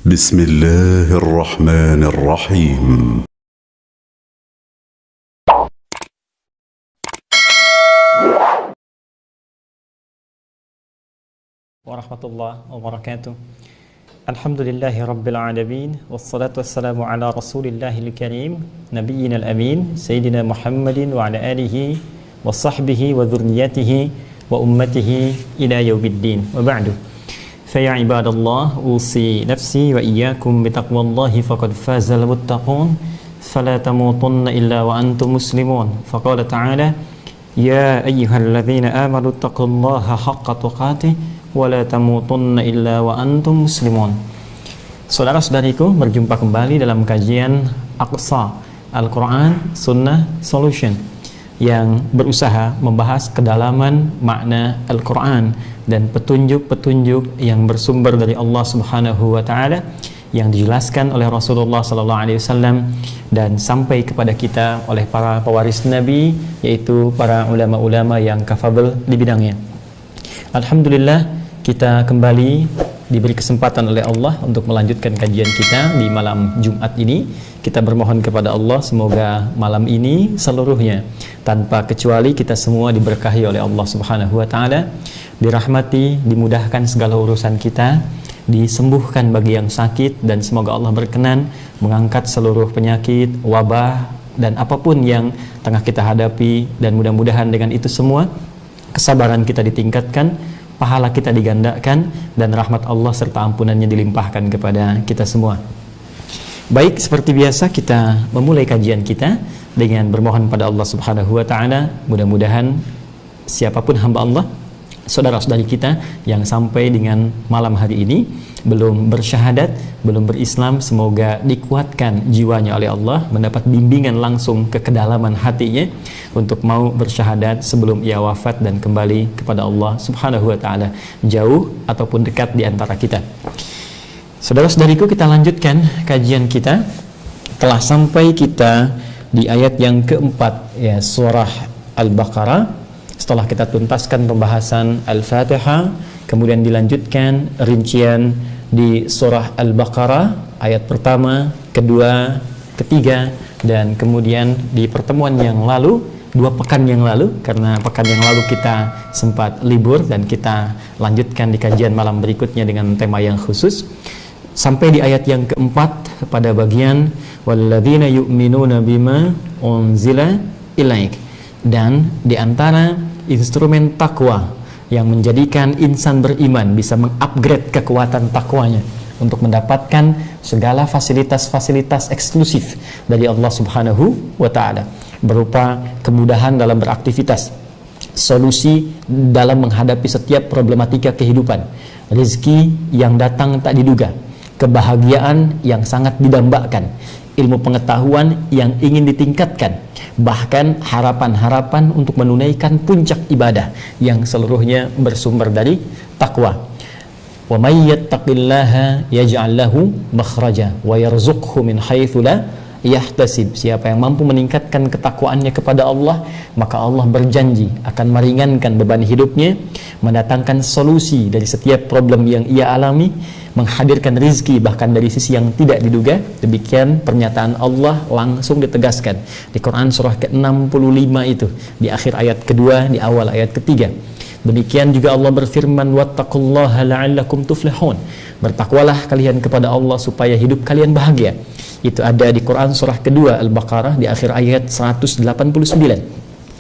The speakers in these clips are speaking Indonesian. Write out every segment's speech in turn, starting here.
بسم الله الرحمن الرحيم. Warahmatullahi wabarakatuh. Alhamdulillahi rabbil alamin, wassalatu wassalamu ala rasulillahil karim, nabiyyina al-amin, sayyidina Muhammadin wa ala alihi wa sahbihi wa dhurriyyatihi wa ummatihi ila yaumiddin. Wa ba'du. Fa ya ibadallah, usi nafsi wa iyyakum bi taqwallahi faqad fazal muttaqun, fala tamutunna illa wa antum muslimun. Faqala ta'ala, ya ayyuhalladzina amanu taqullaha haqqa tuqatih wala tamutunna illa wa antum muslimun. Saudara-saudariku, berjumpa kembali dalam kajian Aqsa Al-Quran Sunnah Solution yang berusaha membahas kedalaman makna Al-Quran dan petunjuk-petunjuk yang bersumber dari Allah Subhanahu wa taala yang dijelaskan oleh Rasulullah sallallahu alaihi wasallam dan sampai kepada kita oleh para pewaris Nabi, yaitu para ulama-ulama yang kafabel di bidangnya. Alhamdulillah, kita kembali diberi kesempatan oleh Allah untuk melanjutkan kajian kita di malam Jumat ini. Kita bermohon kepada Allah semoga malam ini seluruhnya tanpa kecuali kita semua diberkahi oleh Allah Subhanahu wa taala, dirahmati, dimudahkan segala urusan kita, disembuhkan bagi yang sakit, dan semoga Allah berkenan mengangkat seluruh penyakit, wabah, dan apapun yang tengah kita hadapi, dan mudah-mudahan dengan itu semua kesabaran kita ditingkatkan, pahala kita digandakan, dan rahmat Allah serta ampunannya dilimpahkan kepada kita semua. Baik, seperti biasa kita memulai kajian kita dengan bermohon pada Allah Subhanahu wa taala. Mudah-mudahan siapapun hamba Allah, saudara-saudari kita yang sampai dengan malam hari ini belum bersyahadat, belum berislam, semoga dikuatkan jiwanya oleh Allah, mendapat bimbingan langsung ke kedalaman hatinya untuk mau bersyahadat sebelum ia wafat dan kembali kepada Allah Subhanahu wa taala, jauh ataupun dekat di antara kita. Saudara-saudariku, kita lanjutkan kajian kita. Telah sampai kita di ayat yang keempat, ya, surah Al-Baqarah. Setelah kita tuntaskan pembahasan Al-Fatihah, kemudian dilanjutkan rincian di surah Al-Baqarah ayat pertama, kedua, ketiga, dan kemudian di pertemuan yang lalu, 2 pekan yang lalu, karena pekan yang lalu kita sempat libur dan kita lanjutkan di kajian malam berikutnya dengan tema yang khusus, sampai di ayat yang keempat pada bagian walladzina yu'minuna bima unzila ilaik. Dan di antara instrumen takwa yang menjadikan insan beriman bisa mengupgrade kekuatan takwanya untuk mendapatkan segala fasilitas-fasilitas eksklusif dari Allah Subhanahu wa taala, berupa kemudahan dalam beraktivitas, solusi dalam menghadapi setiap problematika kehidupan, rezeki yang datang tak diduga, kebahagiaan yang sangat didambakan, ilmu pengetahuan yang ingin ditingkatkan, bahkan harapan-harapan untuk menunaikan puncak ibadah yang seluruhnya bersumber dari takwa. Wa may yattaqillaha yaj'al lahu makhraja wa yarzuqhu min haitsu la yahtasib. Siapa yang mampu meningkatkan ketakwaannya kepada Allah, maka Allah berjanji akan meringankan beban hidupnya, mendatangkan solusi dari setiap problem yang ia alami, menghadirkan rizki bahkan dari sisi yang tidak diduga. Demikian pernyataan Allah langsung ditegaskan di Quran surah ke-65 itu, di akhir ayat kedua, di awal ayat ketiga. Demikian juga Allah berfirman, wattaqullaha la'allakum tuflihun. Bertakwalah kalian kepada Allah supaya hidup kalian bahagia. Itu ada di Quran surah kedua Al-Baqarah di akhir ayat 189.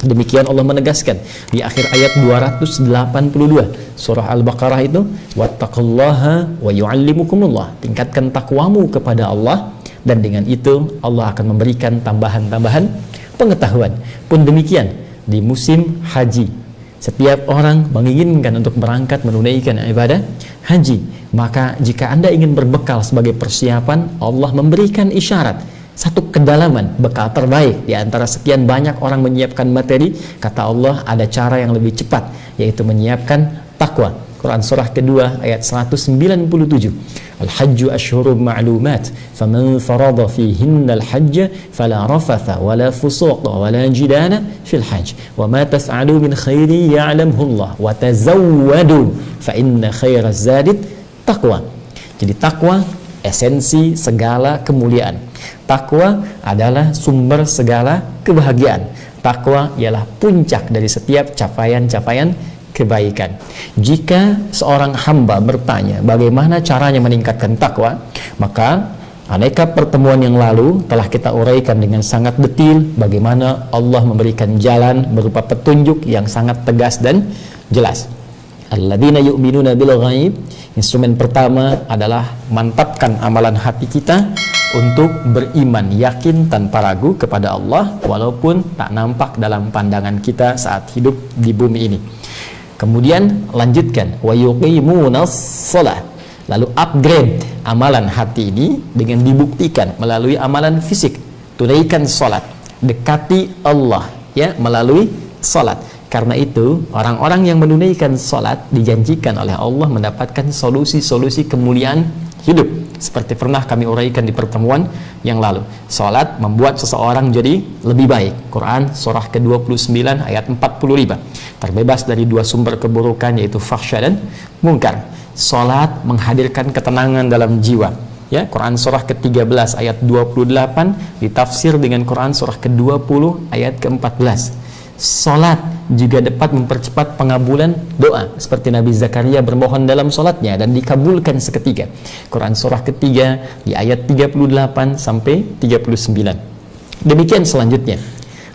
Demikian Allah menegaskan di akhir ayat 282 surah Al-Baqarah itu, wattaqullaha wa yu'allimukumullah. Tingkatkan takwamu kepada Allah, dan dengan itu Allah akan memberikan tambahan-tambahan pengetahuan. Pun demikian di musim haji, setiap orang menginginkan untuk berangkat menunaikan ibadah haji. Maka jika Anda ingin berbekal sebagai persiapan, Allah memberikan isyarat, satu kedalaman, bekal terbaik di antara sekian banyak orang menyiapkan materi. Kata Allah, ada cara yang lebih cepat, yaitu menyiapkan takwa. Quran surah kedua ayat 197. Al-hajju ashhurum ma'lumat, faman farada fihinna al-hajja fala rafatha wala fusuqa wala jidala fil hajj wa ma taf'alu min khairin ya'lamhu Allah wa tazawwadu fa inna khairaz zadi taqwa. Jadi takwa esensi segala kemuliaan. Takwa adalah sumber segala kebahagiaan. Takwa ialah puncak dari setiap capaian-capaian kebaikan. Jika seorang hamba bertanya bagaimana caranya meningkatkan takwa, maka aneka pertemuan yang lalu telah kita uraikan dengan sangat detail bagaimana Allah memberikan jalan berupa petunjuk yang sangat tegas dan jelas. Alladzina yu'minuna bil ghaib. Instrumen pertama adalah mantapkan amalan hati kita untuk beriman yakin tanpa ragu kepada Allah walaupun tak nampak dalam pandangan kita saat hidup di bumi ini. Kemudian lanjutkan wa yuqimunas shalah. Lalu upgrade amalan hati ini dengan dibuktikan melalui amalan fisik. Tunaikan salat, dekati Allah ya melalui salat. Karena itu, orang-orang yang menunaikan salat dijanjikan oleh Allah mendapatkan solusi-solusi kemuliaan hidup. Seperti pernah kami uraikan di pertemuan yang lalu. Salat membuat seseorang jadi lebih baik. Quran surah ke-29 ayat 45. Terbebas dari dua sumber keburukan yaitu fahsya dan mungkar. Salat menghadirkan ketenangan dalam jiwa. Ya, Quran surah ke-13 ayat 28 ditafsir dengan Quran surah ke-20 ayat ke-14. Salat juga dapat mempercepat pengabulan doa seperti Nabi Zakaria bermohon dalam salatnya dan dikabulkan seketika. Quran surah ketiga di ayat 38 sampai 39. Demikian selanjutnya.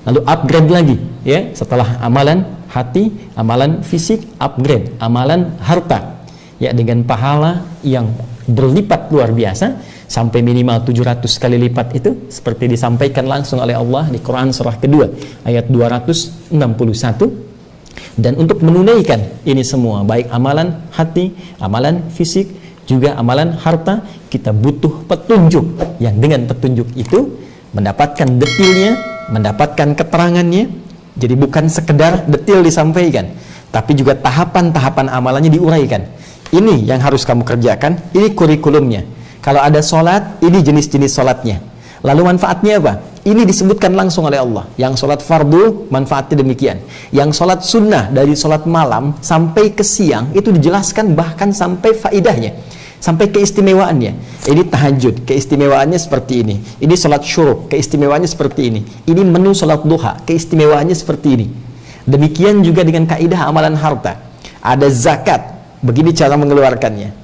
Lalu upgrade lagi ya, setelah amalan hati, amalan fisik, upgrade amalan harta. Ya, dengan pahala yang berlipat luar biasa sampai minimal 700 kali lipat itu seperti disampaikan langsung oleh Allah di Quran surah kedua ayat 261. Dan untuk menunaikan ini semua baik amalan hati, amalan fisik, juga amalan harta, kita butuh petunjuk yang dengan petunjuk itu mendapatkan detailnya, mendapatkan keterangannya. Jadi bukan sekedar detail disampaikan, tapi juga tahapan-tahapan amalannya diuraikan. Ini yang harus kamu kerjakan, ini kurikulumnya. Kalau ada sholat, ini jenis-jenis sholatnya. Lalu manfaatnya apa? Ini disebutkan langsung oleh Allah. Yang sholat fardu, manfaatnya demikian. Yang sholat sunnah dari sholat malam sampai ke siang, itu dijelaskan bahkan sampai faidahnya, sampai keistimewaannya. Ini tahajud, keistimewaannya seperti ini. Ini sholat syuruk, keistimewaannya seperti ini. Ini menu sholat duha, keistimewaannya seperti ini. Demikian juga dengan kaidah amalan harta. Ada zakat, begini cara mengeluarkannya.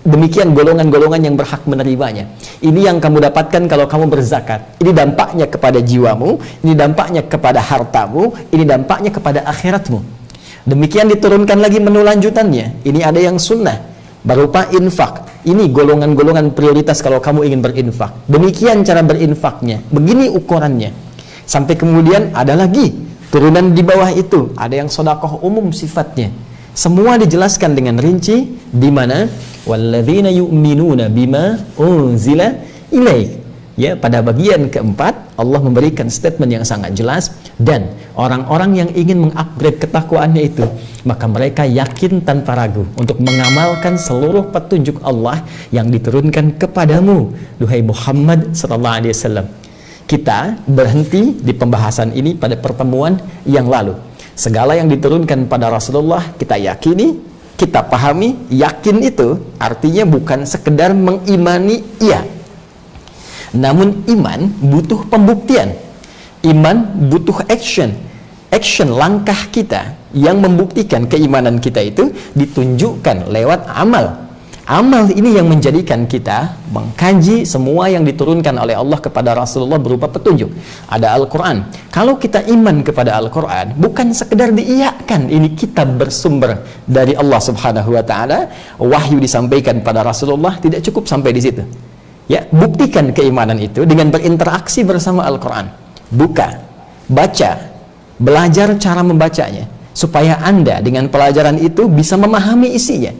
Demikian golongan-golongan yang berhak menerimanya. Ini yang kamu dapatkan kalau kamu berzakat. Ini dampaknya kepada jiwamu, ini dampaknya kepada hartamu, ini dampaknya kepada akhiratmu. Demikian diturunkan lagi menu lanjutannya. Ini ada yang sunnah berupa infak. Ini golongan-golongan prioritas kalau kamu ingin berinfak. Demikian cara berinfaknya. Begini ukurannya. Sampai kemudian ada lagi turunan di bawah itu. Ada yang sedekah umum sifatnya. Semua dijelaskan dengan rinci di mana walladzina yu'minuna bima unzila ilaik. Ya, pada bagian keempat Allah memberikan statement yang sangat jelas, dan orang-orang yang ingin mengupgrade ketakwaannya itu, maka mereka yakin tanpa ragu untuk mengamalkan seluruh petunjuk Allah yang diturunkan kepadamu, duhai Muhammad sallallahu alaihi wasallam. Kita berhenti di pembahasan ini pada pertemuan yang lalu. Segala yang diturunkan pada Rasulullah kita yakini, kita pahami. Yakin itu artinya bukan sekedar mengimani iya, namun iman butuh pembuktian. Iman butuh action langkah kita yang membuktikan keimanan kita itu ditunjukkan lewat amal. Amal ini yang menjadikan kita mengkaji semua yang diturunkan oleh Allah kepada Rasulullah berupa petunjuk. Ada Al-Quran. Kalau kita iman kepada Al-Quran, bukan sekedar diiyakan ini kitab bersumber dari Allah Subhanahu wa Ta'ala, wahyu disampaikan pada Rasulullah, tidak cukup sampai di situ. Ya, buktikan keimanan itu dengan berinteraksi bersama Al-Quran. Buka, baca, belajar cara membacanya, supaya Anda dengan pelajaran itu bisa memahami isinya.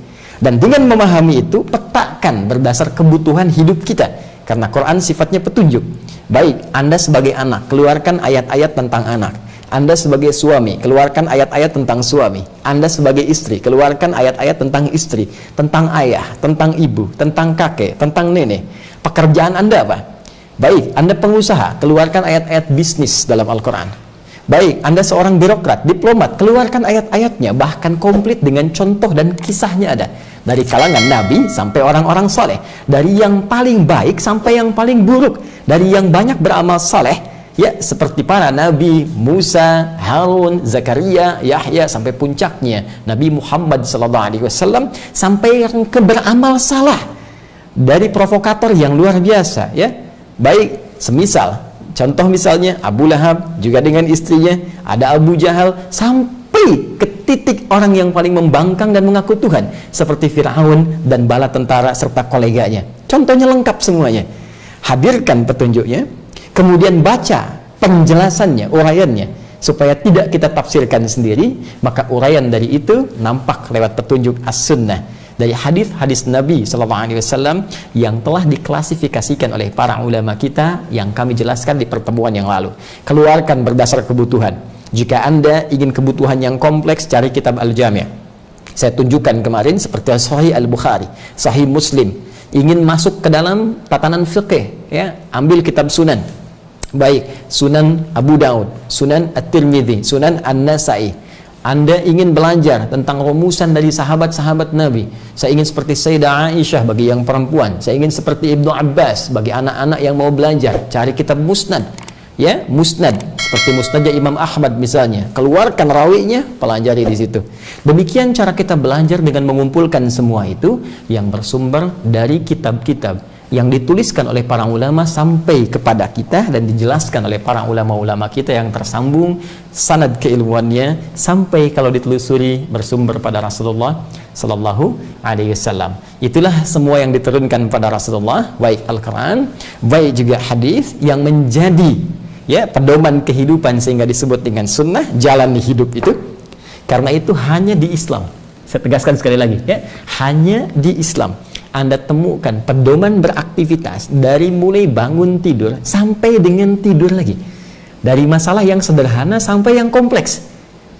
Dan dengan memahami itu, petakan berdasar kebutuhan hidup kita. Karena Quran sifatnya petunjuk. Baik, Anda sebagai anak, keluarkan ayat-ayat tentang anak. Anda sebagai suami, keluarkan ayat-ayat tentang suami. Anda sebagai istri, keluarkan ayat-ayat tentang istri, tentang ayah, tentang ibu, tentang kakek, tentang nenek. Pekerjaan Anda apa? Baik, Anda pengusaha, keluarkan ayat-ayat bisnis dalam Al-Quran. Baik, Anda seorang birokrat, diplomat, keluarkan ayat-ayatnya, bahkan komplit dengan contoh dan kisahnya ada. Dari kalangan nabi sampai orang-orang soleh, dari yang paling baik sampai yang paling buruk, dari yang banyak beramal soleh, ya, seperti para nabi Musa, Harun, Zakaria, Yahya, sampai puncaknya Nabi Muhammad SAW, sampai yang beramal salah, dari provokator yang luar biasa, ya, baik semisal contoh misalnya Abu Lahab juga dengan istrinya, ada Abu Jahal, sampai ke titik orang yang paling membangkang dan mengaku Tuhan seperti Fir'aun dan bala tentara serta koleganya. Contohnya lengkap semuanya. Hadirkan petunjuknya, kemudian baca penjelasannya, uraiannya, supaya tidak kita tafsirkan sendiri. Maka uraian dari itu nampak lewat petunjuk as-sunnah, dari hadis-hadis Nabi SAW yang telah diklasifikasikan oleh para ulama kita yang kami jelaskan di pertemuan yang lalu. Keluarkan berdasar kebutuhan. Jika Anda ingin kebutuhan yang kompleks, cari kitab Al-Jami'. Saya tunjukkan kemarin seperti Sahih Al-Bukhari, Sahih Muslim. Ingin masuk ke dalam tatanan fiqih, ya, ambil kitab Sunan. Baik, Sunan Abu Daud, Sunan At-Tirmidzi, Sunan An-Nasai. Anda ingin belajar tentang rumusan dari sahabat-sahabat Nabi. Saya ingin seperti Sayyidah Aisyah bagi yang perempuan. Saya ingin seperti Ibnu Abbas bagi anak-anak yang mau belajar. Cari kitab Musnad, ya, Musnad seperti Musnadnya Imam Ahmad misalnya. Keluarkan rawinya, pelajari di situ. Demikian cara kita belajar dengan mengumpulkan semua itu yang bersumber dari kitab-kitab yang dituliskan oleh para ulama sampai kepada kita dan dijelaskan oleh para ulama-ulama kita yang tersambung sanad keilmuannya sampai kalau ditelusuri bersumber pada Rasulullah Sallallahu Alaihi Wasallam. Itulah semua yang diturunkan pada Rasulullah, baik Al-Quran, baik juga hadis yang menjadi, ya, pedoman kehidupan sehingga disebut dengan sunnah, jalan hidup itu. Karena itu hanya di Islam, saya tegaskan sekali lagi, ya, hanya di Islam Anda temukan pedoman beraktivitas dari mulai bangun tidur sampai dengan tidur lagi, dari masalah yang sederhana sampai yang kompleks.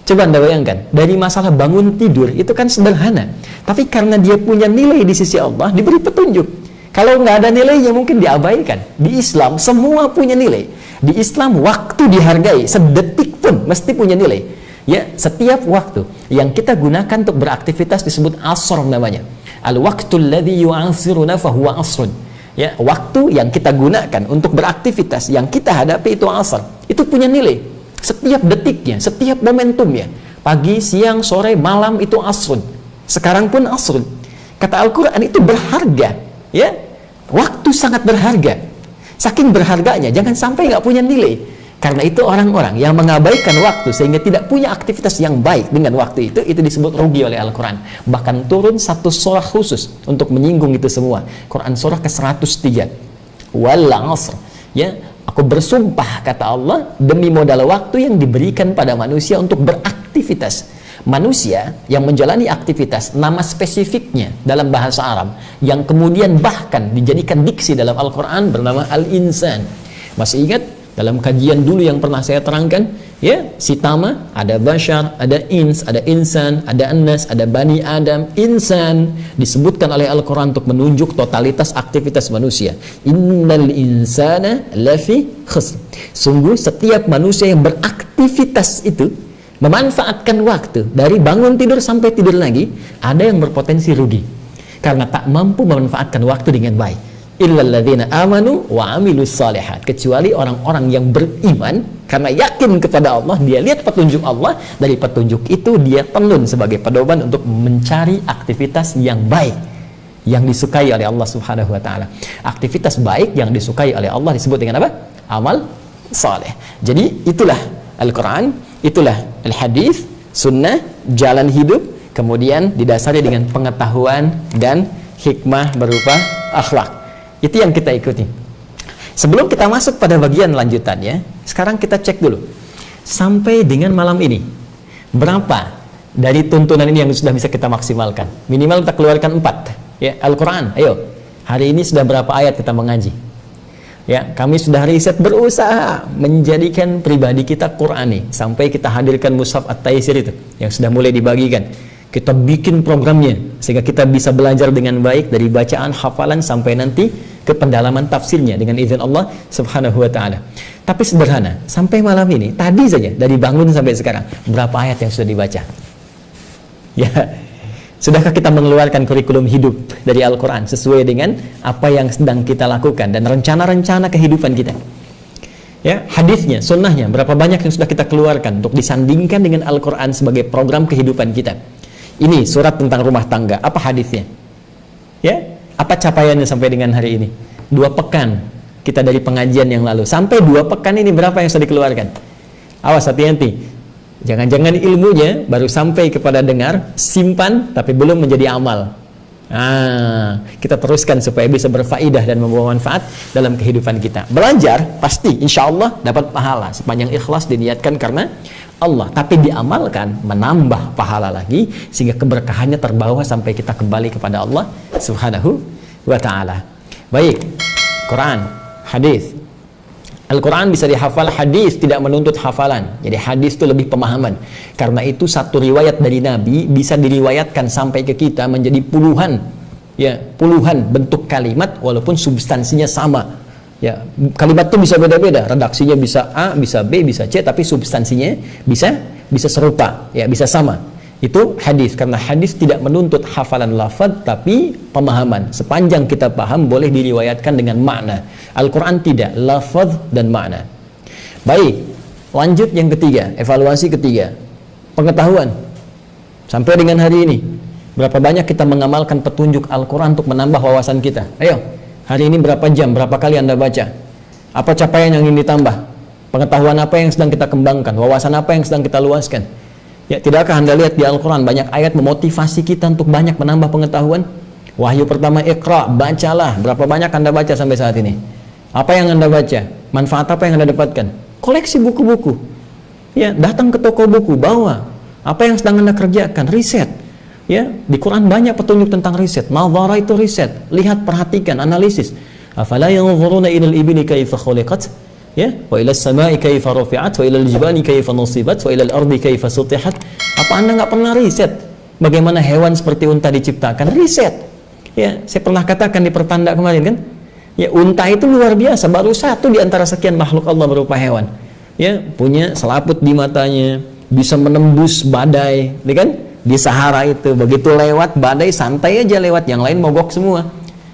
Coba Anda bayangkan, dari masalah bangun tidur itu kan sederhana, tapi karena dia punya nilai di sisi Allah, diberi petunjuk. Kalau nggak ada nilainya mungkin diabaikan. Di Islam semua punya nilai. Di Islam waktu dihargai, sedetik pun mesti punya nilai. Ya, setiap waktu yang kita gunakan untuk beraktivitas disebut asr namanya. Al-waqtul ladzi yu'asiruna fahuwa asrun. Ya, waktu yang kita gunakan untuk beraktivitas yang kita hadapi itu asar. Itu punya nilai. Setiap detiknya, setiap momentumnya. Pagi, siang, sore, malam itu asrun. Sekarang pun asrun. Kata Al-Qur'an itu berharga, ya. Waktu sangat berharga. Saking berharganya jangan sampai nggak punya nilai. Karena itu orang-orang yang mengabaikan waktu sehingga tidak punya aktivitas yang baik dengan waktu itu disebut rugi oleh Al-Quran. Bahkan turun satu surah khusus untuk menyinggung itu semua. Quran surah ke-103. Wal 'asr. Ya, aku bersumpah kata Allah demi modal waktu yang diberikan pada manusia untuk beraktivitas. Manusia yang menjalani aktivitas, nama spesifiknya dalam bahasa Arab yang kemudian bahkan dijadikan diksi dalam Al-Quran bernama Al-Insan. Masih ingat? Dalam kajian dulu yang pernah saya terangkan, ya, Sitama, ada Bashar, ada Ins, ada Insan, ada Anas, ada Bani Adam. Insan disebutkan oleh Al-Quran untuk menunjuk totalitas aktivitas manusia. Innal insana lafi khusr. Sungguh setiap manusia yang beraktivitas itu memanfaatkan waktu dari bangun tidur sampai tidur lagi, ada yang berpotensi rugi karena tak mampu memanfaatkan waktu dengan baik. Illalladzina amanu wa amilus salihat, kecuali orang-orang yang beriman karena yakin kepada Allah, dia lihat petunjuk Allah, dari petunjuk itu dia tenun sebagai pedoman untuk mencari aktivitas yang baik yang disukai oleh Allah Subhanahu wa taala. Aktivitas baik yang disukai oleh Allah disebut dengan apa? Amal saleh. Jadi itulah Al-Quran, itulah Al-Hadis, Sunnah, jalan hidup, kemudian didasari dengan pengetahuan dan hikmah berupa akhlak. Itu yang kita ikuti. Sebelum kita masuk pada bagian lanjutannya, sekarang kita cek dulu sampai dengan malam ini berapa dari tuntunan ini yang sudah bisa kita maksimalkan. Minimal kita keluarkan 4, ya. Al-Quran, ayo, hari ini sudah berapa ayat kita mengaji, ya. Kami sudah riset, berusaha menjadikan pribadi kita Qurani sampai kita hadirkan Mushaf At-Taisir itu yang sudah mulai dibagikan. Kita bikin programnya sehingga kita bisa belajar dengan baik dari bacaan, hafalan sampai nanti ke pendalaman tafsirnya dengan izin Allah Subhanahu wa taala. Tapi sederhana, sampai malam ini, tadi saja dari bangun sampai sekarang, berapa ayat yang sudah dibaca? Ya. Sudahkah kita mengeluarkan kurikulum hidup dari Al-Quran sesuai dengan apa yang sedang kita lakukan dan rencana-rencana kehidupan kita? Ya, hadisnya, sunnahnya, berapa banyak yang sudah kita keluarkan untuk disandingkan dengan Al-Quran sebagai program kehidupan kita? Ini surat tentang rumah tangga, apa hadisnya? Ya, apa capaiannya sampai dengan hari ini? 2 pekan kita dari pengajian yang lalu, sampai 2 pekan ini berapa yang sudah dikeluarkan? Awas, hati-hati. Jangan-jangan ilmunya baru sampai kepada dengar, simpan, tapi belum menjadi amal. Kita teruskan supaya bisa berfaedah dan membawa manfaat dalam kehidupan kita. Belajar, pasti, insya Allah dapat pahala sepanjang ikhlas diniatkan karena Allah. Tapi diamalkan, menambah pahala lagi, sehingga keberkahannya terbawa sampai kita kembali kepada Allah Subhanahu wa ta'ala. Baik, Quran, hadis. Al-Quran bisa dihafal, hadis tidak menuntut hafalan. Jadi hadis itu lebih pemahaman. Karena itu satu riwayat dari Nabi bisa diriwayatkan sampai ke kita menjadi puluhan, ya, puluhan bentuk kalimat walaupun substansinya sama. Ya, kalimat itu bisa beda-beda, redaksinya bisa A, bisa B, bisa C, tapi substansinya bisa serupa, ya, bisa sama. Itu hadis, karena hadis tidak menuntut hafalan lafaz tapi pemahaman. Sepanjang kita paham boleh diriwayatkan dengan makna. Al-Quran tidak, lafaz dan makna. Baik, lanjut yang ketiga, evaluasi ketiga, pengetahuan. Sampai dengan hari ini, berapa banyak kita mengamalkan petunjuk Al-Quran untuk menambah wawasan kita? Ayo, hari ini berapa jam, berapa kali Anda baca? Apa capaian yang ingin ditambah? Pengetahuan apa yang sedang kita kembangkan? Wawasan apa yang sedang kita luaskan? Ya, tidakkah Anda lihat di Al-Quran banyak ayat memotivasi kita untuk banyak menambah pengetahuan? Wahyu pertama, Iqra, bacalah. Berapa banyak Anda baca sampai saat ini? Apa yang Anda baca? Manfaat apa yang Anda dapatkan? Koleksi buku-buku. Ya, datang ke toko buku, bawa. Apa yang sedang Anda kerjakan? Riset. Ya, di Quran banyak petunjuk tentang riset. Nadhara itu riset. Lihat, perhatikan, analisis. Afala yanzuruna ilal ibili kaifa khuliqat? Ya, wa ilal samai kaifa rufi'at, wa ilal jibali kaifa nusibat, wa ilal ardi kaifa sutihat. Apa Anda nggak pernah riset bagaimana hewan seperti unta diciptakan? Riset. Ya, saya pernah katakan di pertanda kemarin kan, ya, unta itu luar biasa, baru satu di antara sekian makhluk Allah berupa hewan. Ya, punya selaput di matanya, bisa menembus badai, ya kan? Di Sahara itu begitu lewat badai santai aja lewat, yang lain mogok semua.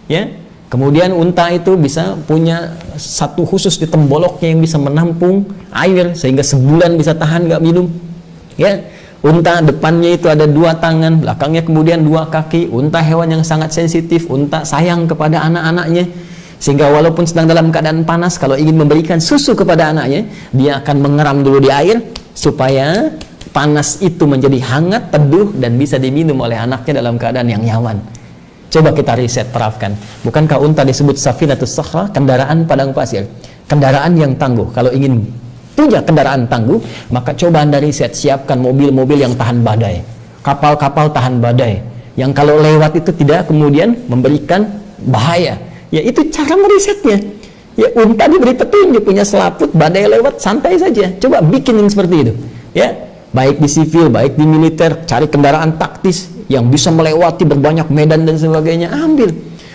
Ya. Kemudian unta itu bisa punya satu khusus di temboloknya yang bisa menampung air sehingga sebulan bisa tahan nggak minum. Ya, unta depannya itu ada 2 tangan, belakangnya kemudian 2 kaki. Unta hewan yang sangat sensitif, unta sayang kepada anak-anaknya sehingga walaupun sedang dalam keadaan panas, kalau ingin memberikan susu kepada anaknya, dia akan mengeram dulu di air supaya panas itu menjadi hangat, teduh dan bisa diminum oleh anaknya dalam keadaan yang nyaman. Coba kita riset, terapkan. Bukankah unta disebut safinatus sakhra, kendaraan padang pasir, kendaraan yang tangguh? Kalau ingin punya kendaraan tangguh, maka coba Anda riset, siapkan mobil-mobil yang tahan badai, kapal-kapal tahan badai, yang kalau lewat itu tidak kemudian memberikan bahaya. Ya, itu cara merisetnya. Ya, unta diberi petunjuk, punya selaput, badai lewat, santai saja. Coba bikin yang seperti itu. Ya, baik di sivil, baik di militer, cari kendaraan taktis yang bisa melewati berbanyak medan dan sebagainya, ambil.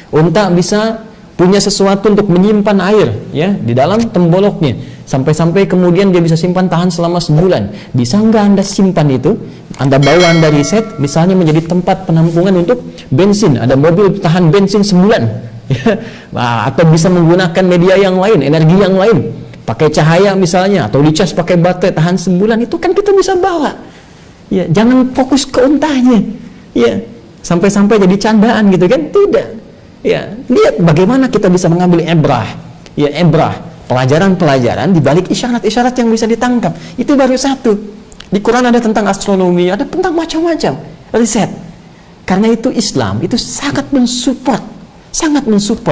Unta bisa punya sesuatu untuk menyimpan air, ya, di dalam temboloknya, sampai-sampai kemudian dia bisa simpan tahan selama sebulan. Bisa nggak Anda simpan itu? Anda bawa, Anda riset, misalnya menjadi tempat penampungan untuk bensin, ada mobil tahan bensin sebulan, ya. Nah, atau bisa menggunakan media yang lain, energi yang lain, pakai cahaya misalnya, atau dicas pakai baterai tahan sebulan, itu kan kita bisa bawa. Ya, jangan fokus ke untanya. Ya, sampai-sampai jadi candaan gitu kan? Tidak. Ya, lihat bagaimana kita bisa mengambil ibrah. Ya, ibrah, pelajaran-pelajaran di balik isyarat-isyarat yang bisa ditangkap. Itu baru satu. Di Quran ada tentang astronomi, ada tentang macam-macam riset. Karena itu Islam itu sangat mensupport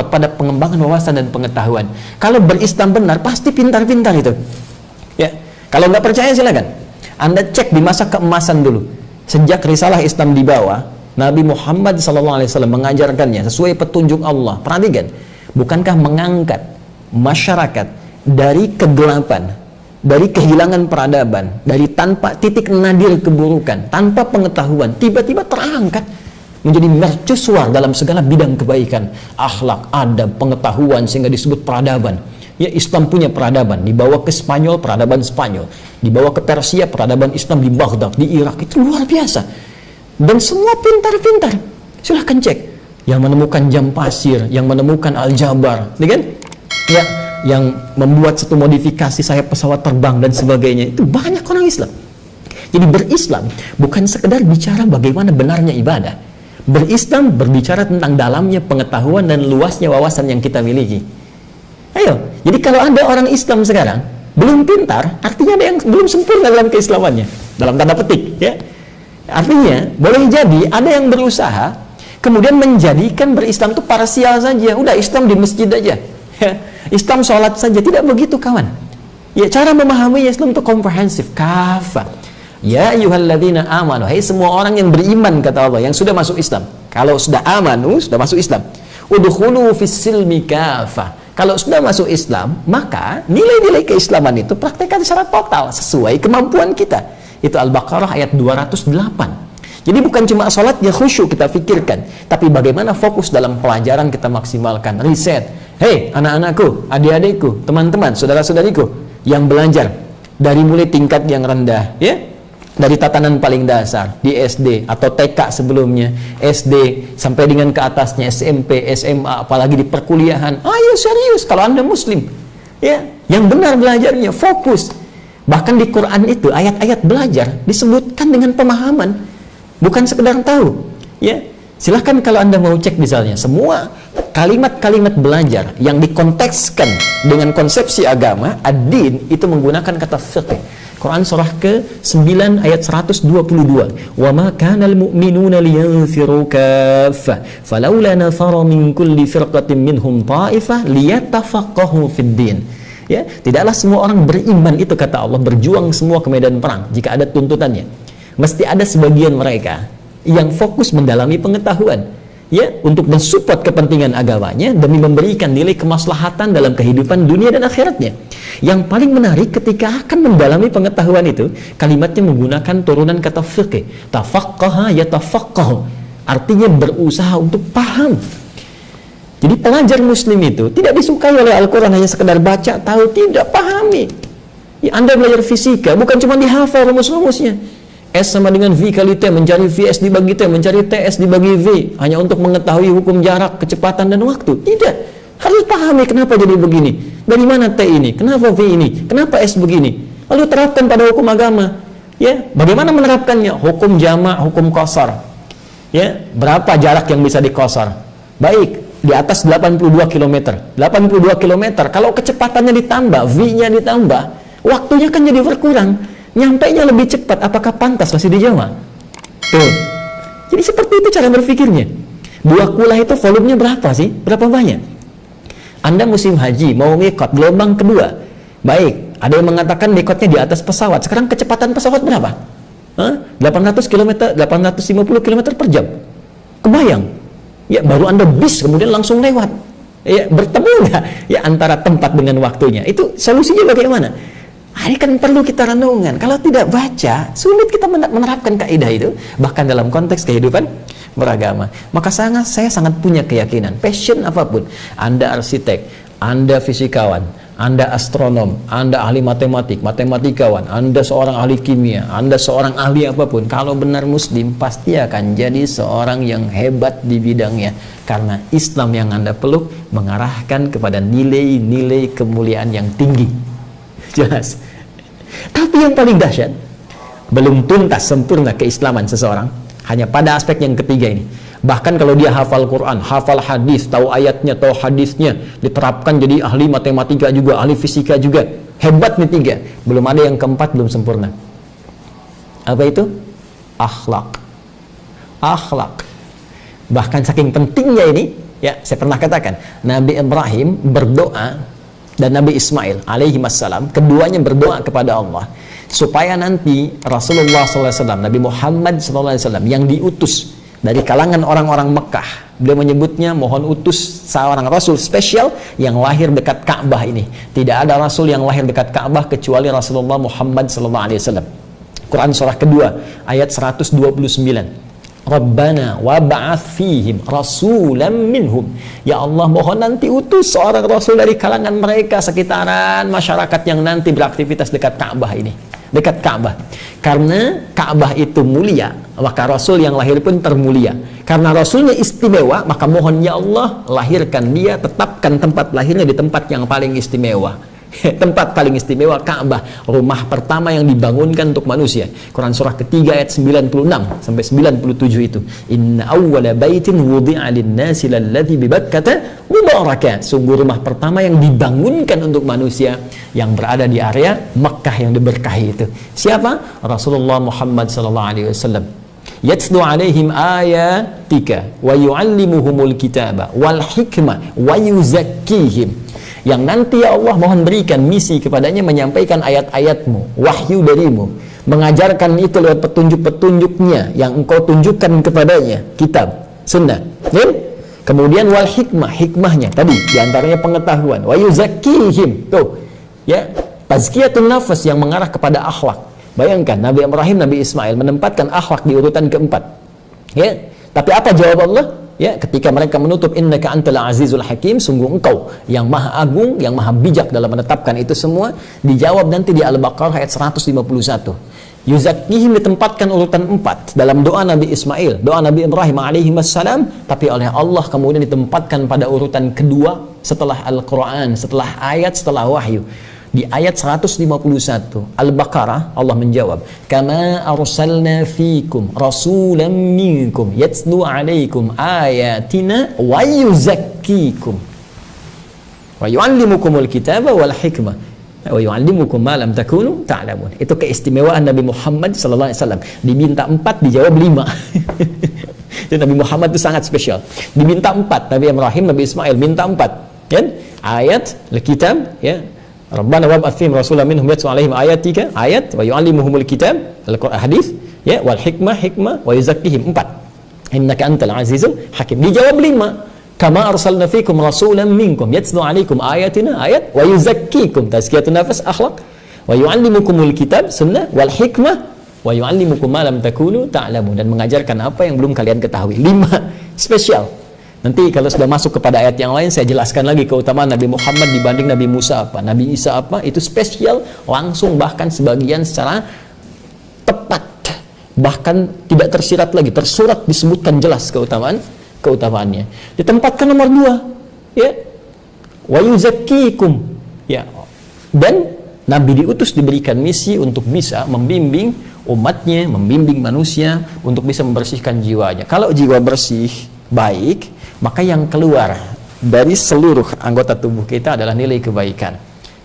pada pengembangan wawasan dan pengetahuan. Kalau berislam benar pasti pintar-pintar itu. Ya, kalau nggak percaya silakan Anda cek di masa keemasan dulu. Sejak risalah Islam dibawa, Nabi Muhammad SAW mengajarkannya sesuai petunjuk Allah. Perhatikan, bukankah mengangkat masyarakat dari kegelapan, dari kehilangan peradaban, dari tanpa titik nadir keburukan, tanpa pengetahuan, tiba-tiba terangkat menjadi mercusuar dalam segala bidang kebaikan, akhlak, adab, pengetahuan, sehingga disebut peradaban. Ya, Islam punya peradaban, dibawa ke Spanyol, peradaban Spanyol, dibawa ke Persia, peradaban Islam di Baghdad, di Irak, itu luar biasa. Dan semua pintar-pintar. Silahkan cek. Yang menemukan jam pasir, yang menemukan aljabar, kan? Ya, yang membuat satu modifikasi sayap pesawat terbang dan sebagainya. Itu banyak orang Islam. Jadi berislam bukan sekedar bicara bagaimana benarnya ibadah. Berislam berbicara tentang dalamnya pengetahuan dan luasnya wawasan yang kita miliki. Ayo, jadi kalau ada orang Islam sekarang belum pintar, artinya ada yang belum sempurna dalam keislamannya, dalam tanda petik, ya. Artinya boleh jadi ada yang berusaha kemudian menjadikan berislam itu parsial saja. Udah Islam di masjid aja, ya. Islam sholat saja. Tidak begitu, kawan. Ya, cara memahami Islam itu komprehensif, kafah. Ya ayyuhalladzina amanu, hai semua orang yang beriman, kata Allah, yang sudah masuk Islam. Kalau sudah amanu, sudah masuk Islam. Udkhulu fis-silmi kafah. Kalau sudah masuk Islam, maka nilai-nilai keislaman itu praktekkan secara total sesuai kemampuan kita. Itu Al-Baqarah ayat 208. Jadi bukan cuma sholat yang khusyuk kita pikirkan, tapi bagaimana fokus dalam pelajaran kita maksimalkan. Riset. Hei anak-anakku, adik-adikku, teman-teman, saudara-saudariku yang belajar dari mulai tingkat yang rendah, ya, dari tatanan paling dasar di SD atau TK sebelumnya, SD sampai dengan ke atasnya SMP, SMA, apalagi di perkuliahan. Ayo serius kalau Anda muslim, ya, yang benar belajarnya, fokus. Bahkan di Quran itu ayat-ayat belajar disebutkan dengan pemahaman, bukan sekedar tahu, ya. Silahkan kalau Anda mau cek misalnya semua kalimat-kalimat belajar yang dikontekskan dengan konsepsi agama, ad-din, itu menggunakan kata fiqh. Quran surah ke-9 ayat 122. Wa ma kanal mu'minuna liyanfiru kaffah falawla nafara min kulli firqatin minhum ta'ifah liyatafaqahu fid din. Ya, tidaklah semua orang beriman itu, kata Allah, berjuang semua ke medan perang jika ada tuntutannya. Mesti ada sebagian mereka yang fokus mendalami pengetahuan, ya, untuk mensupport kepentingan agamanya demi memberikan nilai kemaslahatan dalam kehidupan dunia dan akhiratnya. Yang paling menarik ketika akan mendalami pengetahuan itu, kalimatnya menggunakan turunan kata fiqh. Tafaqqaha yatafaqqahu, artinya berusaha untuk paham. Jadi pelajar muslim itu tidak disukai oleh Al-Quran hanya sekedar baca, tahu, tidak, pahami. Ya, Anda belajar fisika bukan cuma dihafal rumus-rumusnya. S sama dengan V kali T, mencari VS dibagi T, mencari TS dibagi V, hanya untuk mengetahui hukum jarak, kecepatan, dan waktu. Tidak. Harus pahami kenapa jadi begini. Dari mana T ini? Kenapa V ini? Kenapa S begini? Lalu terapkan pada hukum agama. Ya, bagaimana menerapkannya? Hukum jamak, hukum qasar. Ya, berapa jarak yang bisa diqasar? Baik, di atas 82 km. 82 km, kalau kecepatannya ditambah, V-nya ditambah, waktunya kan jadi berkurang. Nyampainya lebih cepat, apakah pantas masih dijawab? Tuh. Jadi seperti itu cara berpikirnya. Buah kulah itu volumenya berapa sih? Berapa banyak? Anda musim haji, mau mikot, gelombang kedua. Baik, ada yang mengatakan mikotnya di atas pesawat. Sekarang kecepatan pesawat berapa? 800 km, 850 km per jam. Kebayang? Ya, baru Anda bis, kemudian langsung lewat. Ya, bertemu nggak? Ya, antara tempat dengan waktunya. Itu solusinya bagaimana? Ini kan perlu kita renungan. Kalau tidak baca, sulit kita menerapkan kaidah itu, bahkan dalam konteks kehidupan beragama. Maka saya sangat punya keyakinan, passion apapun, Anda arsitek, Anda fisikawan, Anda astronom, Anda ahli matematik, matematikawan, Anda seorang ahli kimia, Anda seorang ahli apapun, kalau benar muslim, pasti akan jadi seorang yang hebat di bidangnya. Karena Islam yang Anda peluk mengarahkan kepada nilai-nilai kemuliaan yang tinggi. Jelas. Tapi yang paling dahsyat, belum tuntas sempurna keislaman seseorang hanya pada aspek yang ketiga ini. Bahkan kalau dia hafal Quran, hafal hadis, tahu ayatnya, tahu hadisnya, diterapkan jadi ahli matematika juga, ahli fisika juga, hebat nih tiga. Belum ada yang keempat, belum sempurna. Apa itu? Akhlak. Akhlak. Bahkan saking pentingnya ini, ya, saya pernah katakan, Nabi Ibrahim berdoa dan Nabi Ismail alaihi wassalam, keduanya berdoa kepada Allah supaya nanti Rasulullah SAW, Nabi Muhammad SAW yang diutus dari kalangan orang-orang Mekah, beliau menyebutnya mohon utus seorang Rasul spesial yang lahir dekat Ka'bah ini. Tidak ada Rasul yang lahir dekat Ka'bah kecuali Rasulullah Muhammad SAW. Quran surah kedua ayat 129. Rabbana wa ba'ath fihim rasulan minhum. Ya Allah, mohon nanti utus seorang rasul dari kalangan mereka sekitaran masyarakat yang nanti beraktivitas dekat Ka'bah ini, dekat Ka'bah. Karena Ka'bah itu mulia, maka Rasul yang lahir pun termulia. Karena Rasulnya istimewa, maka mohon ya Allah, lahirkan dia, tetapkan tempat lahirnya di tempat yang paling istimewa. Tempat paling istimewa Ka'bah, rumah pertama yang dibangunkan untuk manusia. Quran surah ketiga ayat 96 sampai 97 itu. Inna awwala baitin wudi'a lin-nasi lalladzi bi Bakkata mubarakah. Sungguh rumah pertama yang dibangunkan untuk manusia yang berada di area Mekkah yang diberkahi itu. Siapa? Rasulullah Muhammad sallallahu alaihi wasallam. Yatslu alaihim ayatika wa yu'allimuhumul kitaba wal hikmah wa yuzakkihim. Yang nanti ya Allah mohon berikan misi kepadanya menyampaikan ayat-ayatmu, wahyu darimu, mengajarkan itu lewat petunjuk-petunjuknya yang engkau tunjukkan kepadanya, kitab, sunnah. Dan kemudian wal hikmah, hikmahnya tadi diantaranya pengetahuan, wa yuzakkihim, tuh ya, tazkiyatun nafas yang mengarah kepada akhlak. Bayangkan Nabi Ibrahim, Nabi Ismail menempatkan akhlak di urutan keempat, ya. Tapi apa jawab Allah? Ya, ketika mereka menutup innaka antal azizul hakim, sungguh engkau yang maha agung, yang maha bijak dalam menetapkan itu semua, dijawab nanti di Al-Baqarah ayat 151. Yuzakkihim ditempatkan urutan 4 dalam doa Nabi Ismail, doa Nabi Ibrahim alaihi wassalam, tapi oleh Allah kemudian ditempatkan pada urutan kedua setelah Al-Quran, setelah ayat, setelah wahyu. Di ayat 151 Al-Baqarah Allah menjawab, kama arsalna fikum rasulan minkum yatslu alaikum ayatina wa yuzakkikum wa yuallimukumul kitaba wal hikmah wa yuallimukum ma lam takunu ta'lamun. Itu keistimewaan Nabi Muhammad sallallahu alaihi wasallam. Diminta 4 dijawab 5. Jadi Nabi Muhammad itu sangat spesial. Diminta 4, Nabi Ibrahim, Nabi Ismail minta 4, kan? Ayat, kitab, ya. Rabbana wab'ats fihim rasulan minhum yatlu 'alaihim ayatika, ayat, wa yu'allimuhumul kitab, Al-Qur'an, hadis, ya, wal hikmah, hikmah, wa yuzakkihim, 4. Innaka antal azizul hakim. Dijawab 5. Kama arsalna fikum rasulan minkum yatlu 'alaikum ayatina, ayat, wa yuzakkikum, tazkiyatun nafas, akhlak, wa yu'allimukumul kitab, sunnah, wal hikmah, wa yu'allimukum ma lam takunu ta'lamun, dan mengajarkan apa yang belum kalian ketahui. 5 spesial. Nanti kalau sudah masuk kepada ayat yang lain, saya jelaskan lagi keutamaan Nabi Muhammad dibanding Nabi Musa apa, Nabi Isa apa, itu spesial, langsung, bahkan sebagian secara tepat, bahkan tidak tersirat lagi, tersurat, disebutkan jelas keutamaannya. Ditempatkan nomor 2, ya, wa yuzakkikum, ya, dan Nabi diutus diberikan misi untuk bisa membimbing umatnya, membimbing manusia untuk bisa membersihkan jiwanya. Kalau jiwa bersih, baik, maka yang keluar dari seluruh anggota tubuh kita adalah nilai kebaikan.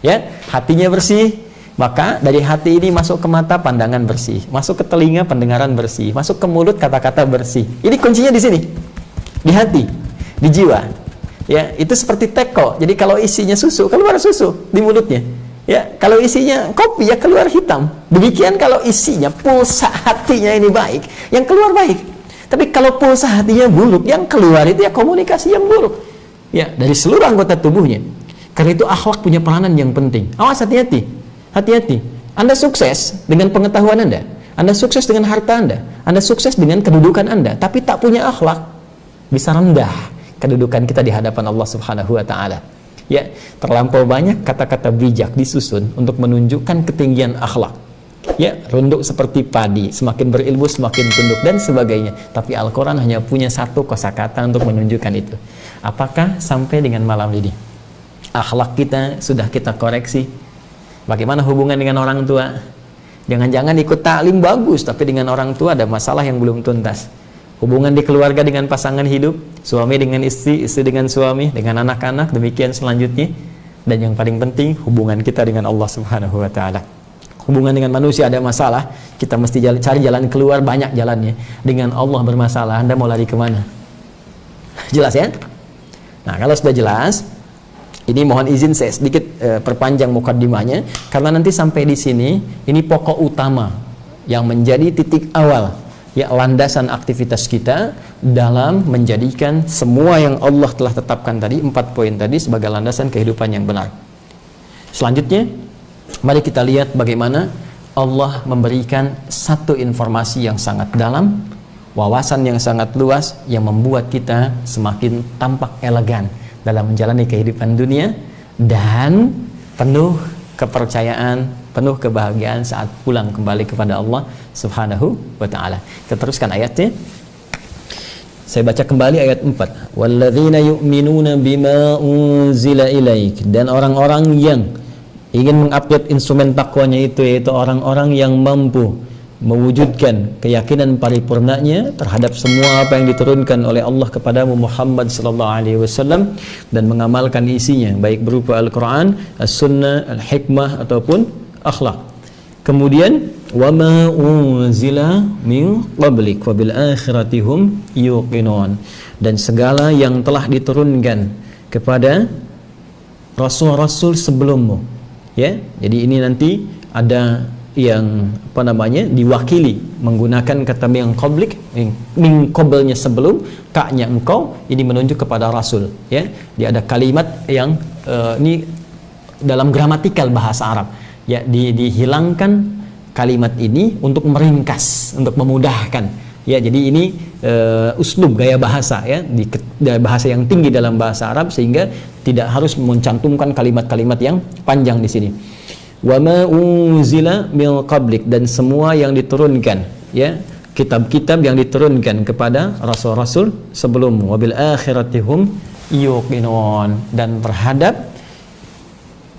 Ya, hatinya bersih, maka dari hati ini masuk ke mata pandangan bersih, masuk ke telinga pendengaran bersih, masuk ke mulut kata-kata bersih. Ini kuncinya di sini, di hati, di jiwa. Ya, itu seperti teko. Jadi kalau isinya susu, keluar susu di mulutnya. Ya, kalau isinya kopi, ya keluar hitam. Demikian kalau isinya, pulsa hatinya ini baik, yang keluar baik. Tapi kalau pulsa hatinya buruk, yang keluar itu ya komunikasi yang buruk. Ya, dari seluruh anggota tubuhnya. Karena itu akhlak punya peranan yang penting. Awas, hati-hati. Hati-hati. Anda sukses dengan pengetahuan Anda sukses dengan harta Anda sukses dengan kedudukan Anda, tapi tak punya akhlak, bisa rendah kedudukan kita di hadapan Allah Subhanahu wa taala. Ya, terlampau banyak kata-kata bijak disusun untuk menunjukkan ketinggian akhlak. Ya, runduk seperti padi, semakin berilmu semakin tunduk dan sebagainya. Tapi Al-Quran hanya punya satu kosakata untuk menunjukkan itu. Apakah sampai dengan malam ini akhlak kita sudah kita koreksi? Bagaimana hubungan dengan orang tua? Jangan-jangan ikut taklim bagus, tapi dengan orang tua ada masalah yang belum tuntas. Hubungan di keluarga dengan pasangan hidup, suami dengan istri, istri dengan suami, dengan anak-anak, demikian selanjutnya. Dan yang paling penting, hubungan kita dengan Allah Subhanahu wa ta'ala. Hubungan dengan manusia ada masalah, kita mesti cari jalan keluar, banyak jalannya. Dengan Allah bermasalah, Anda mau lari kemana? Jelas ya? Nah, kalau sudah jelas, ini mohon izin saya sedikit perpanjang mukaddimahnya, karena nanti sampai di sini, ini pokok utama yang menjadi titik awal, ya, landasan aktivitas kita dalam menjadikan semua yang Allah telah tetapkan tadi, 4 poin tadi sebagai landasan kehidupan yang benar. Selanjutnya, mari kita lihat bagaimana Allah memberikan satu informasi yang sangat dalam, wawasan yang sangat luas, yang membuat kita semakin tampak elegan dalam menjalani kehidupan dunia dan penuh kepercayaan, penuh kebahagiaan saat pulang kembali kepada Allah Subhanahu wa taala. Kita teruskan ayatnya. Saya baca kembali ayat 4. Walladzina yu'minuna bima unzila ilaik, dan orang-orang yang ingin mengupgrade instrumen takwanya itu, yaitu orang-orang yang mampu mewujudkan keyakinan paripurnanya terhadap semua apa yang diturunkan oleh Allah kepadamu Muhammad sallallahu alaihi wasallam, dan mengamalkan isinya baik berupa Al-Qur'an, As-Sunnah, Al-Hikmah ataupun akhlak. Kemudian wama unzila min qablik wa bil akhirati hum yuqinun, dan segala yang telah diturunkan kepada rasul-rasul sebelummu, ya. Jadi ini nanti ada yang diwakili menggunakan kata min qablik, min qablnya sebelum, kaknya engkau, ini menunjuk kepada rasul, ya. Dia ada kalimat yang ini dalam gramatikal bahasa Arab, ya, dihilangkan kalimat ini untuk meringkas, untuk memudahkan, ya. Jadi ini uslub, gaya bahasa, ya, bahasa yang tinggi dalam bahasa Arab, sehingga tidak harus mencantumkan kalimat-kalimat yang panjang di sini. Wa ma unzila min qablik, dan semua yang diturunkan, ya, kitab-kitab yang diturunkan kepada rasul-rasul sebelum, wa bil akhirati hum yuqinun, dan terhadap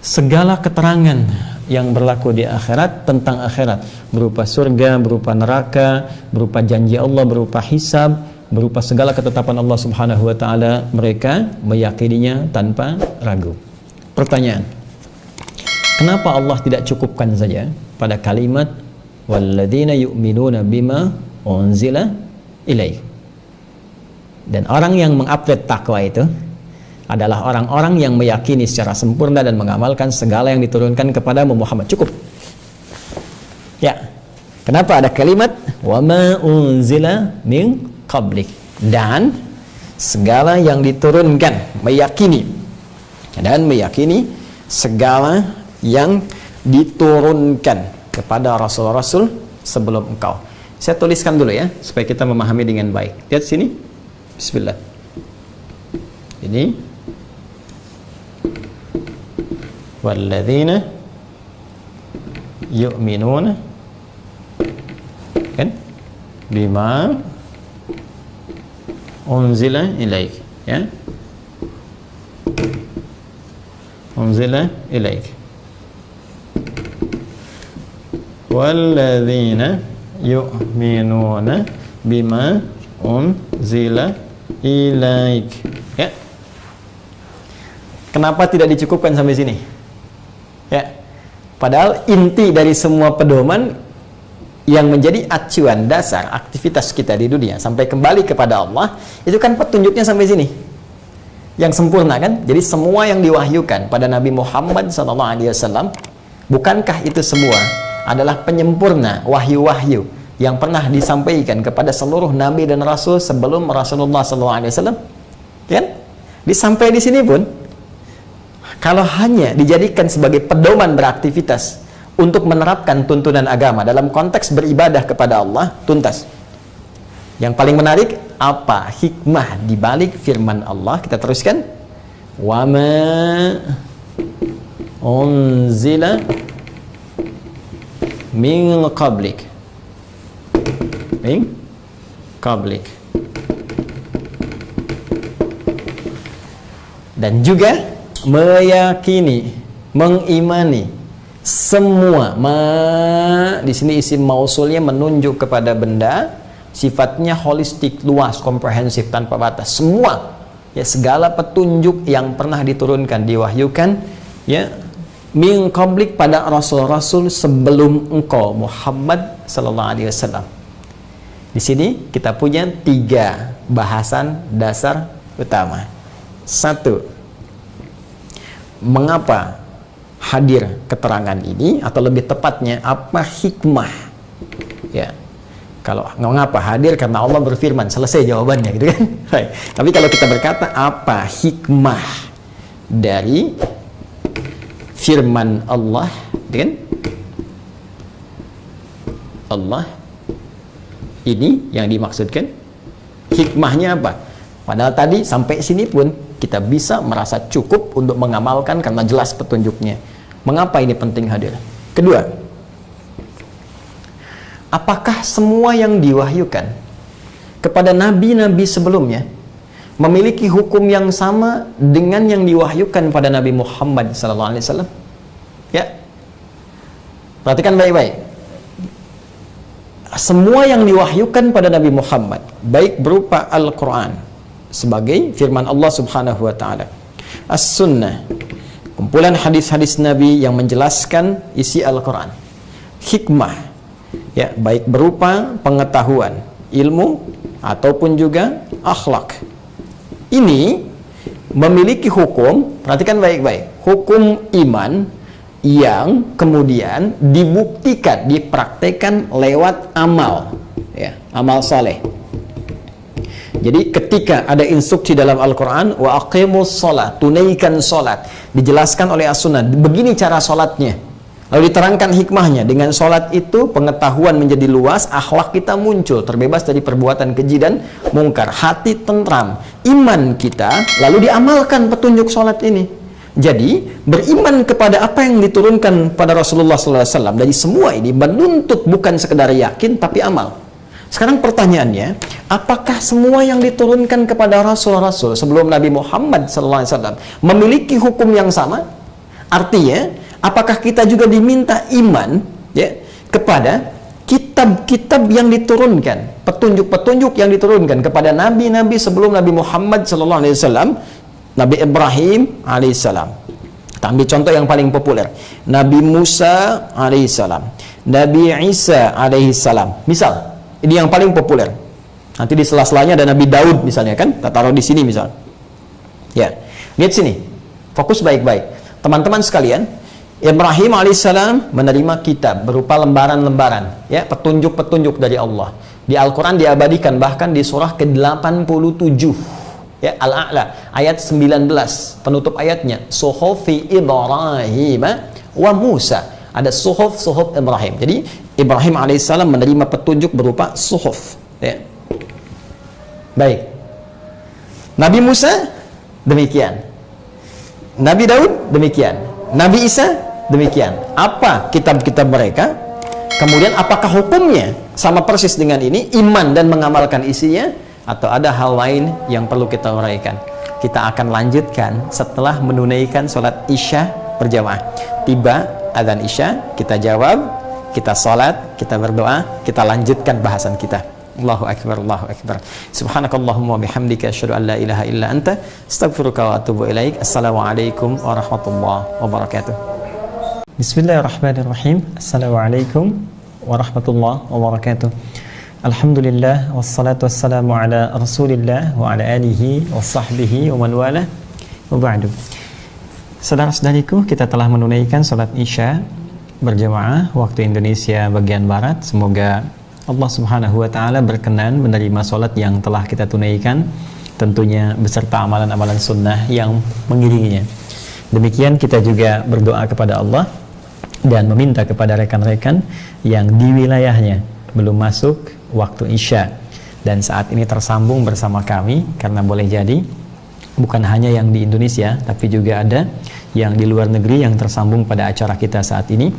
segala keterangan yang berlaku di akhirat, tentang akhirat, berupa surga, berupa neraka, berupa janji Allah, berupa hisab, berupa segala ketetapan Allah Subhanahu wa taala, mereka meyakininya tanpa ragu. Pertanyaan, kenapa Allah tidak cukupkan saja pada kalimat walladzina yu'minuna bima unzila ilaik? Dan orang yang mengupgrade takwa itu adalah orang-orang yang meyakini secara sempurna dan mengamalkan segala yang diturunkan kepada Muhammad. Cukup. Ya. Kenapa ada kalimat wa ma unzila min qablik, dan segala yang diturunkan, meyakini segala yang diturunkan kepada rasul-rasul sebelum engkau. Saya tuliskan dulu, ya, supaya kita memahami dengan baik. Lihat sini. Bismillah. Ini walladzina yu'minuna, kan, bima unzila ilaik, ya, unzila ilaik, walladzina yu'minuna bima unzila ilaik, ya. Kenapa tidak dicukupkan sampai sini? Ya. Padahal inti dari semua pedoman yang menjadi acuan dasar aktivitas kita di dunia sampai kembali kepada Allah, itu kan petunjuknya sampai sini. Yang sempurna, kan? Jadi semua yang diwahyukan pada Nabi Muhammad SAW, bukankah itu semua adalah penyempurna wahyu-wahyu yang pernah disampaikan kepada seluruh nabi dan rasul sebelum Rasulullah SAW? Kan? Sampai di sini pun, kalau hanya dijadikan sebagai pedoman beraktivitas untuk menerapkan tuntunan agama dalam konteks beribadah kepada Allah, tuntas. Yang paling menarik, apa hikmah di balik firman Allah? Kita teruskan. Wa ma unzila min qablik. Min qablik. Dan juga meyakini, mengimani semua. Di sini isim mausulnya menunjuk kepada benda, sifatnya holistik, luas, komprehensif, tanpa batas. Semua, ya, segala petunjuk yang pernah diturunkan, diwahyukan, ya, min qablik, pada rasul-rasul sebelum engkau Muhammad sallallahu alaihi wasallam. Di sini kita punya 3 bahasan dasar utama. 1, mengapa hadir keterangan ini, atau lebih tepatnya apa hikmah, ya. Kalau mengapa hadir, karena Allah berfirman, selesai jawabannya, gitu kan. Tapi kalau kita berkata apa hikmah dari firman Allah, gitu kan, Allah ini yang dimaksudkan, hikmahnya apa? Padahal tadi sampai sini pun kita bisa merasa cukup untuk mengamalkan karena jelas petunjuknya. Mengapa ini penting hadir? Kedua, apakah semua yang diwahyukan kepada nabi-nabi sebelumnya memiliki hukum yang sama dengan yang diwahyukan pada Nabi Muhammad SAW? Ya, perhatikan baik-baik. Semua yang diwahyukan pada Nabi Muhammad, baik berupa Al-Quran sebagai firman Allah Subhanahu wa Ta'ala, As-Sunnah, kumpulan hadis-hadis Nabi yang menjelaskan isi Al-Quran, hikmah, ya, baik berupa pengetahuan, ilmu, ataupun juga akhlak. Ini memiliki hukum, perhatikan baik-baik, hukum iman yang kemudian dibuktikan, dipraktekkan lewat amal, ya, amal saleh. Jadi ketika ada instruksi dalam Al-Quran, wa aqimus sholat, tunaikan sholat, dijelaskan oleh As-Sunnah, begini cara sholatnya, lalu diterangkan hikmahnya. Dengan sholat itu pengetahuan menjadi luas, akhlak kita muncul, terbebas dari perbuatan keji dan mungkar, hati tentram, iman kita lalu diamalkan petunjuk sholat ini. Jadi beriman kepada apa yang diturunkan pada Rasulullah SAW dari semua ini menuntut bukan sekedar yakin tapi amal. Sekarang pertanyaannya, apakah semua yang diturunkan kepada Rasul-Rasul sebelum Nabi Muhammad SAW memiliki hukum yang sama? Artinya, apakah kita juga diminta iman, ya, kepada kitab-kitab yang diturunkan, petunjuk-petunjuk yang diturunkan kepada nabi-nabi sebelum Nabi Muhammad SAW? Nabi Ibrahim alaihissalam. Kita ambil contoh yang paling populer, Nabi Musa alaihissalam, Nabi Isa alaihissalam. Misal, ini yang paling populer. Nanti di sela-selanya ada Nabi Daud misalnya, kan? Kita taruh di sini misal. Ya, lihat sini, fokus baik-baik. Teman-teman sekalian, Ibrahim alaihissalam menerima kitab berupa lembaran-lembaran, ya, petunjuk-petunjuk dari Allah. Di Al-Quran diabadikan bahkan di surah ke-87. Ya, Al-A'la ayat 19, penutup ayatnya suhufi Ibrahim wa Musa. Ada suhuf Ibrahim. Jadi Ibrahim alaihissalam menerima petunjuk berupa suhuf, ya. Baik. Nabi Musa demikian, Nabi Daud demikian, Nabi Isa demikian. Apa kitab-kitab mereka? Kemudian apakah hukumnya sama persis dengan ini, iman dan mengamalkan isinya? Atau ada hal lain yang perlu kita uraikan? Kita akan lanjutkan setelah menunaikan sholat isya berjamaah. Tiba adzan isya, kita jawab, kita sholat, kita berdoa, kita lanjutkan bahasan kita. Allahu Akbar, Allahu Akbar. Subhanakallahumma bihamdika asyhadu an la ilaha illa anta astaghfiruka wa atubu ilaik. Assalamualaikum warahmatullahi wabarakatuh. Bismillahirrahmanirrahim. Assalamualaikum warahmatullahi wabarakatuh. Alhamdulillah wassalatu wassalamu ala Rasulillah wa ala alihi wa sahbihi wa man wala wa ba'du. Saudara-saudariku, kita telah menunaikan salat Isya berjamaah waktu Indonesia bagian barat. Semoga Allah Subhanahu wa taala berkenan menerima salat yang telah kita tunaikan, tentunya beserta amalan-amalan sunnah yang mengiringinya. Demikian kita juga berdoa kepada Allah dan meminta kepada rekan-rekan yang di wilayahnya belum masuk waktu Isya dan saat ini tersambung bersama kami, karena boleh jadi bukan hanya yang di Indonesia tapi juga ada yang di luar negeri yang tersambung pada acara kita saat ini.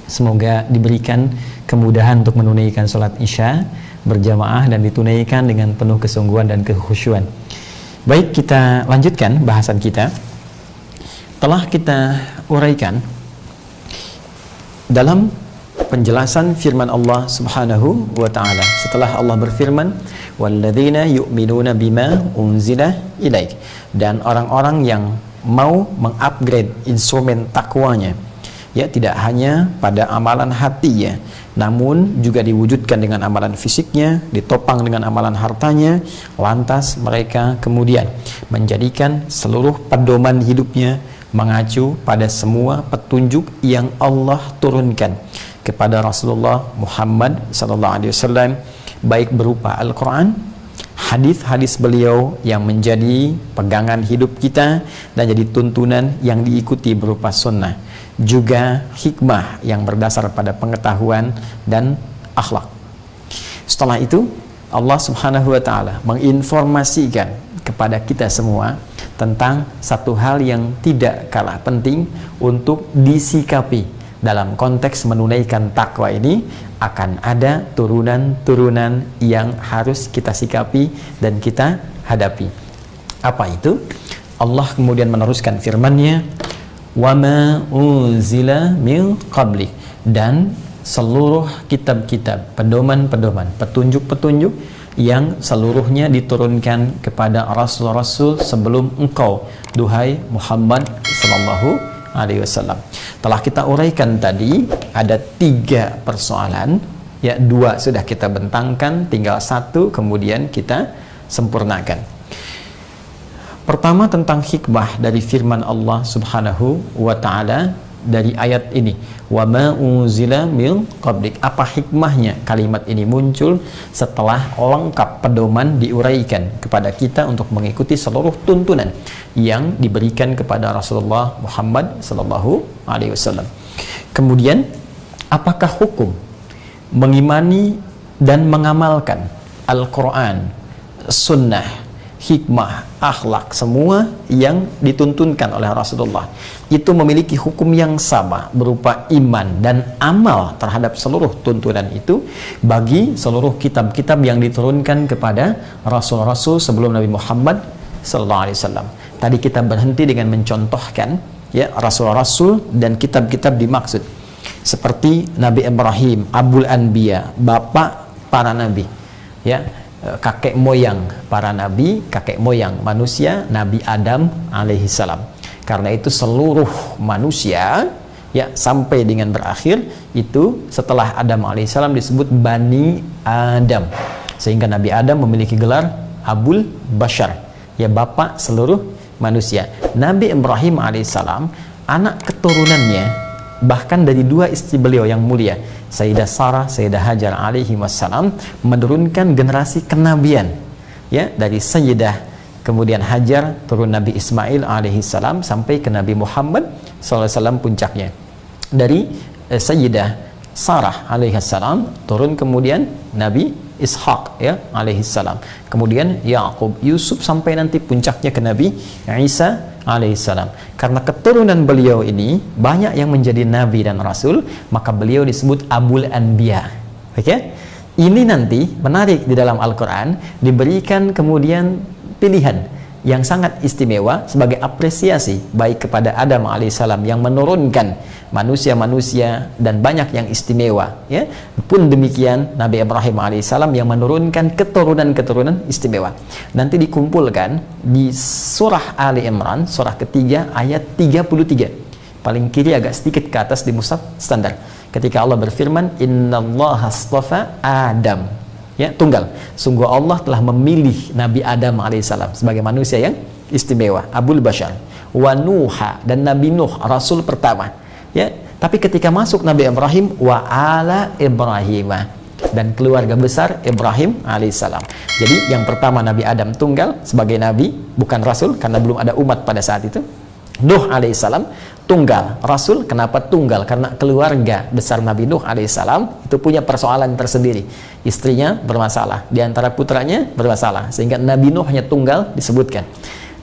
Semoga diberikan kemudahan untuk menunaikan sholat Isya berjamaah dan ditunaikan dengan penuh kesungguhan dan kekhusyuan. Baik, kita lanjutkan bahasan kita. Telah kita uraikan dalam penjelasan firman Allah Subhanahu wa taala. Setelah Allah berfirman, walladzina yu'minuna bima unzila ilaik, dan orang-orang yang mau mengupgrade instrumen takwanya, ya, tidak hanya pada amalan hatinya, namun juga diwujudkan dengan amalan fisiknya, ditopang dengan amalan hartanya. Lantas mereka kemudian menjadikan seluruh pedoman hidupnya mengacu pada semua petunjuk yang Allah turunkan kepada Rasulullah Muhammad SAW, baik berupa Al-Quran, hadis-hadis beliau yang menjadi pegangan hidup kita dan jadi tuntunan yang diikuti berupa sunnah, juga hikmah yang berdasar pada pengetahuan dan akhlak. Setelah itu Allah Subhanahu wa taala menginformasikan kepada kita semua tentang satu hal yang tidak kalah penting untuk disikapi dalam konteks menunaikan takwa ini. Akan ada turunan-turunan yang harus kita sikapi dan kita hadapi. Apa itu? Allah kemudian meneruskan firman-Nya, wa ma unzila min qablik, dan seluruh kitab-kitab, pedoman-pedoman, petunjuk-petunjuk yang seluruhnya diturunkan kepada rasul-rasul sebelum engkau, duhai Muhammad sallallahu alaihi wasallam. Telah kita uraikan tadi ada 3 persoalan, ya 2 sudah kita bentangkan, tinggal 1 kemudian kita sempurnakan. Pertama tentang hikmah dari firman Allah Subhanahu wa taala dari ayat ini, wa ma unzila min qablik. Apa hikmahnya kalimat ini muncul setelah lengkap pedoman diuraikan kepada kita untuk mengikuti seluruh tuntunan yang diberikan kepada Rasulullah Muhammad sallallahu alaihi wasallam. Kemudian, apakah hukum mengimani dan mengamalkan Al-Quran, Sunnah, hikmah, akhlak, semua yang dituntunkan oleh Rasulullah itu memiliki hukum yang sama berupa iman dan amal terhadap seluruh tuntunan itu bagi seluruh kitab-kitab yang diturunkan kepada Rasul-Rasul sebelum Nabi Muhammad sallallahu alaihi wasallam. Tadi kita berhenti dengan mencontohkan ya Rasul-Rasul dan kitab-kitab dimaksud seperti Nabi Ibrahim, Abul Anbiya, bapak para nabi, ya, kakek moyang para nabi, kakek moyang manusia, Nabi Adam alaihi salam. Karena itu seluruh manusia ya sampai dengan berakhir itu setelah Adam alaihi salam disebut Bani Adam, sehingga Nabi Adam memiliki gelar Abul Bashar, ya bapak seluruh manusia. Nabi Ibrahim alaihissalam, anak keturunannya bahkan dari 2 istri beliau yang mulia, Sayyidah Sarah, Sayyidah Hajar alaihi wassalam, menurunkan generasi kenabian ya dari Sayyidah kemudian Hajar turun Nabi Ismail alaihissalam sampai ke Nabi Muhammad SAW puncaknya. Dari Sayyidah Sarah alaihissalam turun kemudian Nabi Ishaq ya alaihissalam, kemudian Yaqub, Yusuf, sampai nanti puncaknya ke Nabi Isa alaihissalam. Karena keturunan beliau ini banyak yang menjadi nabi dan rasul, maka beliau disebut Abul Anbiya. Oke? Ini nanti menarik, di dalam Al-Quran diberikan kemudian pilihan yang sangat istimewa sebagai apresiasi baik kepada Adam alaihissalam yang menurunkan manusia-manusia dan banyak yang istimewa ya, pun demikian Nabi Ibrahim alaihissalam yang menurunkan keturunan-keturunan istimewa. Nanti dikumpulkan di surah Ali Imran, surah ketiga ayat 33, paling kiri agak sedikit ke atas di mushaf standar, ketika Allah berfirman, innallaha astafa Adam, ya tunggal, sungguh Allah telah memilih Nabi Adam alaihissalam sebagai manusia yang istimewa, Abul Bashar, wa Nuha, dan Nabi Nuh rasul pertama ya. Tapi ketika masuk Nabi Ibrahim, wa ala Ibrahim, dan keluarga besar Ibrahim alaihissalam. Jadi yang pertama Nabi Adam tunggal sebagai nabi, bukan rasul karena belum ada umat pada saat itu. Nuh alaihissalam tunggal, rasul. Kenapa tunggal? Karena keluarga besar Nabi Nuh alaihissalam itu punya persoalan tersendiri, istrinya bermasalah, di antara putranya bermasalah, sehingga Nabi Nuh hanya tunggal disebutkan.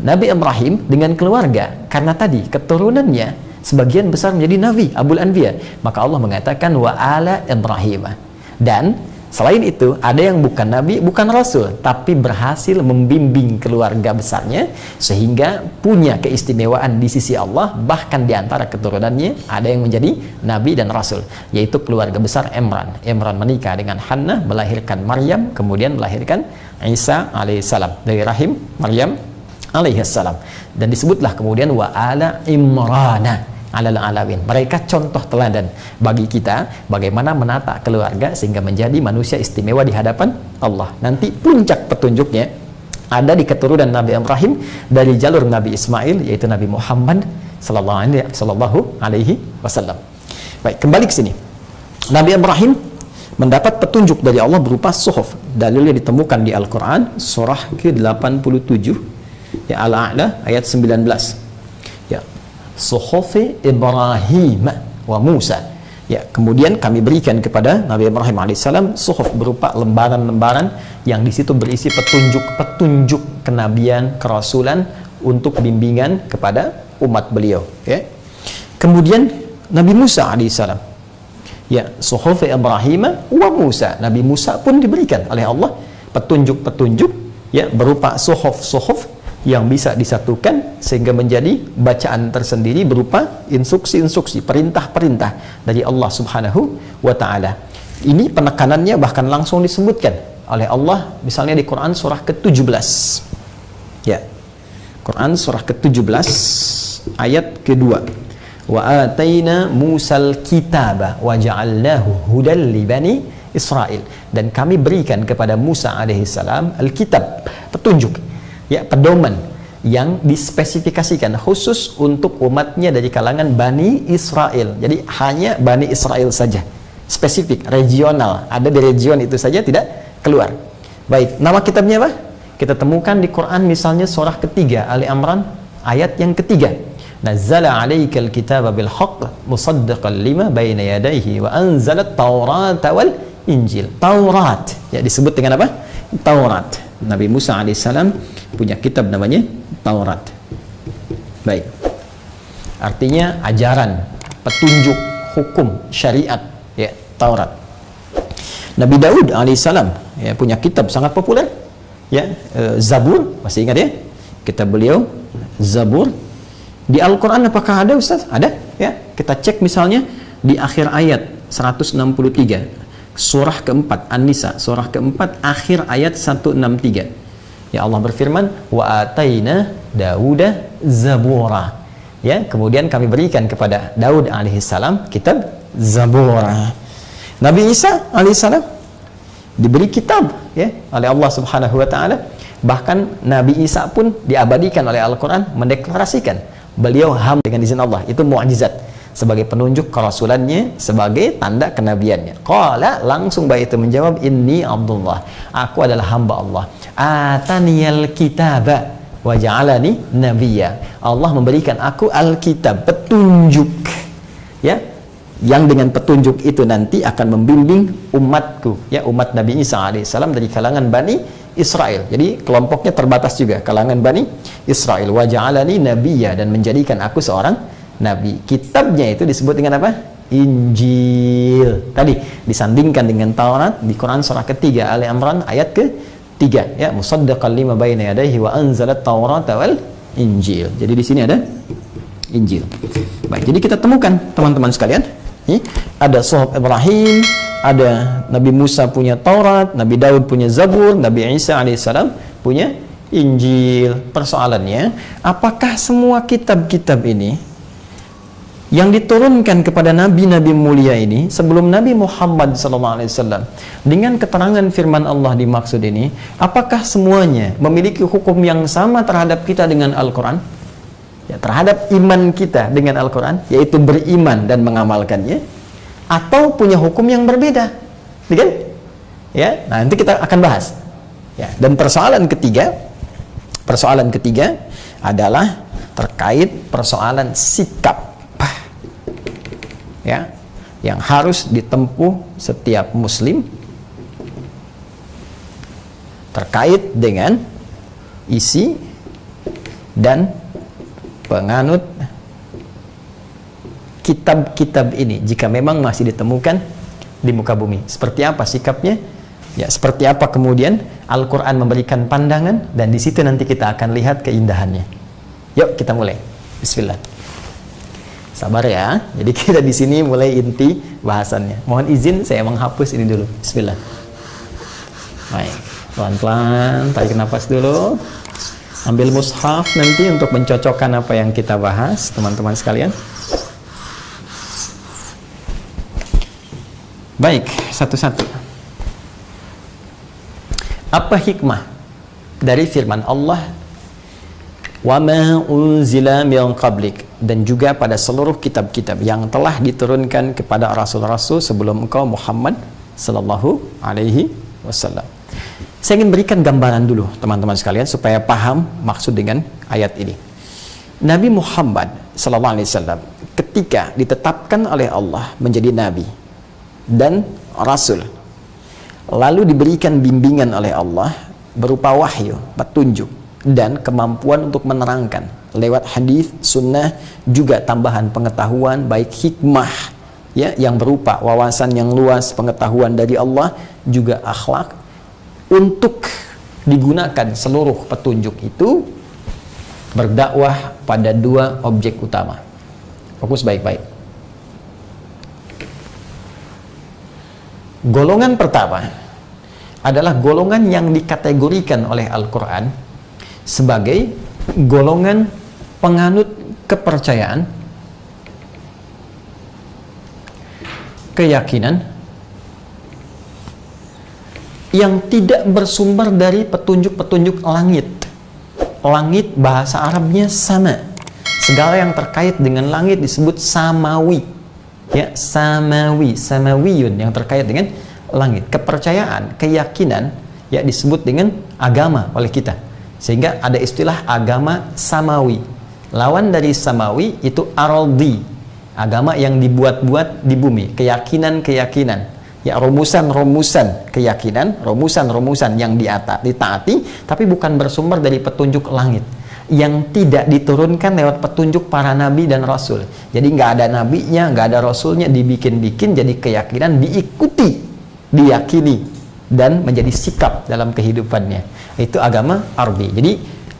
Nabi Ibrahim dengan keluarga, karena tadi keturunannya sebagian besar menjadi nabi, Abul Anbiya, maka Allah mengatakan wa ala Ibrahim. Dan selain itu ada yang bukan nabi, bukan rasul, tapi berhasil membimbing keluarga besarnya sehingga punya keistimewaan di sisi Allah. Bahkan di antara keturunannya ada yang menjadi nabi dan rasul, yaitu keluarga besar Imran. Imran menikah dengan Hannah, melahirkan Maryam, kemudian melahirkan Isa alaihissalam dari rahim Maryam alaihissalam. Dan disebutlah kemudian wa ala Imrana alal alawin. Mereka contoh teladan bagi kita bagaimana menata keluarga sehingga menjadi manusia istimewa di hadapan Allah. Nanti puncak petunjuknya ada di keturunan Nabi Ibrahim dari jalur Nabi Ismail, yaitu Nabi Muhammad sallallahu alaihi wasallam. Baik, kembali ke sini. Nabi Ibrahim mendapat petunjuk dari Allah berupa suhuf. Dalilnya ditemukan di Al-Quran surah ke-87 ya, Al-A'la ayat 19 ya, suhufi Ibrahim wa Musa, Ya, kemudian kami berikan kepada Nabi Ibrahim alaihissalam suhuf berupa lembaran-lembaran yang di situ berisi petunjuk-petunjuk kenabian, kerasulan untuk bimbingan kepada umat beliau. Ya. Kemudian Nabi Musa alaihissalam, ya, suhuf Ibrahim wa Musa. Nabi Musa pun diberikan oleh Allah petunjuk-petunjuk, ya, berupa suhuf-suhuf yang bisa disatukan sehingga menjadi bacaan tersendiri berupa instruksi-instruksi, perintah-perintah dari Allah Subhanahu wa taala. Ini penekanannya bahkan langsung disebutkan oleh Allah misalnya di Quran surah ke-17. Ya. Quran surah ke-17 ayat kedua. Wa ataina Musal kitaba wa ja'alnahu hudal li bani Israil. Dan kami berikan kepada Musa alaihissalam al-kitab, petunjuk, ya, pedoman yang dispesifikasikan khusus untuk umatnya dari kalangan Bani Israel. Jadi hanya Bani Israel saja, spesifik, regional, ada di region itu saja, tidak keluar. Baik, nama kitabnya apa? Kita temukan di Quran misalnya surah ketiga Ali Imran ayat yang ketiga. Nazzala 'alaikal kitaba bil haqq musaddiqan lima baina yadayhi wa anzalat taurata wal injil. Taurat, ya, disebut dengan apa? Taurat. Nabi Musa alaihissalam punya kitab namanya Taurat. Baik. Artinya ajaran, petunjuk, hukum, syariat, ya, Taurat. Nabi Daud alaihissalam, ya, punya kitab sangat populer, ya, Zabur, masih ingat ya? Kitab beliau Zabur. Di Al-Qur'an apakah ada, Ustaz? Ada, ya. Kita cek misalnya di akhir ayat 163. Surah keempat An-Nisa, surah keempat akhir ayat 163. Ya, Allah berfirman, wa ataina Dauda Zabura. Ya, kemudian kami berikan kepada Daud alaihissalam kitab Zabura. Nabi Isa alaihissalam diberi kitab, ya, oleh Allah Subhanahu wa taala. Bahkan Nabi Isa pun diabadikan oleh Al-Qur'an mendeklarasikan beliau hamba dengan izin Allah. Itu mukjizat sebagai penunjuk kerasulannya, sebagai tanda kenabiannya. Qala, langsung bayi itu menjawab, inni Abdullah, aku adalah hamba Allah. Ataniyal kitaba wa ja'alani nabiyya. Allah memberikan aku alkitab, petunjuk, ya, yang dengan petunjuk itu nanti akan membimbing umatku, ya, umat Nabi Isa alaihissalam dari kalangan Bani Israel. Jadi kelompoknya terbatas juga, kalangan Bani Israel. Wa ja'alani nabiyya, dan menjadikan aku seorang nabi. Kitabnya itu disebut dengan apa? Injil. Tadi disandingkan dengan Taurat di Quran surah ketiga Ali Imran ayat ke-3, ya, musaddiqan lima baina yadayhi wa anzalat taurata wal injil. Jadi di sini ada Injil. Baik, jadi kita temukan teman-teman sekalian, ada suhuf Ibrahim, ada Nabi Musa punya Taurat, Nabi Daud punya Zabur, Nabi Isa alaihissalam punya Injil. Persoalannya, apakah semua kitab-kitab ini yang diturunkan kepada nabi-nabi mulia ini sebelum Nabi Muhammad SAW dengan keterangan firman Allah dimaksud ini, apakah semuanya memiliki hukum yang sama terhadap kita dengan Al-Quran, ya, terhadap iman kita dengan Al-Quran, yaitu beriman dan mengamalkannya, atau punya hukum yang berbeda, kan? Ya, nanti kita akan bahas, ya. Dan persoalan ketiga adalah terkait persoalan sikap, ya, yang harus ditempuh setiap muslim terkait dengan isi dan penganut kitab-kitab ini jika memang masih ditemukan di muka bumi. Seperti apa sikapnya? Ya, seperti apa kemudian Al-Quran memberikan pandangan, dan di situ nanti kita akan lihat keindahannya. Yuk kita mulai. Bismillah. Sabar ya. Jadi kita di sini mulai inti bahasannya. Mohon izin saya menghapus ini dulu. Bismillah. Baik, pelan-pelan tarik nafas dulu. Ambil mushaf nanti untuk mencocokkan apa yang kita bahas, teman-teman sekalian. Baik, satu-satu. Apa hikmah dari firman Allah, wa ma unzila min qablik, dan juga pada seluruh kitab-kitab yang telah diturunkan kepada rasul-rasul sebelum engkau Muhammad sallallahu alaihi wasallam. Saya ingin berikan gambaran dulu teman-teman sekalian supaya paham maksud dengan ayat ini. Nabi Muhammad sallallahu alaihi wasallam ketika ditetapkan oleh Allah menjadi nabi dan rasul, lalu diberikan bimbingan oleh Allah berupa wahyu, petunjuk, dan kemampuan untuk menerangkan lewat hadis, sunnah, juga tambahan pengetahuan baik hikmah ya yang berupa wawasan yang luas, pengetahuan dari Allah, juga akhlak, untuk digunakan seluruh petunjuk itu berdakwah pada dua objek utama. Fokus baik-baik. Golongan pertama adalah golongan yang dikategorikan oleh Al-Quran sebagai golongan penganut kepercayaan, keyakinan yang tidak bersumber dari petunjuk-petunjuk langit. Langit bahasa Arabnya sama. Segala yang terkait dengan langit disebut samawi. Ya, samawi, samawiyun, yang terkait dengan langit. Kepercayaan, keyakinan ya disebut dengan agama oleh kita. Sehingga ada istilah agama samawi. Lawan dari samawi itu araldi, agama yang dibuat-buat di bumi, keyakinan-keyakinan. Ya, rumusan-rumusan keyakinan, rumusan-rumusan yang ditaati, tapi bukan bersumber dari petunjuk langit, yang tidak diturunkan lewat petunjuk para nabi dan rasul. Jadi nggak ada nabinya, nggak ada rasulnya, dibikin-bikin jadi keyakinan, diikuti, diyakini, dan menjadi sikap dalam kehidupannya. Itu agama arbi. Jadi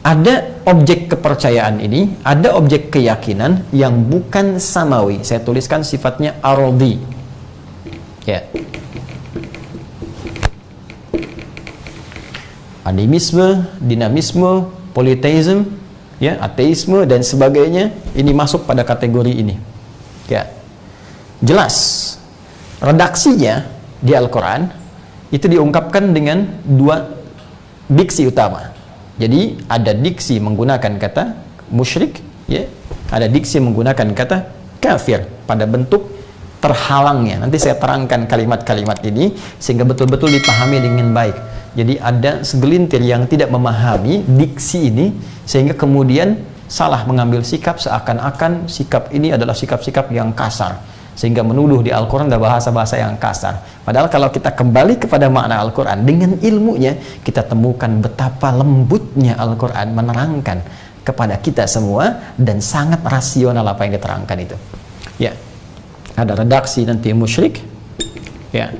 ada objek kepercayaan ini, ada objek keyakinan yang bukan samawi. Saya tuliskan sifatnya ardi. Ya. Animisme, dinamisme, politeisme, ya, ateisme dan sebagainya, ini masuk pada kategori ini. Ya. Jelas. Redaksinya di Al-Quran itu diungkapkan dengan dua diksi utama. Jadi ada diksi menggunakan kata musyrik, ya, ada diksi menggunakan kata kafir pada bentuk terhalangnya. Nanti saya terangkan kalimat-kalimat ini sehingga betul-betul dipahami dengan baik. Jadi ada segelintir yang tidak memahami diksi ini sehingga kemudian salah mengambil sikap seakan-akan sikap ini adalah sikap-sikap yang kasar, sehingga menuduh di Al-Quran ada bahasa-bahasa yang kasar. Padahal kalau kita kembali kepada makna Al-Quran dengan ilmunya, kita temukan betapa lembutnya Al-Quran menerangkan kepada kita semua, dan sangat rasional apa yang diterangkan itu. Ya, ada redaksi nanti musyrik, ya,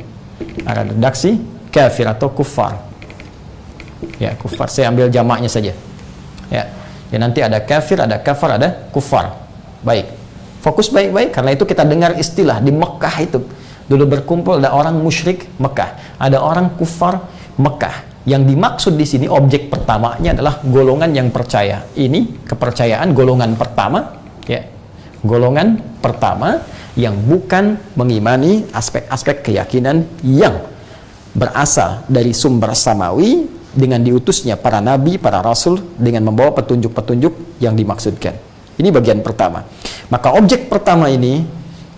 ada redaksi kafir atau kufar. Ya, kufar saya ambil jamaknya saja. Ya, ya, nanti ada kafir, ada kafar, ada kufar. Baik, fokus baik-baik, karena itu kita dengar istilah di Mekah itu dulu berkumpul ada orang musyrik Mekah, ada orang kufar Mekah. Yang dimaksud di sini objek pertamanya adalah golongan yang percaya. Ini kepercayaan golongan pertama, ya, golongan pertama yang bukan mengimani aspek-aspek keyakinan yang berasal dari sumber samawi dengan diutusnya para nabi, para rasul dengan membawa petunjuk-petunjuk yang dimaksudkan. Ini bagian pertama. Maka objek pertama ini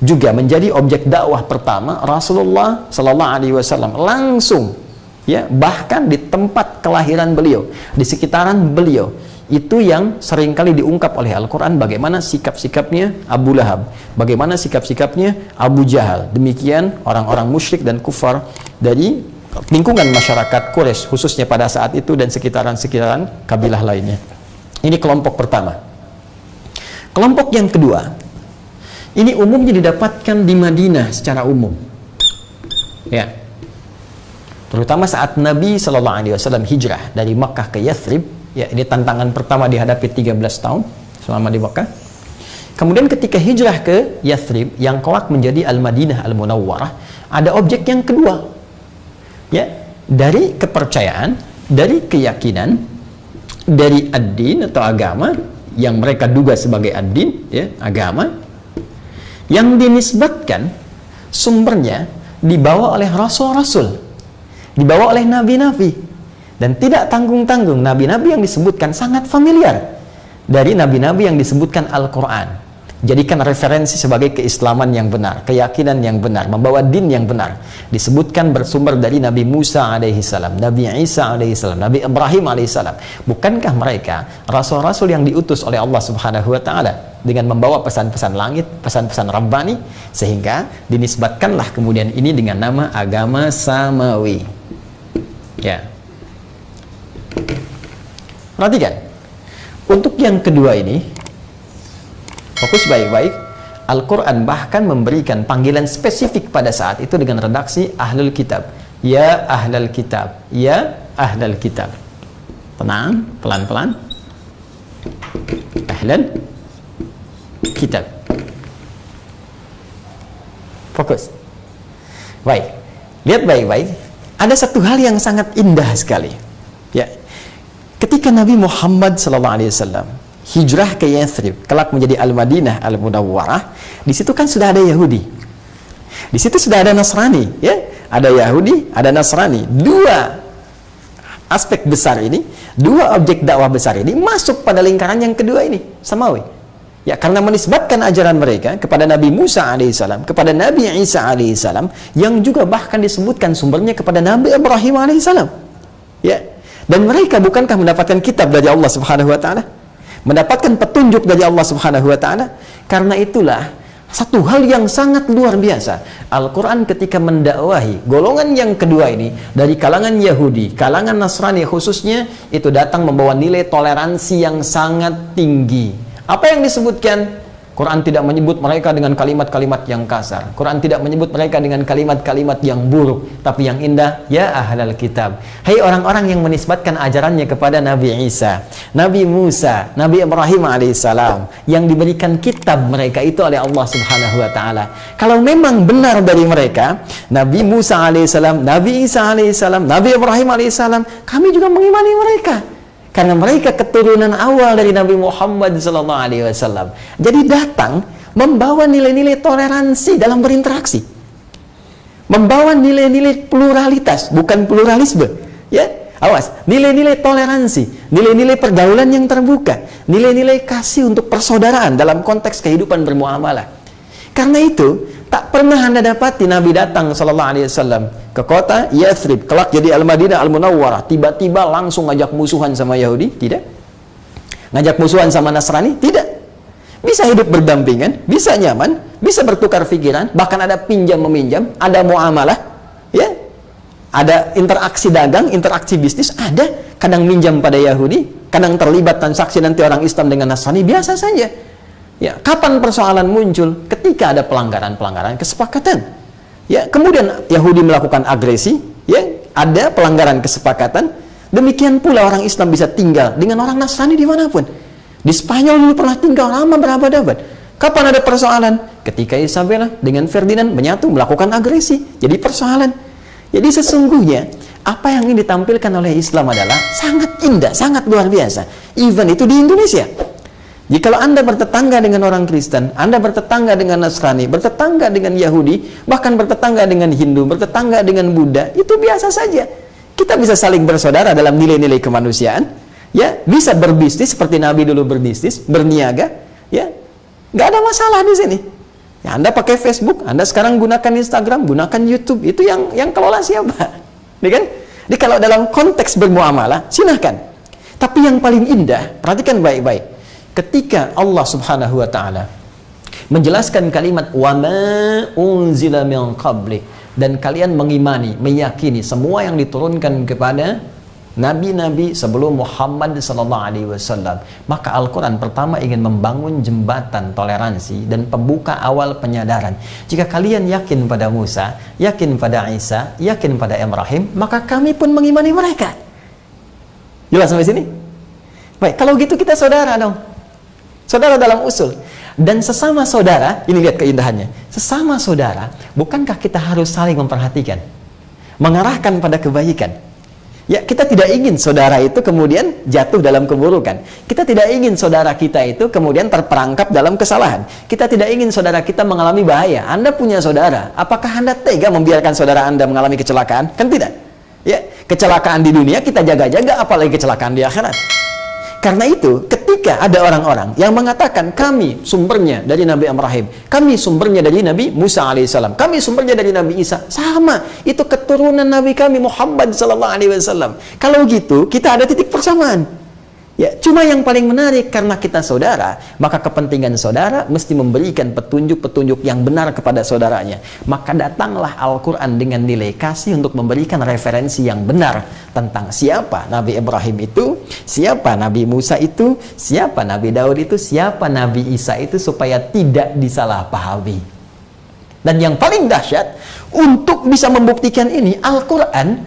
juga menjadi objek dakwah pertama Rasulullah Sallallahu Alaihi Wasallam langsung, ya, bahkan di tempat kelahiran beliau, di sekitaran beliau. Itu yang seringkali diungkap oleh Al-Quran, bagaimana sikap-sikapnya Abu Lahab, bagaimana sikap-sikapnya Abu Jahal. Demikian orang-orang musyrik dan kufar dari lingkungan masyarakat Quraisy khususnya pada saat itu dan sekitaran-sekitaran kabilah lainnya. Ini kelompok pertama. Kelompok yang kedua, ini umumnya didapatkan di Madinah secara umum, ya, terutama saat Nabi Sallallahu Alaihi Wasallam hijrah dari Makkah ke Yathrib. Ya, ini tantangan pertama dihadapi 13 tahun selama di Makkah. Kemudian ketika hijrah ke Yathrib yang kelak menjadi Al-Madinah Al-Munawwarah, ada objek yang kedua, ya, dari kepercayaan, dari keyakinan, dari ad-din atau agama yang mereka duga sebagai ad-din, ya, agama yang dinisbatkan sumbernya dibawa oleh rasul-rasul, dibawa oleh nabi-nabi. Dan tidak tanggung-tanggung, nabi-nabi yang disebutkan sangat familiar dari nabi-nabi yang disebutkan Al-Quran. Jadikan referensi sebagai keislaman yang benar, keyakinan yang benar, membawa din yang benar. Disebutkan bersumber dari Nabi Musa alaihissalam, Nabi Isa alaihissalam, Nabi Ibrahim alaihissalam. Bukankah mereka rasul-rasul yang diutus oleh Allah Subhanahu wa ta'ala? dengan membawa pesan-pesan langit, pesan-pesan Rabbani, sehingga dinisbatkanlah kemudian ini dengan nama agama samawi. Ya. Perhatikan. Untuk yang kedua ini, fokus baik-baik. Al-Quran bahkan memberikan panggilan spesifik pada saat itu dengan redaksi Ahlul Kitab. Ya Ahlul Kitab, ya Ahlul Kitab. Tenang, pelan-pelan. Ahlul Kitab. Fokus. Baik, lihat baik-baik. Ada satu hal yang sangat indah sekali. Ya, ketika Nabi Muhammad SAW hijrah ke Yathrib, kelak menjadi Al-Madinah Al-Munawwarah, di situ kan sudah ada Yahudi, di situ sudah ada Nasrani, ya, ada Yahudi, ada Nasrani. Dua aspek besar ini, dua objek dakwah besar ini masuk pada lingkaran yang kedua ini, samawi. Ya, karena menisbatkan ajaran mereka kepada Nabi Musa alaihissalam, kepada Nabi Isa alaihissalam, yang juga bahkan disebutkan sumbernya kepada Nabi Ibrahim alaihissalam. Ya, dan mereka bukankah mendapatkan kitab dari Allah Subhanahu wa taala? Mendapatkan petunjuk dari Allah Subhanahu wa taala. Karena itulah satu hal yang sangat luar biasa, Al-Quran ketika mendakwahi golongan yang kedua ini dari kalangan Yahudi, kalangan Nasrani khususnya, itu datang membawa nilai toleransi yang sangat tinggi. Apa yang disebutkan? Quran tidak menyebut mereka dengan kalimat-kalimat yang kasar. Quran tidak menyebut mereka dengan kalimat-kalimat yang buruk, tapi yang indah, ya ahlal kitab. Hai orang-orang yang menisbatkan ajarannya kepada Nabi Isa, Nabi Musa, Nabi Ibrahim alaihissalam, yang diberikan kitab mereka itu oleh Allah Subhanahu wa taala. Kalau memang benar dari mereka, Nabi Musa alaihissalam, Nabi Isa alaihissalam, Nabi Ibrahim alaihissalam, kami juga mengimani mereka. Karena mereka keturunan awal dari Nabi Muhammad SAW. Jadi datang membawa nilai-nilai toleransi dalam berinteraksi, membawa nilai-nilai pluralitas, bukan pluralisme. Ya, awas, nilai-nilai toleransi, nilai-nilai pergaulan yang terbuka, nilai-nilai kasih untuk persaudaraan dalam konteks kehidupan bermuamalah. Karena itu, tak pernah Anda dapati Nabi datang SAW ke kota Yathrib, kelak jadi Al-Madinah Al-Munawwarah, tiba-tiba langsung ngajak musuhan sama Yahudi, tidak. Ngajak musuhan sama Nasrani, tidak. Bisa hidup berdampingan, bisa nyaman, bisa bertukar pikiran, bahkan ada pinjam-meminjam, ada muamalah, ya. Ada interaksi dagang, interaksi bisnis, ada. Kadang minjam pada Yahudi, kadang terlibat transaksi nanti orang Islam dengan Nasrani, biasa saja. Ya, kapan persoalan muncul? Ketika ada pelanggaran-pelanggaran kesepakatan. Ya, kemudian Yahudi melakukan agresi, ya, ada pelanggaran kesepakatan. Demikian pula orang Islam bisa tinggal dengan orang Nasrani dimanapun. Di Spanyol dulu pernah tinggal lama berabad-abad. Kapan ada persoalan? Ketika Isabella dengan Ferdinand menyatu melakukan agresi, jadi persoalan. Jadi sesungguhnya apa yang ingin ditampilkan oleh Islam adalah sangat indah, sangat luar biasa. Even itu di Indonesia. Jikalau Anda bertetangga dengan orang Kristen, Anda bertetangga dengan Nasrani, bertetangga dengan Yahudi, bahkan bertetangga dengan Hindu, bertetangga dengan Buddha, itu biasa saja. Kita bisa saling bersaudara dalam nilai-nilai kemanusiaan, ya, bisa berbisnis seperti Nabi dulu berbisnis, berniaga, ya, nggak ada masalah di sini. Ya, Anda pakai Facebook, Anda sekarang gunakan Instagram, gunakan YouTube, itu yang kelola siapa? Ya kan? Jadi kalau dalam konteks bermuamalah, silahkan. Tapi yang paling indah, perhatikan baik-baik. Ketika Allah Subhanahu wa taala menjelaskan kalimat wa ma unzila min qablik, dan kalian mengimani, meyakini semua yang diturunkan kepada nabi-nabi sebelum Muhammad SAW, maka Al-Quran pertama ingin membangun jembatan toleransi dan pembuka awal penyadaran. Jika kalian yakin pada Musa, yakin pada Isa, yakin pada Ibrahim, maka kami pun mengimani mereka. Jelas sampai sini? Baik, kalau gitu kita saudara dong. Saudara dalam usul. Dan sesama saudara, ini lihat keindahannya. Sesama saudara, bukankah kita harus saling memperhatikan? Mengarahkan pada kebaikan. Ya, kita tidak ingin saudara itu kemudian jatuh dalam keburukan. Kita tidak ingin saudara kita itu kemudian terperangkap dalam kesalahan. Kita tidak ingin saudara kita mengalami bahaya. Anda punya saudara, apakah Anda tega membiarkan saudara Anda mengalami kecelakaan? Kan tidak. Ya, kecelakaan di dunia kita jaga-jaga, apalagi kecelakaan di akhirat. Karena itu, ketika ada orang-orang yang mengatakan kami sumbernya dari Nabi Ibrahim, kami sumbernya dari Nabi Musa alaihissalam, kami sumbernya dari Nabi Isa, sama, itu keturunan Nabi kami Muhammad sallallahu alaihi wasallam. Kalau gitu, kita ada titik persamaan. Ya, cuma yang paling menarik karena kita saudara, maka kepentingan saudara mesti memberikan petunjuk-petunjuk yang benar kepada saudaranya. Maka datanglah Al-Quran dengan nilai kasih untuk memberikan referensi yang benar tentang siapa Nabi Ibrahim itu, siapa Nabi Musa itu, siapa Nabi Daud itu, siapa Nabi Isa itu, supaya tidak disalahpahami. Dan yang paling dahsyat, untuk bisa membuktikan ini, Al-Quran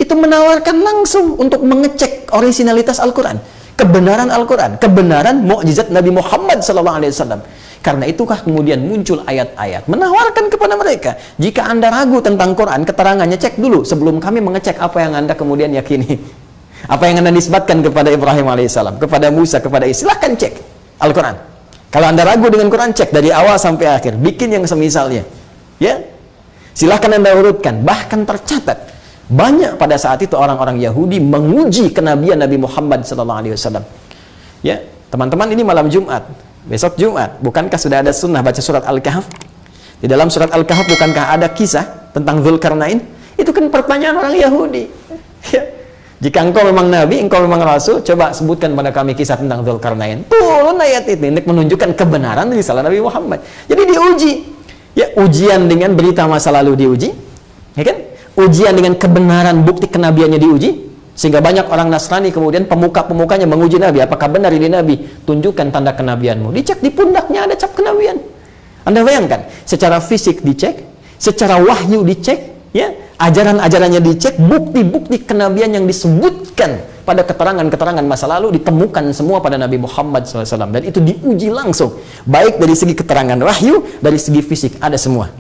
itu menawarkan langsung untuk mengecek originalitas Al-Quran, kebenaran Al-Quran, kebenaran mukjizat Nabi Muhammad SAW. Karena itukah kemudian muncul ayat-ayat menawarkan kepada mereka, jika Anda ragu tentang Quran, keterangannya cek dulu sebelum kami mengecek apa yang Anda kemudian yakini. Apa yang Anda nisbatkan kepada Ibrahim AS, kepada Musa, kepada Isa, silahkan cek Al-Quran. Kalau Anda ragu dengan Quran, cek dari awal sampai akhir, bikin yang semisalnya. Ya, silahkan Anda urutkan. Bahkan tercatat banyak pada saat itu orang-orang Yahudi menguji kenabian Nabi Muhammad SAW. Ya, teman-teman, ini malam Jumat, besok Jumat, bukankah sudah ada sunnah baca surat Al-Kahf? Di dalam surat Al-Kahf bukankah ada kisah tentang Dzulkarnain? Itu kan pertanyaan orang Yahudi. Ya. Jika engkau memang Nabi, engkau memang Rasul, coba sebutkan pada kami kisah tentang Dzulkarnain. Turun ayat itu untuk menunjukkan kebenaran risalah Nabi Muhammad. Jadi diuji. Ya, ujian dengan berita masa lalu diuji, ya kan? Ujian dengan kebenaran bukti kenabiannya diuji, sehingga banyak orang Nasrani kemudian pemuka-pemukanya menguji Nabi, apakah benar ini Nabi? Tunjukkan tanda kenabianmu. Dicek di pundaknya ada cap kenabian. Anda bayangkan, secara fisik dicek, secara wahyu dicek, ya, ajaran-ajarannya dicek, bukti-bukti kenabian yang disebutkan pada keterangan-keterangan masa lalu ditemukan semua pada Nabi Muhammad SAW, dan itu diuji langsung, baik dari segi keterangan wahyu, dari segi fisik, ada semua.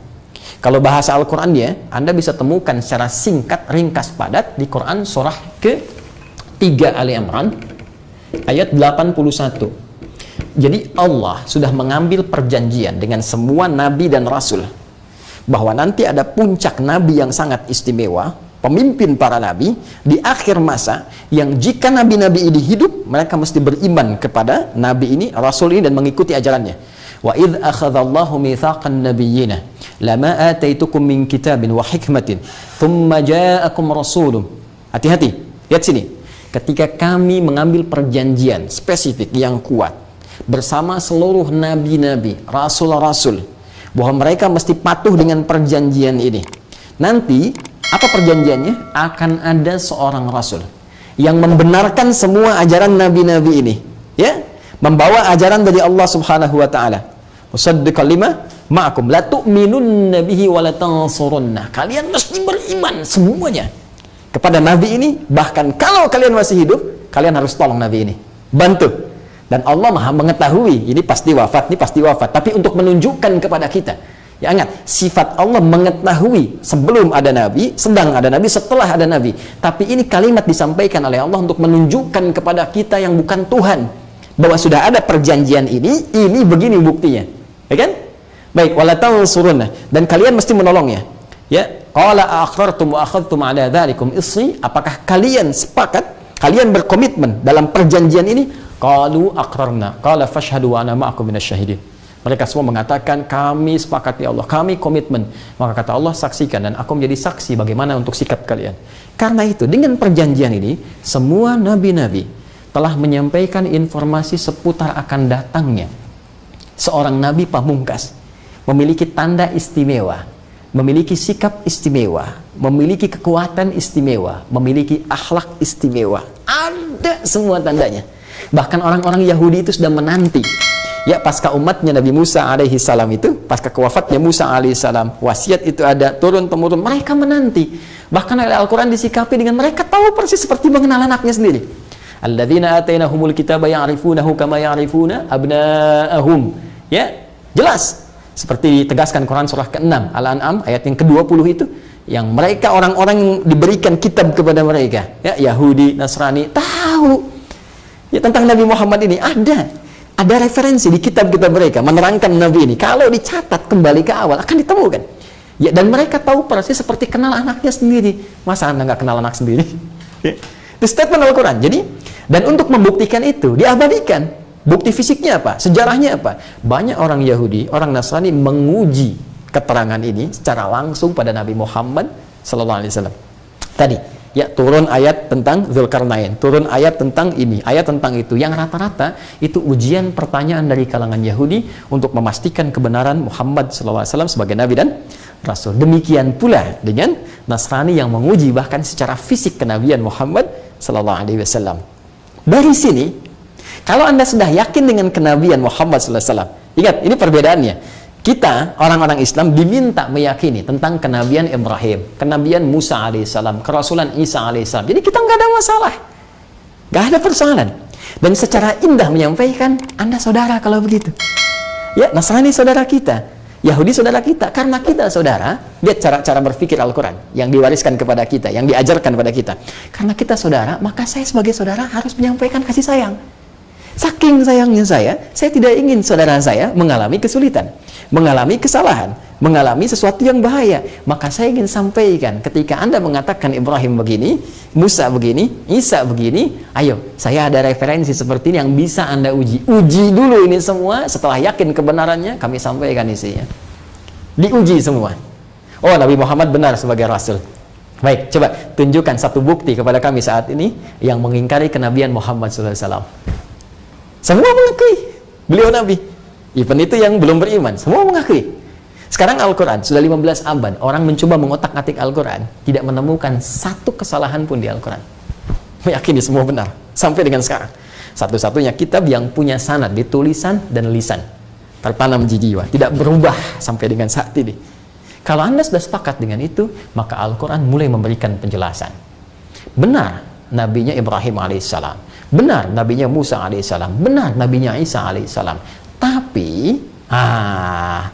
Kalau bahasa Al-Qurannya, Anda bisa temukan secara singkat, ringkas, padat di Quran surah ke-3 Ali Imran ayat 81. Jadi Allah sudah mengambil perjanjian dengan semua nabi dan rasul bahwa nanti ada puncak nabi yang sangat istimewa, pemimpin para nabi di akhir masa, yang jika nabi-nabi ini hidup, mereka mesti beriman kepada nabi ini, rasul ini, dan mengikuti ajarannya. Wa idh akhadallahu mitsaqan nabiyyina lama ataitukum min kitabin wa hikmatin thumma ja'akum rasulun. Hati-hati, lihat sini. Ketika kami mengambil perjanjian spesifik yang kuat bersama seluruh nabi-nabi, rasul-rasul, bahwa mereka mesti patuh dengan perjanjian ini. Nanti apa perjanjiannya? Akan ada seorang rasul yang membenarkan semua ajaran nabi-nabi ini, ya, membawa ajaran dari Allah Subhanahu wa taala. Musaddiqan lima ma'akum la tu'minunna bihi wa la tansurunna. Kalian mesti beriman semuanya kepada nabi ini, bahkan kalau kalian masih hidup, kalian harus tolong nabi ini, bantu. Dan Allah Maha mengetahui, ini pasti wafat, ini pasti wafat, tapi untuk menunjukkan kepada kita, ya, ingat, sifat Allah mengetahui sebelum ada nabi, sedang ada nabi, setelah ada nabi. Tapi ini kalimat disampaikan oleh Allah untuk menunjukkan kepada kita yang bukan Tuhan, bahwa sudah ada perjanjian ini begini buktinya, ya kan? Baik, wala tansurunna, dan kalian mesti menolongnya. Ya, qala aqrartum wa akhadtum ala dzalikum isri, apakah kalian sepakat, kalian berkomitmen dalam perjanjian ini? Qalu aqrarna, qala fashhadu wa ana ma'akum minasyahidin. Mereka semua mengatakan, kami sepakat ya Allah, kami komitmen. Maka kata Allah, saksikan dan aku menjadi saksi bagaimana untuk sikap kalian. Karena itu, dengan perjanjian ini, semua nabi-nabi telah menyampaikan informasi seputar akan datangnya seorang nabi pamungkas, memiliki tanda istimewa, memiliki sikap istimewa, memiliki kekuatan istimewa, memiliki akhlak istimewa. Ada semua tandanya. Bahkan orang-orang Yahudi itu sudah menanti, ya, pasca umatnya Nabi Musa alaihi salam itu, pasca kewafatnya Musa alaihi salam, wasiat itu ada turun-temurun, mereka menanti. Bahkan oleh Al-Quran disikapi dengan mereka tahu persis seperti mengenal anaknya sendiri. Alladzina atainahumul kitaba ya'rifunahu kama ya'rifuna abna'ahum. Ya, jelas seperti ditegaskan Quran surah ke-6 Al-An'am ayat yang ke-20 itu, yang mereka orang-orang yang diberikan kitab kepada mereka, ya, Yahudi, Nasrani, tahu ya tentang Nabi Muhammad ini, ada referensi di kitab-kitab mereka menerangkan Nabi ini. Kalau dicatat kembali ke awal akan ditemukan. Ya, dan mereka tahu persis seperti kenal anaknya sendiri. Masa Anda nggak kenal anak sendiri? Itu statement Al-Quran. Jadi, dan untuk membuktikan itu diabadikan. Bukti fisiknya apa? Sejarahnya apa? Banyak orang Yahudi, orang Nasrani menguji keterangan ini secara langsung pada Nabi Muhammad SAW. Tadi Ya, turun ayat tentang Dzulkarnain, turun ayat tentang ini, ayat tentang itu. Yang rata-rata itu ujian pertanyaan dari kalangan Yahudi untuk memastikan kebenaran Muhammad SAW sebagai Nabi dan Rasul. Demikian pula dengan Nasrani yang menguji bahkan secara fisik kenabian Muhammad SAW. Dari sini, kalau Anda sudah yakin dengan kenabian Muhammad SAW, ingat, ini perbedaannya. Kita, orang-orang Islam, diminta meyakini tentang kenabian Ibrahim, kenabian Musa alaihissalam, kerasulan Isa alaihissalam. Jadi kita nggak ada masalah, nggak ada persoalan. Dan secara indah menyampaikan, Anda saudara kalau begitu. Ya, Nasrani saudara kita, Yahudi saudara kita. Karena kita saudara, lihat cara berpikir Al-Quran yang diwariskan kepada kita, yang diajarkan kepada kita. Karena kita saudara, maka saya sebagai saudara harus menyampaikan kasih sayang. Saking sayangnya saya tidak ingin saudara saya mengalami kesulitan, mengalami kesalahan, mengalami sesuatu yang bahaya. Maka saya ingin sampaikan, ketika Anda mengatakan Ibrahim begini, Musa begini, Isa begini, ayo, saya ada referensi seperti ini yang bisa Anda uji. Uji dulu ini semua, setelah yakin kebenarannya, kami sampaikan isinya. Diuji semua. Oh, Nabi Muhammad benar sebagai Rasul. Baik, coba tunjukkan satu bukti kepada kami saat ini yang mengingkari kenabian Muhammad SAW. Semua mengakui beliau Nabi. Even itu yang belum beriman, semua mengakui. Sekarang Al-Quran, sudah 15 abad, orang mencoba mengotak-atik Al-Quran, tidak menemukan satu kesalahan pun di Al-Quran. Meyakini semua benar, sampai dengan sekarang. Satu-satunya kitab yang punya sanad di tulisan dan lisan, tertanam di jiwa, tidak berubah sampai dengan saat ini. Kalau Anda sudah sepakat dengan itu, maka Al-Quran mulai memberikan penjelasan. Benar nabinya Ibrahim alaihissalam, benar nabinya Musa alaihissalam, benar nabinya Isa alaihissalam. Tapi,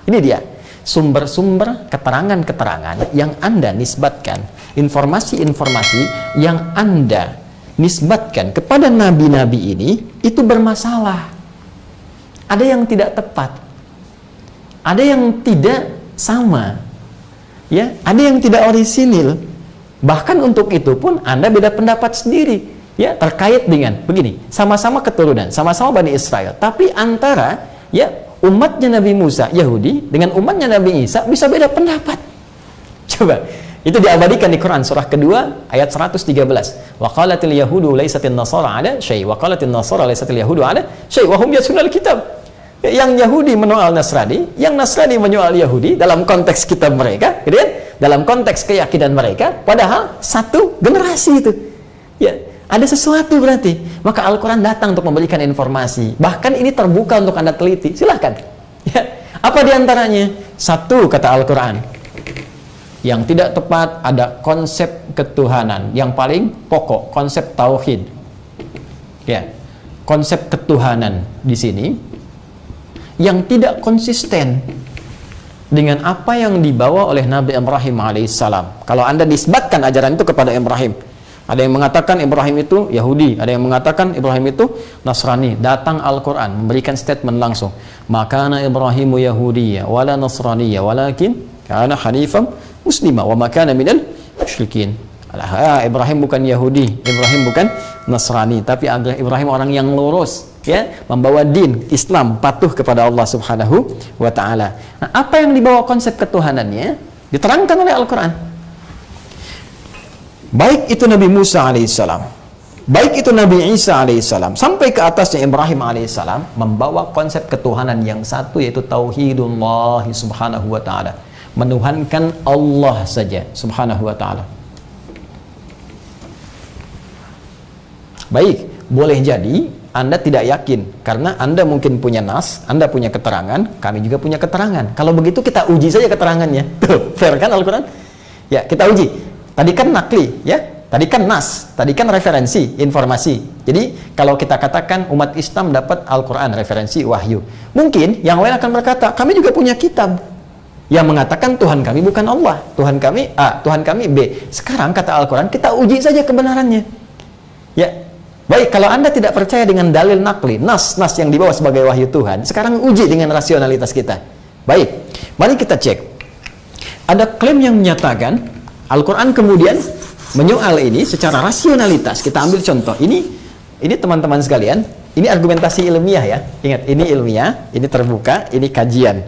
ini dia sumber-sumber keterangan-keterangan yang Anda nisbatkan, informasi-informasi yang Anda nisbatkan kepada nabi-nabi ini, itu bermasalah. Ada yang tidak tepat, ada yang tidak sama, ya, ada yang tidak orisinil. Bahkan untuk itu pun Anda beda pendapat sendiri, ya, terkait dengan begini, sama-sama keturunan, sama-sama Bani Israel, tapi antara, ya, umatnya Nabi Musa, Yahudi, dengan umatnya Nabi Isa bisa beda pendapat. Coba, itu diabadikan di Quran surah kedua ayat 113. Wa qalatil yahudu laysatin nasara ala syai' wa qalatin nasara laysatil yahudu ala syai' wa hum yatlunal kitab. Yang Yahudi menyoal Nasrani, yang Nasrani menyoal Yahudi dalam konteks kitab mereka, gitu kan? Dalam konteks keyakinan mereka, padahal satu generasi itu. Ya, ada sesuatu berarti. Maka Al-Quran datang untuk memberikan informasi. Bahkan ini terbuka untuk Anda teliti. Silahkan. Ya. Apa diantaranya? Satu, kata Al-Quran, yang tidak tepat ada konsep ketuhanan. Yang paling pokok, konsep tauhid. Ya. Konsep ketuhanan di sini yang tidak konsisten dengan apa yang dibawa oleh Nabi Ibrahim alaihissalam. Kalau Anda nisbatkan ajaran itu kepada Ibrahim, ada yang mengatakan Ibrahim itu Yahudi, ada yang mengatakan Ibrahim itu Nasrani. Datang Al-Quran memberikan statement langsung, makana Ibrahimu Yahudiyya wala Nasraniyya walakin kana hanifan muslima wa makana minal musyrikin. Ibrahim bukan Yahudi, Ibrahim bukan Nasrani, tapi Ibrahim orang yang lurus, ya, membawa din Islam, patuh kepada Allah Subhanahu wa ta'ala. Nah, apa yang dibawa konsep ketuhanannya diterangkan oleh Al-Quran. Baik itu Nabi Musa alaihissalam, baik itu Nabi Isa alaihissalam, sampai ke atasnya Ibrahim alaihissalam, membawa konsep ketuhanan yang satu, yaitu tauhidullah subhanahu wa ta'ala, menuhankan Allah saja subhanahu wa ta'ala. Baik, boleh jadi Anda tidak yakin karena Anda mungkin punya nas, Anda punya keterangan, kami juga punya keterangan. Kalau begitu kita uji saja keterangannya. Tuh, fair kan Al-Quran? Ya, kita uji. Tadi kan nakli, ya. Tadi kan nas, tadi kan referensi, informasi. Jadi, kalau kita katakan umat Islam dapat Al-Quran, referensi wahyu. Mungkin yang lain akan berkata, kami juga punya kitab yang mengatakan Tuhan kami bukan Allah, Tuhan kami A, Tuhan kami B. Sekarang kata Al-Quran, kita uji saja kebenarannya. Ya. Baik, kalau Anda tidak percaya dengan dalil nakli, nas yang dibawa sebagai wahyu Tuhan, sekarang uji dengan rasionalitas kita. Baik, mari kita cek. Ada klaim yang menyatakan, Al-Quran kemudian menyoal ini secara rasionalitas. Kita ambil contoh. Ini teman-teman sekalian, ini argumentasi ilmiah ya. Ingat, ini ilmiah, ini terbuka, ini kajian.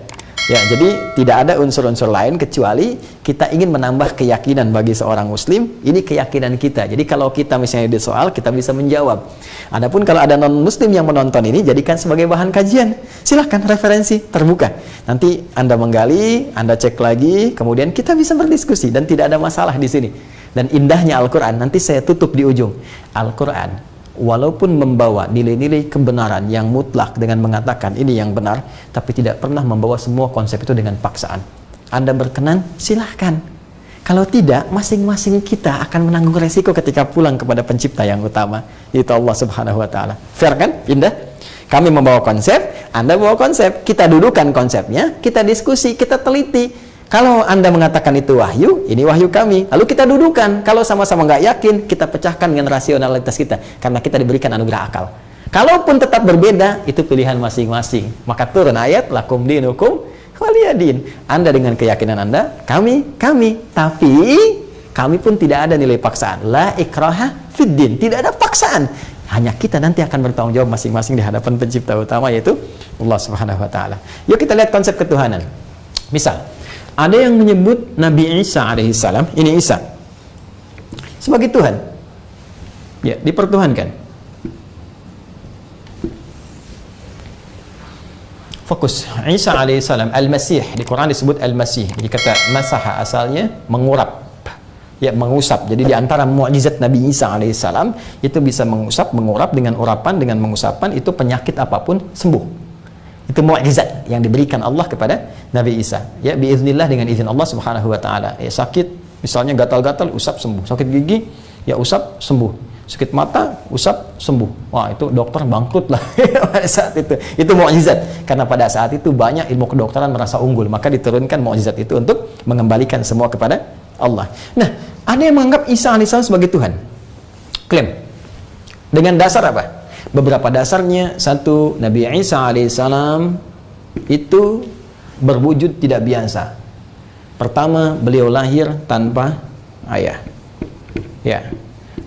Ya, jadi tidak ada unsur-unsur lain kecuali kita ingin menambah keyakinan bagi seorang muslim. Ini keyakinan kita. Jadi kalau kita misalnya di soal, kita bisa menjawab. Adapun kalau ada non-muslim yang menonton ini, jadikan sebagai bahan kajian. Silahkan, referensi terbuka. Nanti Anda menggali, Anda cek lagi, kemudian kita bisa berdiskusi dan tidak ada masalah di sini. Dan indahnya Al-Quran, nanti saya tutup di ujung. Al-Quran walaupun membawa nilai-nilai kebenaran yang mutlak dengan mengatakan ini yang benar, tapi tidak pernah membawa semua konsep itu dengan paksaan. Anda berkenan, silahkan. Kalau tidak, masing-masing kita akan menanggung resiko ketika pulang kepada pencipta yang utama, yaitu Allah Subhanahu wa Ta'ala. Fair kan? Indah? Kami membawa konsep, Anda bawa konsep, kita dudukan konsepnya, kita diskusi, kita teliti. Kalau Anda mengatakan itu wahyu, ini wahyu kami. Lalu kita dudukan. Kalau sama-sama nggak yakin, kita pecahkan dengan rasionalitas kita. Karena kita diberikan anugerah akal. Kalaupun tetap berbeda, itu pilihan masing-masing. Maka turun ayat, lakum dinukum waliyadin. Anda dengan keyakinan Anda, kami. Tapi, kami pun tidak ada nilai paksaan. La ikraha fiddin. Tidak ada paksaan. Hanya kita nanti akan bertanggung jawab masing-masing di hadapan pencipta utama, yaitu Allah Subhanahu wa Ta'ala. Yuk kita lihat konsep ketuhanan. Misal, ada yang menyebut Nabi Isa alaihissalam, ini Isa, sebagai Tuhan. Ya, dipertuhankan. Fokus. Isa alaihissalam, Al-Masih, di Quran disebut Al-Masih. Jadi kata masaha asalnya mengurap, ya, mengusap. Jadi di antara mukjizat Nabi Isa alaihissalam itu bisa mengusap, mengurap. Dengan urapan, dengan mengusapan itu penyakit apapun sembuh. Itu mukjizat yang diberikan Allah kepada Nabi Isa. Ya, biiznillah, dengan izin Allah Subhanahu wa Ta'ala. Ya, sakit, misalnya gatal-gatal, usap sembuh. Sakit gigi, ya usap sembuh. Sakit mata, usap sembuh. Wah, itu dokter bangkrut lah pada saat itu. Itu mukjizat. Karena pada saat itu banyak ilmu kedokteran merasa unggul, maka diturunkan mukjizat itu untuk mengembalikan semua kepada Allah. Nah, ada yang menganggap Isa alaihissalam sebagai Tuhan. Klaim. Dengan dasar apa? Beberapa dasarnya. Satu, Nabi Isa alaihissalam itu berwujud tidak biasa. Pertama, beliau lahir tanpa ayah. Ya,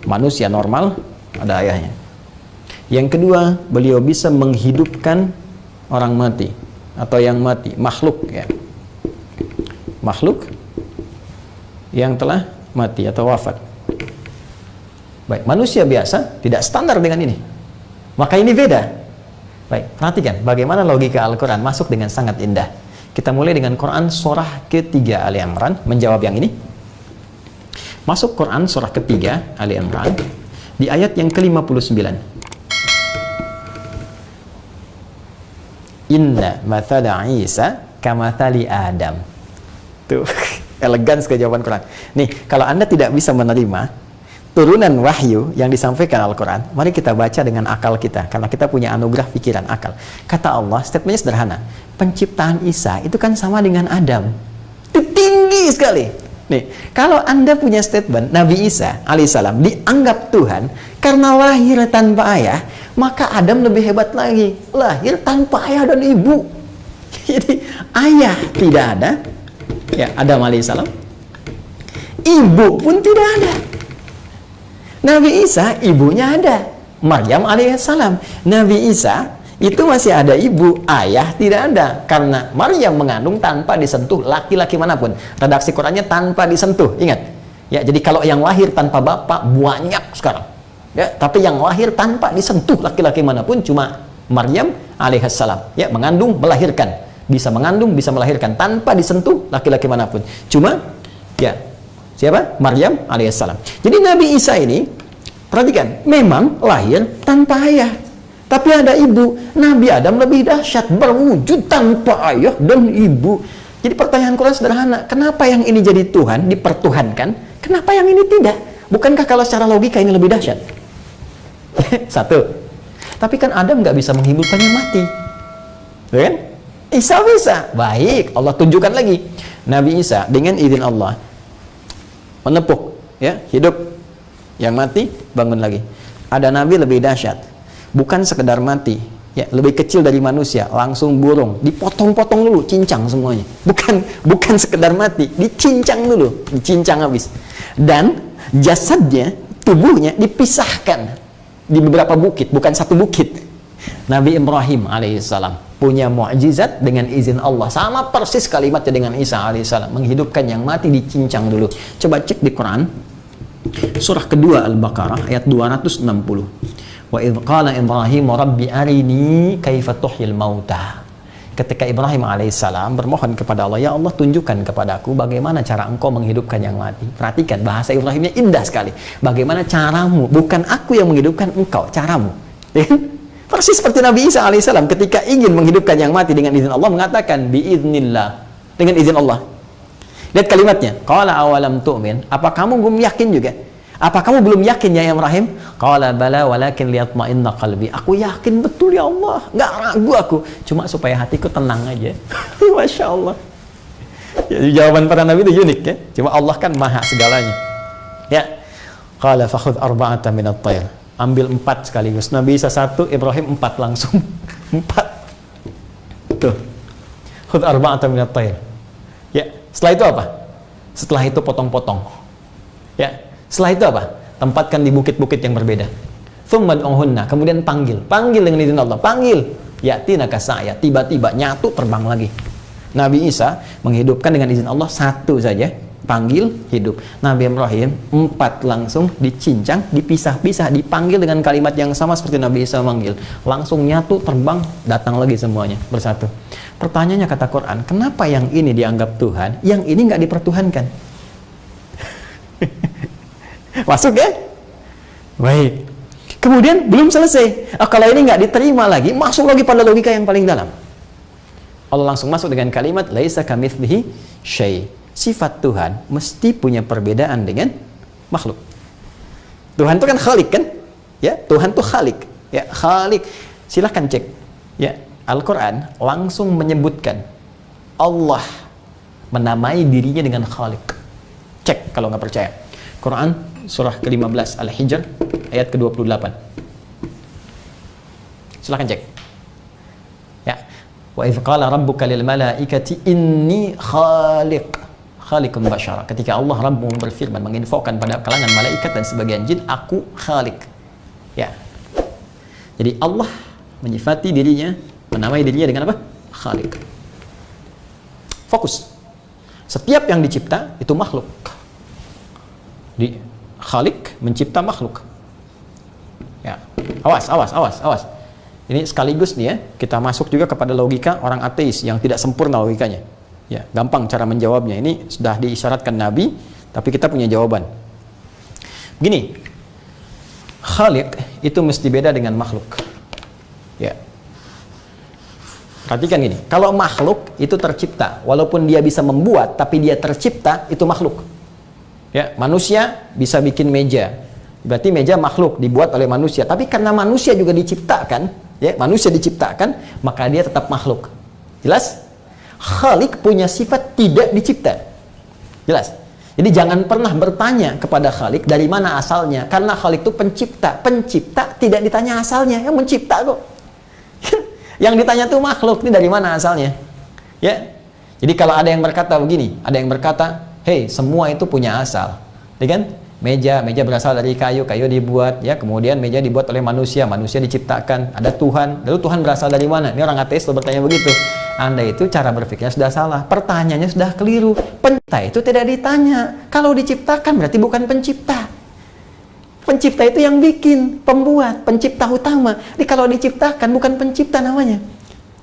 manusia normal, ada ayahnya. Yang kedua, beliau bisa menghidupkan orang mati atau yang mati, makhluk, ya. Makhluk yang telah mati atau wafat. Baik, manusia biasa tidak standar dengan ini. Maka ini beda. Baik, perhatikan bagaimana logika Al-Quran masuk dengan sangat indah. Kita mulai dengan Quran surah ketiga Ali Imran, menjawab yang ini. Masuk Quran surah ketiga Ali Imran, di ayat yang ke-59. Inna mathala Isa kamathali Adam. Tuh, elegan sekali jawaban Quran. Nih, kalau Anda tidak bisa menerima turunan wahyu yang disampaikan Al-Quran, mari kita baca dengan akal kita, karena kita punya anugerah pikiran akal. Kata Allah, statementnya sederhana, penciptaan Isa itu kan sama dengan Adam. Itu tinggi sekali. Nih, kalau Anda punya statement Nabi Isa alaihissalam dianggap Tuhan karena lahir tanpa ayah, maka Adam lebih hebat lagi, lahir tanpa ayah dan ibu. Jadi ayah tidak ada, ya, Adam alaihissalam, ibu pun tidak ada. Nabi Isa ibunya ada, Maryam alaihissalam. Nabi Isa itu masih ada ibu, ayah tidak ada, karena Maryam mengandung tanpa disentuh laki-laki manapun. Redaksi Qurannya tanpa disentuh, ingat ya. Jadi kalau yang lahir tanpa bapak banyak sekarang, ya, tapi yang lahir tanpa disentuh laki-laki manapun cuma Maryam alaihissalam, ya, mengandung, melahirkan, bisa mengandung, bisa melahirkan tanpa disentuh laki-laki manapun, cuma, ya, siapa? Maryam alaihissalam. Jadi Nabi Isa ini, perhatikan, memang lahir tanpa ayah, tapi ada ibu. Nabi Adam lebih dahsyat, berwujud tanpa ayah dan ibu. Jadi pertanyaan Quran sederhana, kenapa yang ini jadi Tuhan, dipertuhankan, kenapa yang ini tidak? Bukankah kalau secara logika ini lebih dahsyat? Satu, tapi kan Adam nggak bisa menghidupkannya mati, kan? Isa bisa. Baik, Allah tunjukkan lagi, Nabi Isa dengan izin Allah menepuk, ya, hidup yang mati, bangun lagi. Ada nabi lebih dahsyat, bukan sekedar mati, ya, lebih kecil dari manusia, langsung burung, dipotong-potong dulu, cincang semuanya. Bukan sekedar mati, dicincang dulu, dicincang habis. Dan jasadnya, tubuhnya dipisahkan di beberapa bukit, bukan satu bukit. Nabi Ibrahim alaihissalam punya mukjizat dengan izin Allah, sama persis kalimatnya dengan Isa alaihissalam, menghidupkan yang mati dicincang dulu. Coba cek di Quran surah kedua Al-Baqarah ayat 260. Wa idz qala Ibrahim rabbi arini kaifa tuhyil mauta. Ketika Ibrahim alaihissalam bermohon kepada Allah, ya Allah tunjukkan kepadaku bagaimana cara engkau menghidupkan yang mati. Perhatikan bahasa Ibrahimnya indah sekali. Bagaimana caramu, bukan aku yang menghidupkan engkau, caramu. Persis seperti Nabi Isa alaihissalam ketika ingin menghidupkan yang mati dengan izin Allah mengatakan biiznillah, dengan izin Allah. Lihat kalimatnya, qala awalam tu'min, apa kamu belum yakin juga? Apa kamu belum yakin ya Ibrahim? Qala bala walakin liyatma'inna qalbi. Aku yakin betul ya Allah, nggak ragu aku, cuma supaya hatiku tenang aja. Masya Allah. Jadi jawaban para nabi itu unik ya. Cuma Allah kan maha segalanya. Ya. Qala fakhudh arba'atan minat tayr. Ambil 4 sekaligus. Nabi Isa 1, Ibrahim 4 langsung. 4. Tuh. Khudh arba'atan minat tayr. Ya. Setelah itu apa? Setelah itu potong-potong. Ya. Setelah itu apa? Tempatkan di bukit-bukit yang berbeda. Tsumma ud'uhunna, kemudian panggil. Panggil dengan izin Allah. Panggil. Ya'tina kasaya. Tiba-tiba nyatu terbang lagi. Nabi Isa menghidupkan dengan izin Allah 1 saja. Panggil, hidup. Nabi Ibrahim 4 langsung dicincang, dipisah-pisah, dipanggil dengan kalimat yang sama seperti Nabi Isa memanggil. Langsung nyatu, terbang, datang lagi semuanya bersatu. Pertanyaannya kata Quran, kenapa yang ini dianggap Tuhan, yang ini nggak dipertuhankan? Masuk ya? Baik. Kemudian belum selesai. Kalau ini nggak diterima lagi, masuk lagi pada logika yang paling dalam. Allah langsung masuk dengan kalimat laisa kamitslihi syai'. Sifat Tuhan mesti punya perbedaan dengan makhluk. Tuhan itu kan khalik kan? Ya, Tuhan itu khalik. Ya, khalik. Silahkan cek. Ya, Al-Quran langsung menyebutkan Allah menamai dirinya dengan khalik. Cek kalau nggak percaya. Quran surah ke-15 Al-Hijr ayat ke-28. Silahkan cek. Ya. Wa idz qala rabbuka lil malaikati inni khaliqun basyara. Ketika Allah Rabbmu berfirman menginfokan pada kalangan malaikat dan sebagian jin, aku khalik. Ya. Jadi Allah menyifati dirinya, menamai dirinya dengan apa? Khalik. Fokus. Setiap yang dicipta itu makhluk. Di khalik mencipta makhluk. Ya. Awas. Ini sekaligus nih ya, kita masuk juga kepada logika orang ateis yang tidak sempurna logikanya. Ya, gampang cara menjawabnya. Ini sudah diisyaratkan Nabi, tapi kita punya jawaban. Gini, khalik itu mesti beda dengan makhluk. Ya. Perhatikan gini, kalau makhluk itu tercipta, walaupun dia bisa membuat, tapi dia tercipta, itu makhluk. Ya, manusia bisa bikin meja, berarti meja makhluk dibuat oleh manusia. Tapi karena manusia juga diciptakan, ya, manusia diciptakan, maka dia tetap makhluk. Jelas? Khalik punya sifat tidak dicipta. Jelas? Jadi jangan pernah bertanya kepada Khalik dari mana asalnya, karena Khalik itu pencipta. Pencipta tidak ditanya asalnya, yang mencipta kok. Yang ditanya tuh makhluk, ini dari mana asalnya? Ya. Jadi kalau ada yang berkata begini, ada yang berkata, "Hei, semua itu punya asal." Ya kan? Meja berasal dari kayu dibuat, ya, kemudian meja dibuat oleh manusia diciptakan, ada Tuhan, lalu Tuhan berasal dari mana? Ini orang ateis bertanya begitu. Anda itu cara berpikirnya sudah salah, pertanyaannya sudah keliru. Pencipta itu tidak ditanya. Kalau diciptakan berarti bukan pencipta. Pencipta itu yang bikin, pembuat, pencipta utama. Jadi kalau diciptakan bukan pencipta namanya.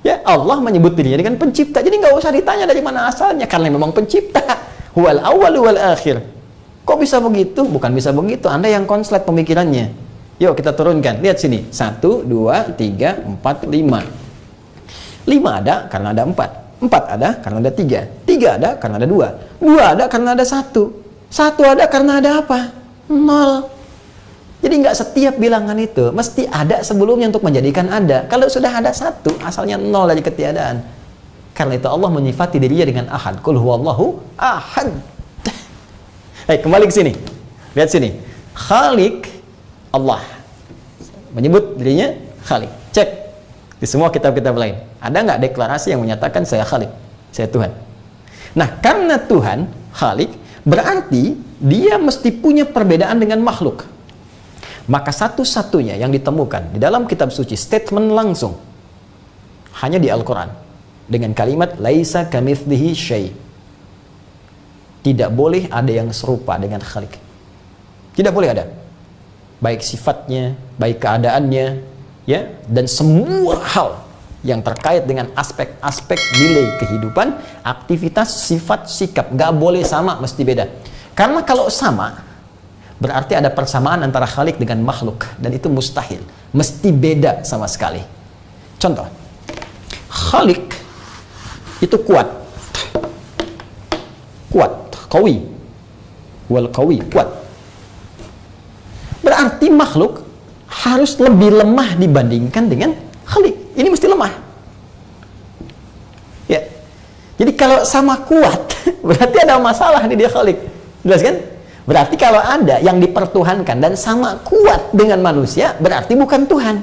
Ya, Allah menyebut dirinya dengan pencipta. Jadi nggak usah ditanya dari mana asalnya, karena memang pencipta. Huwal awwal wal akhir. Kok bisa begitu? Bukan bisa begitu. Anda yang konslet pemikirannya. Yuk kita turunkan. Lihat sini. 1, 2, 3, 4, 5. 5 ada karena ada 4. 4 ada karena ada 3. 3 ada karena ada 2. 2 ada karena ada 1. 1 ada karena ada apa? 0. Jadi nggak setiap bilangan itu mesti ada sebelumnya untuk menjadikan ada. Kalau sudah ada 1, asalnya 0 dari ketiadaan. Karena itu Allah menyifati dirinya dengan ahad. Qul huwallahu ahad. Kembali ke sini. Lihat sini. Khalik, Allah menyebut dirinya Khalik. Cek di semua kitab-kitab lain. Ada nggak deklarasi yang menyatakan saya Khalik, saya Tuhan? Nah, karena Tuhan Khalik, berarti dia mesti punya perbedaan dengan makhluk. Maka satu-satunya yang ditemukan di dalam kitab suci, statement langsung, hanya di Al-Quran. Dengan kalimat, laisa kamitslihi syai'. Tidak boleh ada yang serupa dengan Khalik. Tidak boleh ada. Baik sifatnya, baik keadaannya, ya, dan semua hal yang terkait dengan aspek-aspek nilai kehidupan, aktivitas, sifat, sikap, nggak boleh sama, mesti beda. Karena kalau sama, berarti ada persamaan antara Khalik dengan makhluk, dan itu mustahil, mesti beda sama sekali. Contoh, Khalik itu kuat, qawi, wal qawi, kuat. Berarti makhluk harus lebih lemah dibandingkan dengan Khalik. Ini mesti lemah. Ya. Jadi kalau sama kuat, berarti ada masalah di dia Khalik. Jelas kan? Berarti kalau ada yang dipertuhankan dan sama kuat dengan manusia, berarti bukan Tuhan.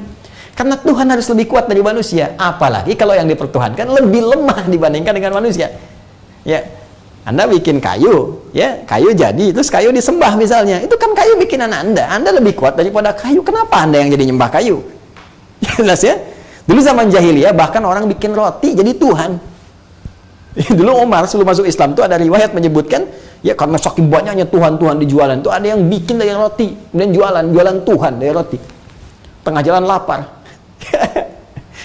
Karena Tuhan harus lebih kuat dari manusia. Apalagi kalau yang dipertuhankan lebih lemah dibandingkan dengan manusia. Ya. Anda bikin kayu, ya, kayu jadi, terus kayu disembah misalnya. Itu kan kayu bikinan Anda. Anda lebih kuat daripada kayu. Kenapa Anda yang jadi nyembah kayu? Jelas ya? Dulu zaman jahiliyah bahkan orang bikin roti jadi Tuhan. Dulu Umar sebelum masuk Islam tuh ada riwayat menyebutkan, ya karena saking banyaknya Tuhan-Tuhan di jualan tuh ada yang bikin dari roti, kemudian jualan Tuhan dari roti. Tengah jalan lapar.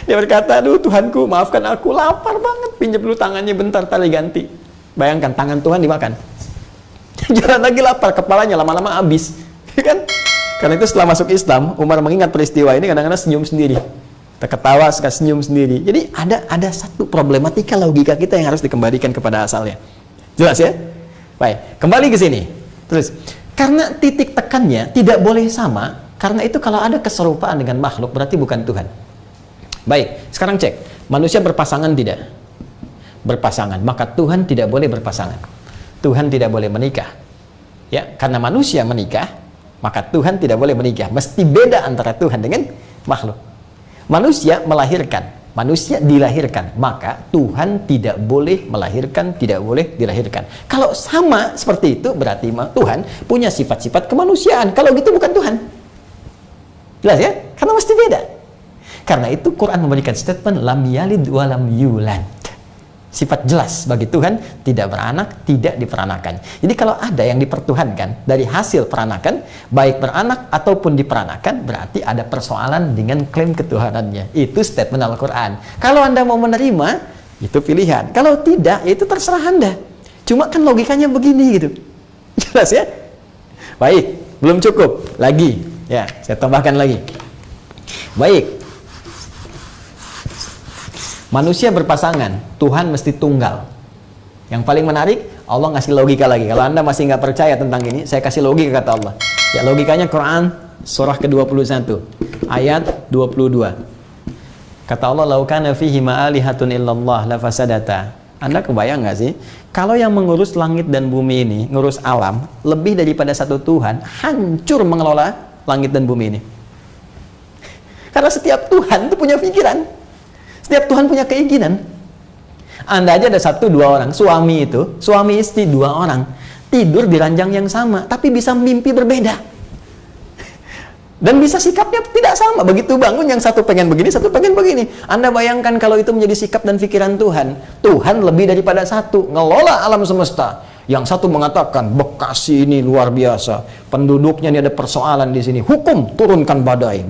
Dia berkata, aduh Tuhanku maafkan aku, lapar banget, pinjam dulu tangannya bentar, tali ganti. Bayangkan tangan Tuhan dimakan. Jalan lagi lapar, kepalanya lama-lama habis. Kan? Karena itu setelah masuk Islam, Umar mengingat peristiwa ini kadang-kadang senyum sendiri. Terketawa, suka senyum sendiri. Jadi ada satu problematika logika kita yang harus dikembalikan kepada asalnya. Jelas ya? Baik, kembali ke sini. Terus, karena titik tekannya tidak boleh sama, karena itu kalau ada keserupaan dengan makhluk berarti bukan Tuhan. Baik, sekarang cek, manusia berpasangan tidak? Berpasangan, maka Tuhan tidak boleh berpasangan. Tuhan tidak boleh menikah. Ya, karena manusia menikah, maka Tuhan tidak boleh menikah. Mesti beda antara Tuhan dengan makhluk. Manusia melahirkan, manusia dilahirkan, maka Tuhan tidak boleh melahirkan, tidak boleh dilahirkan. Kalau sama seperti itu, berarti Tuhan punya sifat-sifat kemanusiaan. Kalau gitu bukan Tuhan. Jelas ya? Karena mesti beda. Karena itu Quran memberikan statement lam yalid wa lam yulad. Sifat jelas bagi Tuhan, tidak beranak, tidak diperanakan. Jadi kalau ada yang dipertuhankan dari hasil peranakan, baik beranak ataupun diperanakan, berarti ada persoalan dengan klaim ketuhanannya. Itu statement Al-Quran. Kalau Anda mau menerima, itu pilihan. Kalau tidak, itu terserah Anda. Cuma kan logikanya begini gitu. Jelas ya? Baik, belum cukup. Lagi, ya, saya tambahkan lagi. Baik. Manusia berpasangan, Tuhan mesti tunggal. Yang paling menarik, Allah ngasih logika lagi. Kalau Anda masih nggak percaya tentang ini, saya kasih logika kata Allah. Ya, logikanya Quran surah ke-21 ayat 22. Kata Allah, "Lau kana fihi ma'alihatun illallah lafasadata." Anda kebayang nggak sih? Kalau yang mengurus langit dan bumi ini, ngurus alam, lebih daripada satu Tuhan, hancur mengelola langit dan bumi ini. Karena setiap Tuhan itu punya pikiran. Setiap Tuhan punya keinginan. Anda aja ada 1-2 orang, suami istri 2 orang, tidur di ranjang yang sama, tapi bisa mimpi berbeda. Dan bisa sikapnya tidak sama. Begitu bangun, yang satu pengen begini, satu pengen begini. Anda bayangkan kalau itu menjadi sikap dan pikiran Tuhan. Tuhan lebih daripada satu, ngelola alam semesta. Yang satu mengatakan, Bekasi ini luar biasa, penduduknya ini ada persoalan di sini. Hukum, turunkan badai.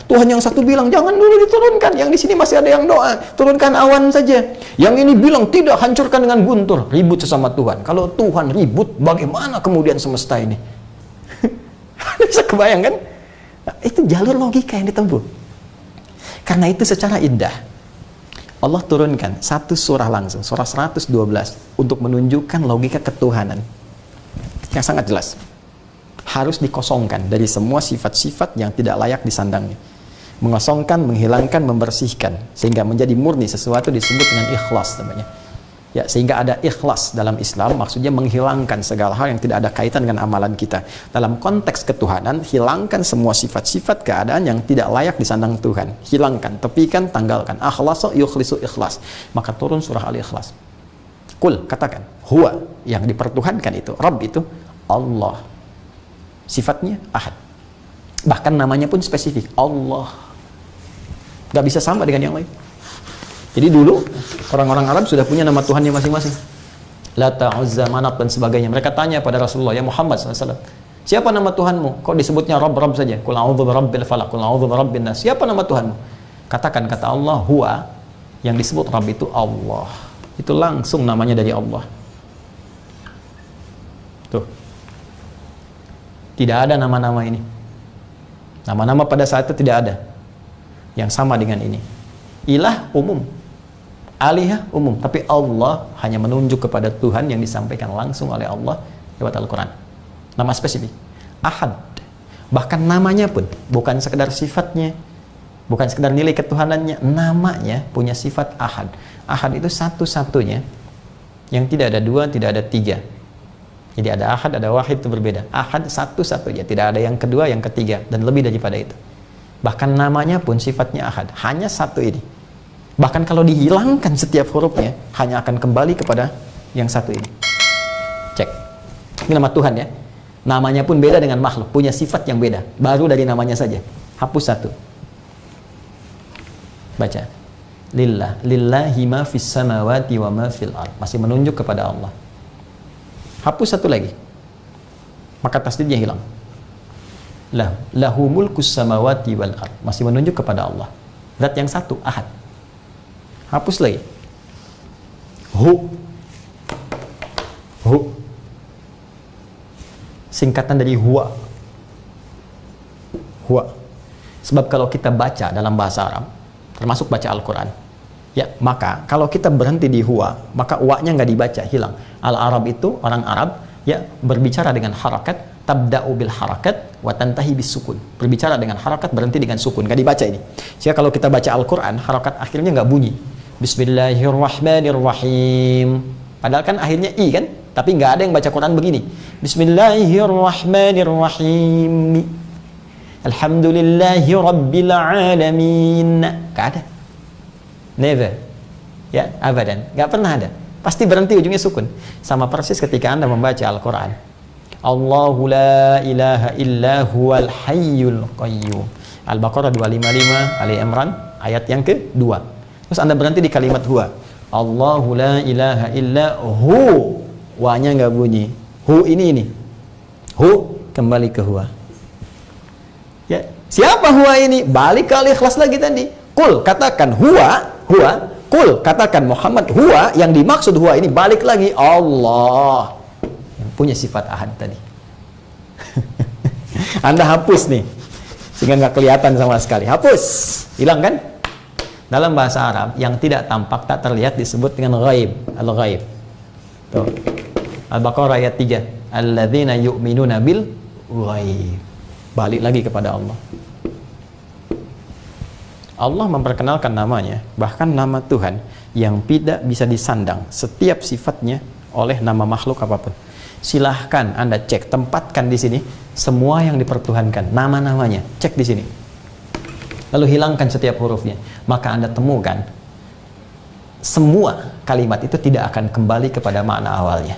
Tuhan yang satu bilang, jangan dulu diturunkan. Yang di sini masih ada yang doa, turunkan awan saja. Yang ini bilang, tidak, hancurkan dengan guntur. Ribut sesama Tuhan. Kalau Tuhan ribut, bagaimana kemudian semesta ini? Bisa kebayang kan? Nah, itu jalur logika yang ditempuh. Karena itu secara indah, Allah turunkan satu surah langsung, surah 112, untuk menunjukkan logika ketuhanan yang sangat jelas. Harus dikosongkan dari semua sifat-sifat yang tidak layak disandangnya. Mengosongkan, menghilangkan, membersihkan, sehingga menjadi murni. Sesuatu disebut dengan ikhlas namanya. Ya, sehingga ada ikhlas dalam Islam, maksudnya menghilangkan segala hal yang tidak ada kaitan dengan amalan kita. Dalam konteks ketuhanan, hilangkan semua sifat-sifat keadaan yang tidak layak disandang Tuhan. Hilangkan, tepikan, tanggalkan. Akhlasa yukhlisu ikhlas. Maka turun surah Al-Ikhlas. Kul, katakan, huwa, yang dipertuhankan itu, Rabb itu Allah. Sifatnya ahad. Bahkan namanya pun spesifik, Allah. Gak bisa sama dengan yang lain. Jadi dulu orang-orang Arab sudah punya nama Tuhannya masing-masing. Lata, Uzza, Manat dan sebagainya. Mereka tanya pada Rasulullah, ya Muhammad SAW, siapa nama Tuhanmu? Kok disebutnya Rabb saja? Qul a'udzu birabbil falaq, qul a'udzu birabbin nas. Siapa nama Tuhanmu? Katakan, kata Allah, huwa, yang disebut Rabb itu Allah. Itu langsung namanya dari Allah. Tuh. Tidak ada nama-nama ini. Nama-nama pada saat itu tidak ada yang sama dengan ini. Ilah umum, alihah umum, tapi Allah hanya menunjuk kepada Tuhan yang disampaikan langsung oleh Allah lewat Al-Quran. Nama spesifik, Ahad. Bahkan namanya pun bukan sekedar sifatnya, bukan sekedar nilai ketuhanannya, namanya punya sifat Ahad. Ahad itu satu-satunya yang tidak ada dua, tidak ada tiga. Jadi ada Ahad, ada Wahid, itu berbeda. Ahad satu-satunya, tidak ada yang kedua, yang ketiga, dan lebih daripada itu. Bahkan namanya pun sifatnya Ahad, hanya satu ini. Bahkan kalau dihilangkan setiap hurufnya, hanya akan kembali kepada yang satu ini. Cek. Ini nama Tuhan ya. Namanya pun beda dengan makhluk, punya sifat yang beda. Baru dari namanya saja. Hapus satu. Baca. Lillah, lillahi ma fis samawati wa ma fil ard. Masih menunjuk kepada Allah. Hapus satu lagi. Maka tasdidnya hilang. Lahu mulkus samawati wal ard. Masih menunjuk kepada Allah. Zat yang satu, Ahad. Hapus lagi. Hu. Singkatan dari huwa. Sebab kalau kita baca dalam bahasa Arab, termasuk baca Al-Quran, ya, maka kalau kita berhenti di huwa, maka wa-nya nggak dibaca, hilang. Al-Arab itu, orang Arab, ya, berbicara dengan harakat, tabda'u bil harakat wa tantahi bis sukun. Berbicara dengan harakat, berhenti dengan sukun, nggak dibaca ini. Sehingga kalau kita baca Al-Quran, harakat akhirnya nggak bunyi. Bismillahirrahmanirrahim. Padahal kan akhirnya i kan, tapi nggak ada yang baca Quran begini. Bismillahirrahmanirrahim. Alhamdulillahi rabbil alamin. Nggak ada. Never. Ya, abadan. Nggak pernah ada. Pasti berhenti ujungnya sukun. Sama persis ketika Anda membaca Al-Quran. Allahu la ilaha illa huwal hayyul qayyum. Al-Baqarah 255, Ali Imran ayat yang kedua. Terus Anda berhenti di kalimat huwa. Allahu la ilaha illa hu. Wa-nya nggak bunyi. Hu ini. Hu kembali ke huwa. Ya, siapa huwa ini? Balik ke Al-Ikhlas lagi tadi. Qul, katakan huwa. Qul, katakan Muhammad huwa. Yang dimaksud huwa ini balik lagi Allah. Yang punya sifat Ahad tadi. Anda hapus nih. Sehingga nggak kelihatan sama sekali. Hapus. Hilang kan? Dalam bahasa Arab, yang tidak tampak, tak terlihat disebut dengan ghaib. Al-ghaib. Tuh. Al-Baqarah ayat 3. Alladzina yu'minuna bil ghaib. Balik lagi kepada Allah. Allah memperkenalkan namanya, bahkan nama Tuhan yang tidak bisa disandang setiap sifatnya oleh nama makhluk apapun. Silahkan Anda cek, tempatkan di sini semua yang dipertuhankan, nama-namanya, cek di sini. Lalu hilangkan setiap hurufnya, maka Anda temukan semua kalimat itu tidak akan kembali kepada makna awalnya.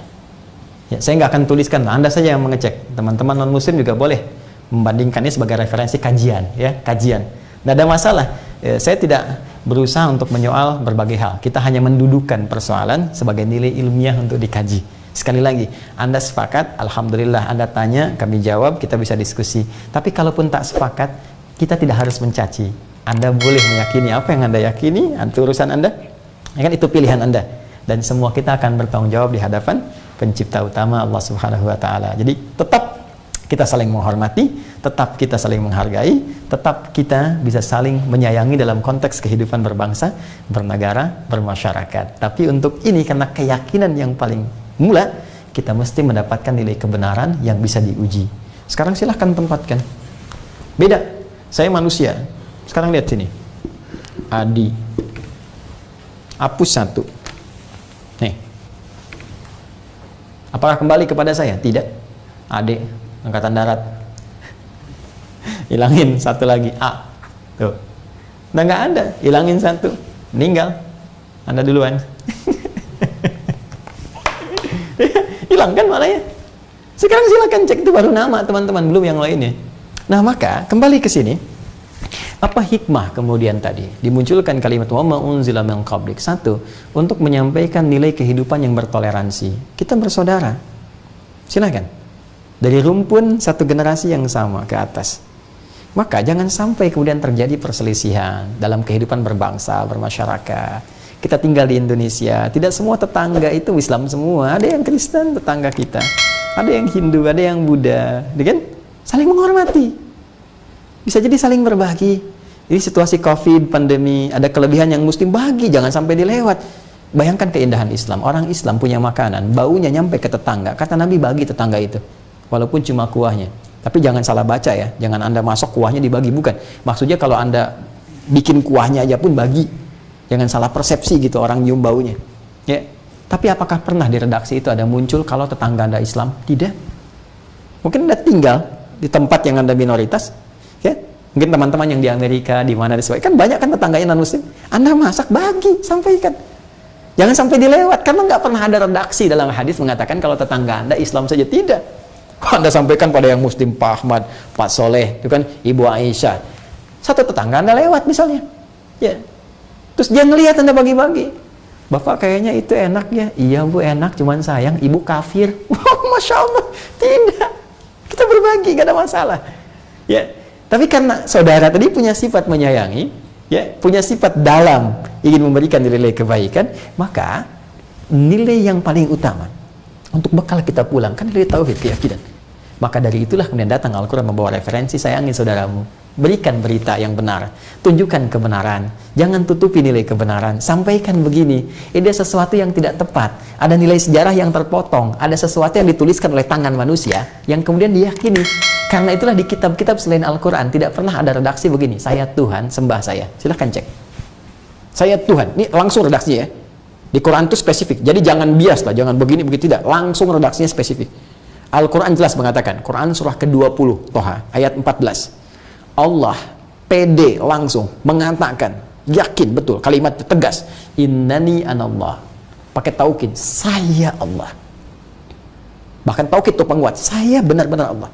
Ya, saya nggak akan tuliskan, Anda saja yang mengecek. Teman-teman non-muslim juga boleh membandingkannya sebagai referensi kajian, ya, kajian. Tidak ada masalah. Saya tidak berusaha untuk menyoal berbagai hal. Kita hanya mendudukan persoalan sebagai nilai ilmiah untuk dikaji. Sekali lagi, Anda sepakat, alhamdulillah. Anda tanya, kami jawab, kita bisa diskusi. Tapi kalaupun tak sepakat, kita tidak harus mencaci. Anda boleh meyakini apa yang Anda yakini, itu urusan Anda. Ya kan, itu pilihan Anda. Dan semua kita akan bertanggung jawab di hadapan Pencipta utama Allah Subhanahu wa taala. Jadi tetap kita saling menghormati, tetap kita saling menghargai, tetap kita bisa saling menyayangi dalam konteks kehidupan berbangsa, bernegara, bermasyarakat. Tapi untuk ini, karena keyakinan yang paling mula, kita mesti mendapatkan nilai kebenaran yang bisa diuji. Sekarang silahkan tempatkan. Beda. Saya manusia. Sekarang lihat sini. Adi. Hapus satu. Nih. Apakah kembali kepada saya? Tidak. Ade, Angkatan Darat. Hilangin satu lagi. A. Tuh. Udah nggak ada. Hilangin satu. Meninggal. Anda duluan. Hilang kan maknanya. Sekarang silakan cek, itu baru nama teman-teman, belum yang lainnya. Nah, maka kembali ke sini, apa hikmah kemudian tadi dimunculkan kalimat wa ma unzila min qablik? Satu, untuk menyampaikan nilai kehidupan yang bertoleransi. Kita bersaudara. Silakan. Dari rumpun satu generasi yang sama ke atas. Maka jangan sampai kemudian terjadi perselisihan dalam kehidupan berbangsa, bermasyarakat. Kita tinggal di Indonesia, tidak semua tetangga itu Islam semua. Ada yang Kristen tetangga kita, ada yang Hindu, ada yang Buddha, kan? Saling menghormati. Bisa jadi saling berbagi. Ini situasi COVID, pandemi, ada kelebihan yang mesti bagi, jangan sampai dilewat. Bayangkan keindahan Islam. Orang Islam punya makanan, baunya nyampe ke tetangga. Kata Nabi, bagi tetangga itu, walaupun cuma kuahnya. Tapi jangan salah baca ya, jangan Anda masuk kuahnya dibagi, bukan. Maksudnya kalau Anda bikin kuahnya aja pun bagi. Jangan salah persepsi gitu orang nyium baunya. Ya. Tapi apakah pernah di redaksi itu ada muncul kalau tetangga Anda Islam? Tidak. Mungkin Anda tinggal di tempat yang Anda minoritas, ya. Mungkin teman-teman yang di Amerika, di mana kan banyak kan tetangganya non-muslim. Anda masak, bagi, sampaikan. Jangan sampai dilewat, karena nggak pernah ada redaksi dalam hadis mengatakan kalau tetangga Anda Islam saja, tidak. Anda sampaikan pada yang muslim, Pak Ahmad, Pak Soleh, itu kan Ibu Aisyah. Satu tetangga Anda lewat misalnya, ya. Terus dia ngelihat Anda bagi-bagi. Bapak kayaknya itu enak ya. Iya Bu, enak, cuman sayang Ibu kafir. Masya Allah, tidak. Kita berbagi, gak ada masalah. Ya. Tapi karena saudara tadi punya sifat menyayangi, ya, punya sifat dalam ingin memberikan nilai kebaikan, maka nilai yang paling utama untuk bekal kita pulang kan nilai tauhid, keyakinan. Maka dari itulah kemudian datang Al-Quran membawa referensi, sayangi saudaramu, berikan berita yang benar, tunjukkan kebenaran, jangan tutupi nilai kebenaran, sampaikan begini, ini sesuatu yang tidak tepat, ada nilai sejarah yang terpotong, ada sesuatu yang dituliskan oleh tangan manusia yang kemudian diyakini. Karena itulah di kitab-kitab selain Al-Quran tidak pernah ada redaksi begini, saya Tuhan, sembah saya. Silahkan cek. Saya Tuhan, ini langsung redaksinya ya. Di Quran itu spesifik, jadi jangan bias lah, jangan begini, begitu, tidak. Langsung redaksinya spesifik. Al-Quran jelas mengatakan, Quran surah ke-20, Toha, ayat 14. Allah pede langsung mengatakan, yakin betul, kalimat tegas, innani anallah. Pakai taukid, saya Allah. Bahkan taukid itu penguat, saya benar-benar Allah.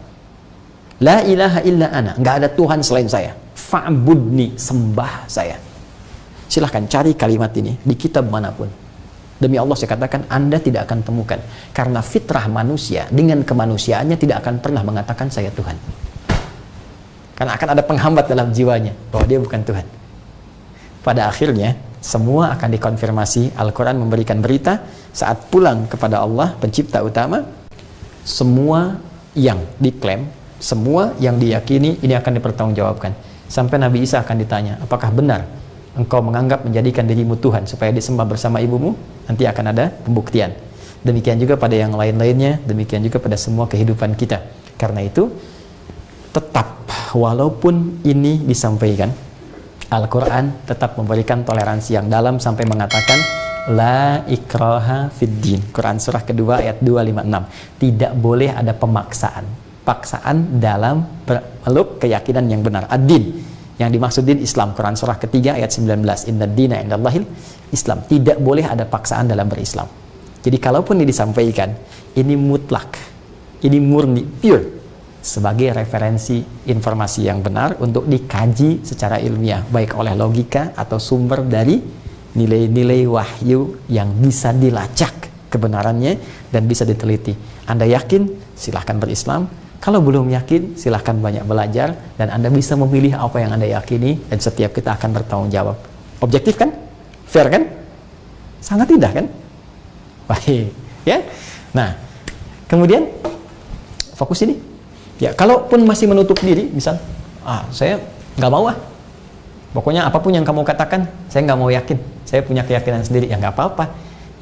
La ilaha illa ana, nggak ada Tuhan selain saya. Fa'budni, sembah saya. Silahkan cari kalimat ini di kitab manapun. Demi Allah saya katakan, Anda tidak akan temukan. Karena fitrah manusia dengan kemanusiaannya tidak akan pernah mengatakan saya Tuhan. Karena akan ada penghambat dalam jiwanya bahwa dia bukan Tuhan. Pada akhirnya semua akan dikonfirmasi. Al-Quran memberikan berita saat pulang kepada Allah pencipta utama, semua yang diklaim, semua yang diyakini ini akan dipertanggungjawabkan. Sampai Nabi Isa akan ditanya, apakah benar engkau menganggap menjadikan dirimu Tuhan supaya disembah bersama ibumu? Nanti akan ada pembuktian. Demikian juga pada yang lain-lainnya, demikian juga pada semua kehidupan kita. Karena itu tetap walaupun ini disampaikan, Al-Quran tetap memberikan toleransi yang dalam sampai mengatakan la ikraha fid din. Quran surah kedua ayat 256. Tidak boleh ada paksaan dalam meluk keyakinan yang benar. Ad-din yang dimaksud din Islam. Quran surah ketiga ayat 19. Inna dina indallahil Islam. Tidak boleh ada paksaan dalam berislam. Jadi kalaupun ini disampaikan, ini mutlak, ini murni, pure, sebagai referensi informasi yang benar untuk dikaji secara ilmiah, baik oleh logika atau sumber dari nilai-nilai wahyu yang bisa dilacak kebenarannya dan bisa diteliti. Anda yakin? Silahkan berislam. Kalau belum yakin, silahkan banyak belajar dan Anda bisa memilih apa yang Anda yakini dan setiap kita akan bertanggung jawab. Objektif kan? Fair kan? Sangat indah kan? Baik, ya. Nah, kemudian fokus ini. Ya, kalaupun masih menutup diri, misal, saya nggak mau pokoknya apapun yang kamu katakan, saya nggak mau yakin. Saya punya keyakinan sendiri, ya nggak apa-apa.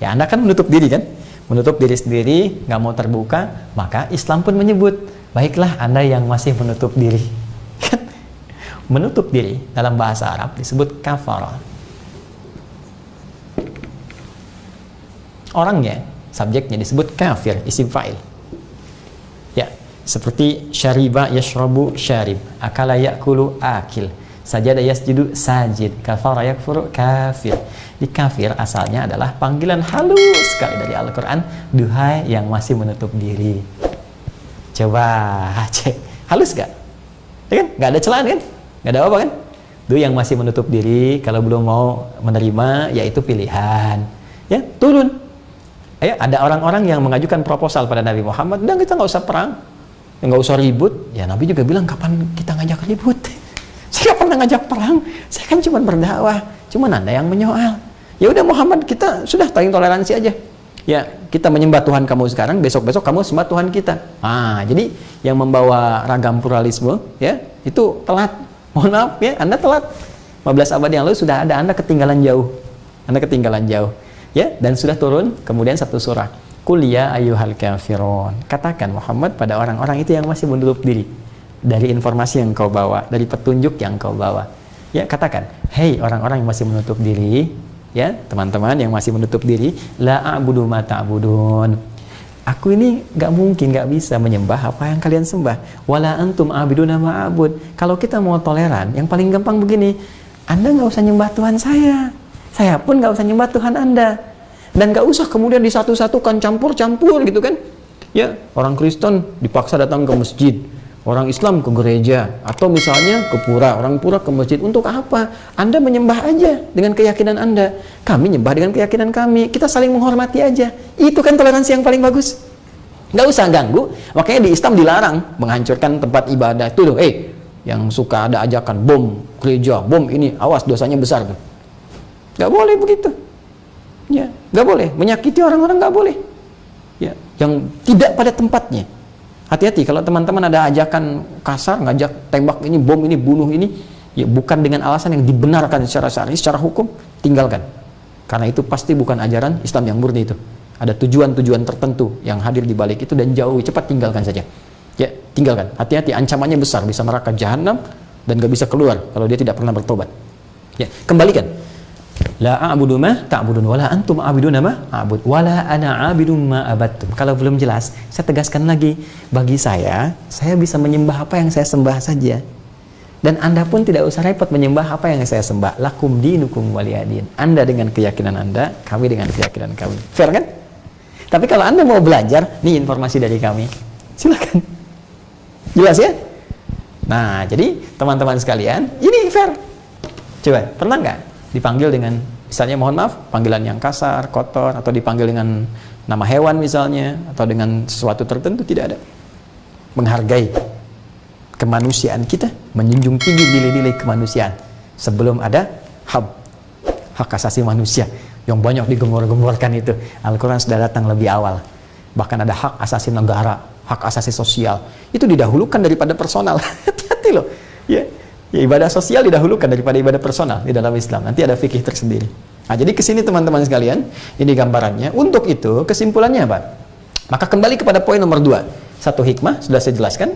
Ya, Anda kan menutup diri kan? Menutup diri sendiri, nggak mau terbuka, maka Islam pun menyebut, baiklah Anda yang masih menutup diri. Menutup diri dalam bahasa Arab disebut kafara. Orangnya, subjeknya disebut kafir, isim fa'il. Ya, seperti syariba yashrabu syarib, akala yakulu akil, sajada yasjudu sajid, kafara yakfuru kafir. Di kafir asalnya adalah panggilan halus sekali dari Al-Quran, duhai yang masih menutup diri. Coba cek, halus gak? Ya kan? Nggak ada celaan kan? Nggak ada apa kan? Itu yang masih menutup diri, kalau belum mau menerima, yaitu pilihan. Ya, turun. Ya, ada orang-orang yang mengajukan proposal pada Nabi Muhammad, dan kita nggak usah perang, nggak usah ribut. Ya, Nabi juga bilang, kapan kita ngajak ribut? Saya nggak pernah ngajak perang, saya kan cuma berdakwah, cuma Anda yang menyoal. Ya udah Muhammad, kita sudah saling toleransi aja. Ya, kita menyembah Tuhan kamu sekarang, besok-besok kamu sembah Tuhan kita. Jadi yang membawa ragam pluralisme, ya, itu telat. Mohon maaf ya, Anda telat. 15 abad yang lalu sudah ada, Anda ketinggalan jauh. Anda ketinggalan jauh. Ya, dan sudah turun kemudian satu surah. Qul ya ayyuhal kafirun. Katakan Muhammad pada orang-orang itu yang masih menutup diri dari informasi yang kau bawa, dari petunjuk yang kau bawa. Ya, katakan, "Hei orang-orang yang masih menutup diri, ya, teman-teman yang masih menutup diri, la a'budu ma ta'budun. Aku ini nggak mungkin, nggak bisa menyembah apa yang kalian sembah. Wala antum a'buduna ma'abud." Kalau kita mau toleran, yang paling gampang begini, Anda nggak usah nyembah Tuhan saya pun nggak usah nyembah Tuhan Anda, dan nggak usah kemudian disatu-satukan, campur-campur gitu kan. Ya, orang Kristen dipaksa datang ke masjid, orang Islam ke gereja, atau misalnya ke pura, orang pura ke masjid. Untuk apa? Anda menyembah aja dengan keyakinan Anda, kami nyembah dengan keyakinan kami, kita saling menghormati aja. Itu kan toleransi yang paling bagus. Nggak usah ganggu. Makanya di Islam dilarang menghancurkan tempat ibadah. Itu loh, yang suka ada ajakan bom gereja, bom ini, awas dosanya besar tuh. Nggak boleh begitu. Ya, nggak boleh menyakiti orang-orang, nggak boleh. Ya, yang tidak pada tempatnya. Hati-hati kalau teman-teman ada ajakan kasar, ngajak tembak ini, bom ini, bunuh ini, ya bukan dengan alasan yang dibenarkan secara syar'i, secara hukum, tinggalkan. Karena itu pasti bukan ajaran Islam yang murni itu. Ada tujuan-tujuan tertentu yang hadir di balik itu, dan jauhi, cepat tinggalkan saja. Ya, tinggalkan. Hati-hati, ancamannya besar, bisa neraka jahanam dan gak bisa keluar kalau dia tidak pernah bertobat. Ya, kembalikan. La a'budu ma ta'budun wala antum a'buduna ma a'bud wala ana 'abidum ma abattum. Kalau belum jelas, saya tegaskan lagi. Bagi saya bisa menyembah apa yang saya sembah saja. Dan Anda pun tidak usah repot menyembah apa yang saya sembah. Lakum dinukum waliyadin. Anda dengan keyakinan Anda, kami dengan keyakinan kami. Fair kan? Tapi kalau Anda mau belajar, nih informasi dari kami. Silakan. Jelas ya? Nah, jadi teman-teman sekalian, ini fair. Coba, pernah nggak dipanggil dengan, misalnya mohon maaf, panggilan yang kasar, kotor, atau dipanggil dengan nama hewan misalnya, atau dengan sesuatu tertentu? Tidak ada. Menghargai kemanusiaan kita, menjunjung tinggi nilai-nilai kemanusiaan. Sebelum ada hak asasi manusia yang banyak digembor-gemborkan itu, Al-Quran sudah datang lebih awal. Bahkan ada hak asasi negara, hak asasi sosial, itu didahulukan daripada personal. Hati-hati loh. Ya, ibadah sosial didahulukan daripada ibadah personal di dalam Islam. Nanti ada fikih tersendiri. Nah, jadi kesini teman-teman sekalian, ini gambarannya. Untuk itu, kesimpulannya apa? Maka kembali kepada poin nomor 2. Satu, hikmah, sudah saya jelaskan.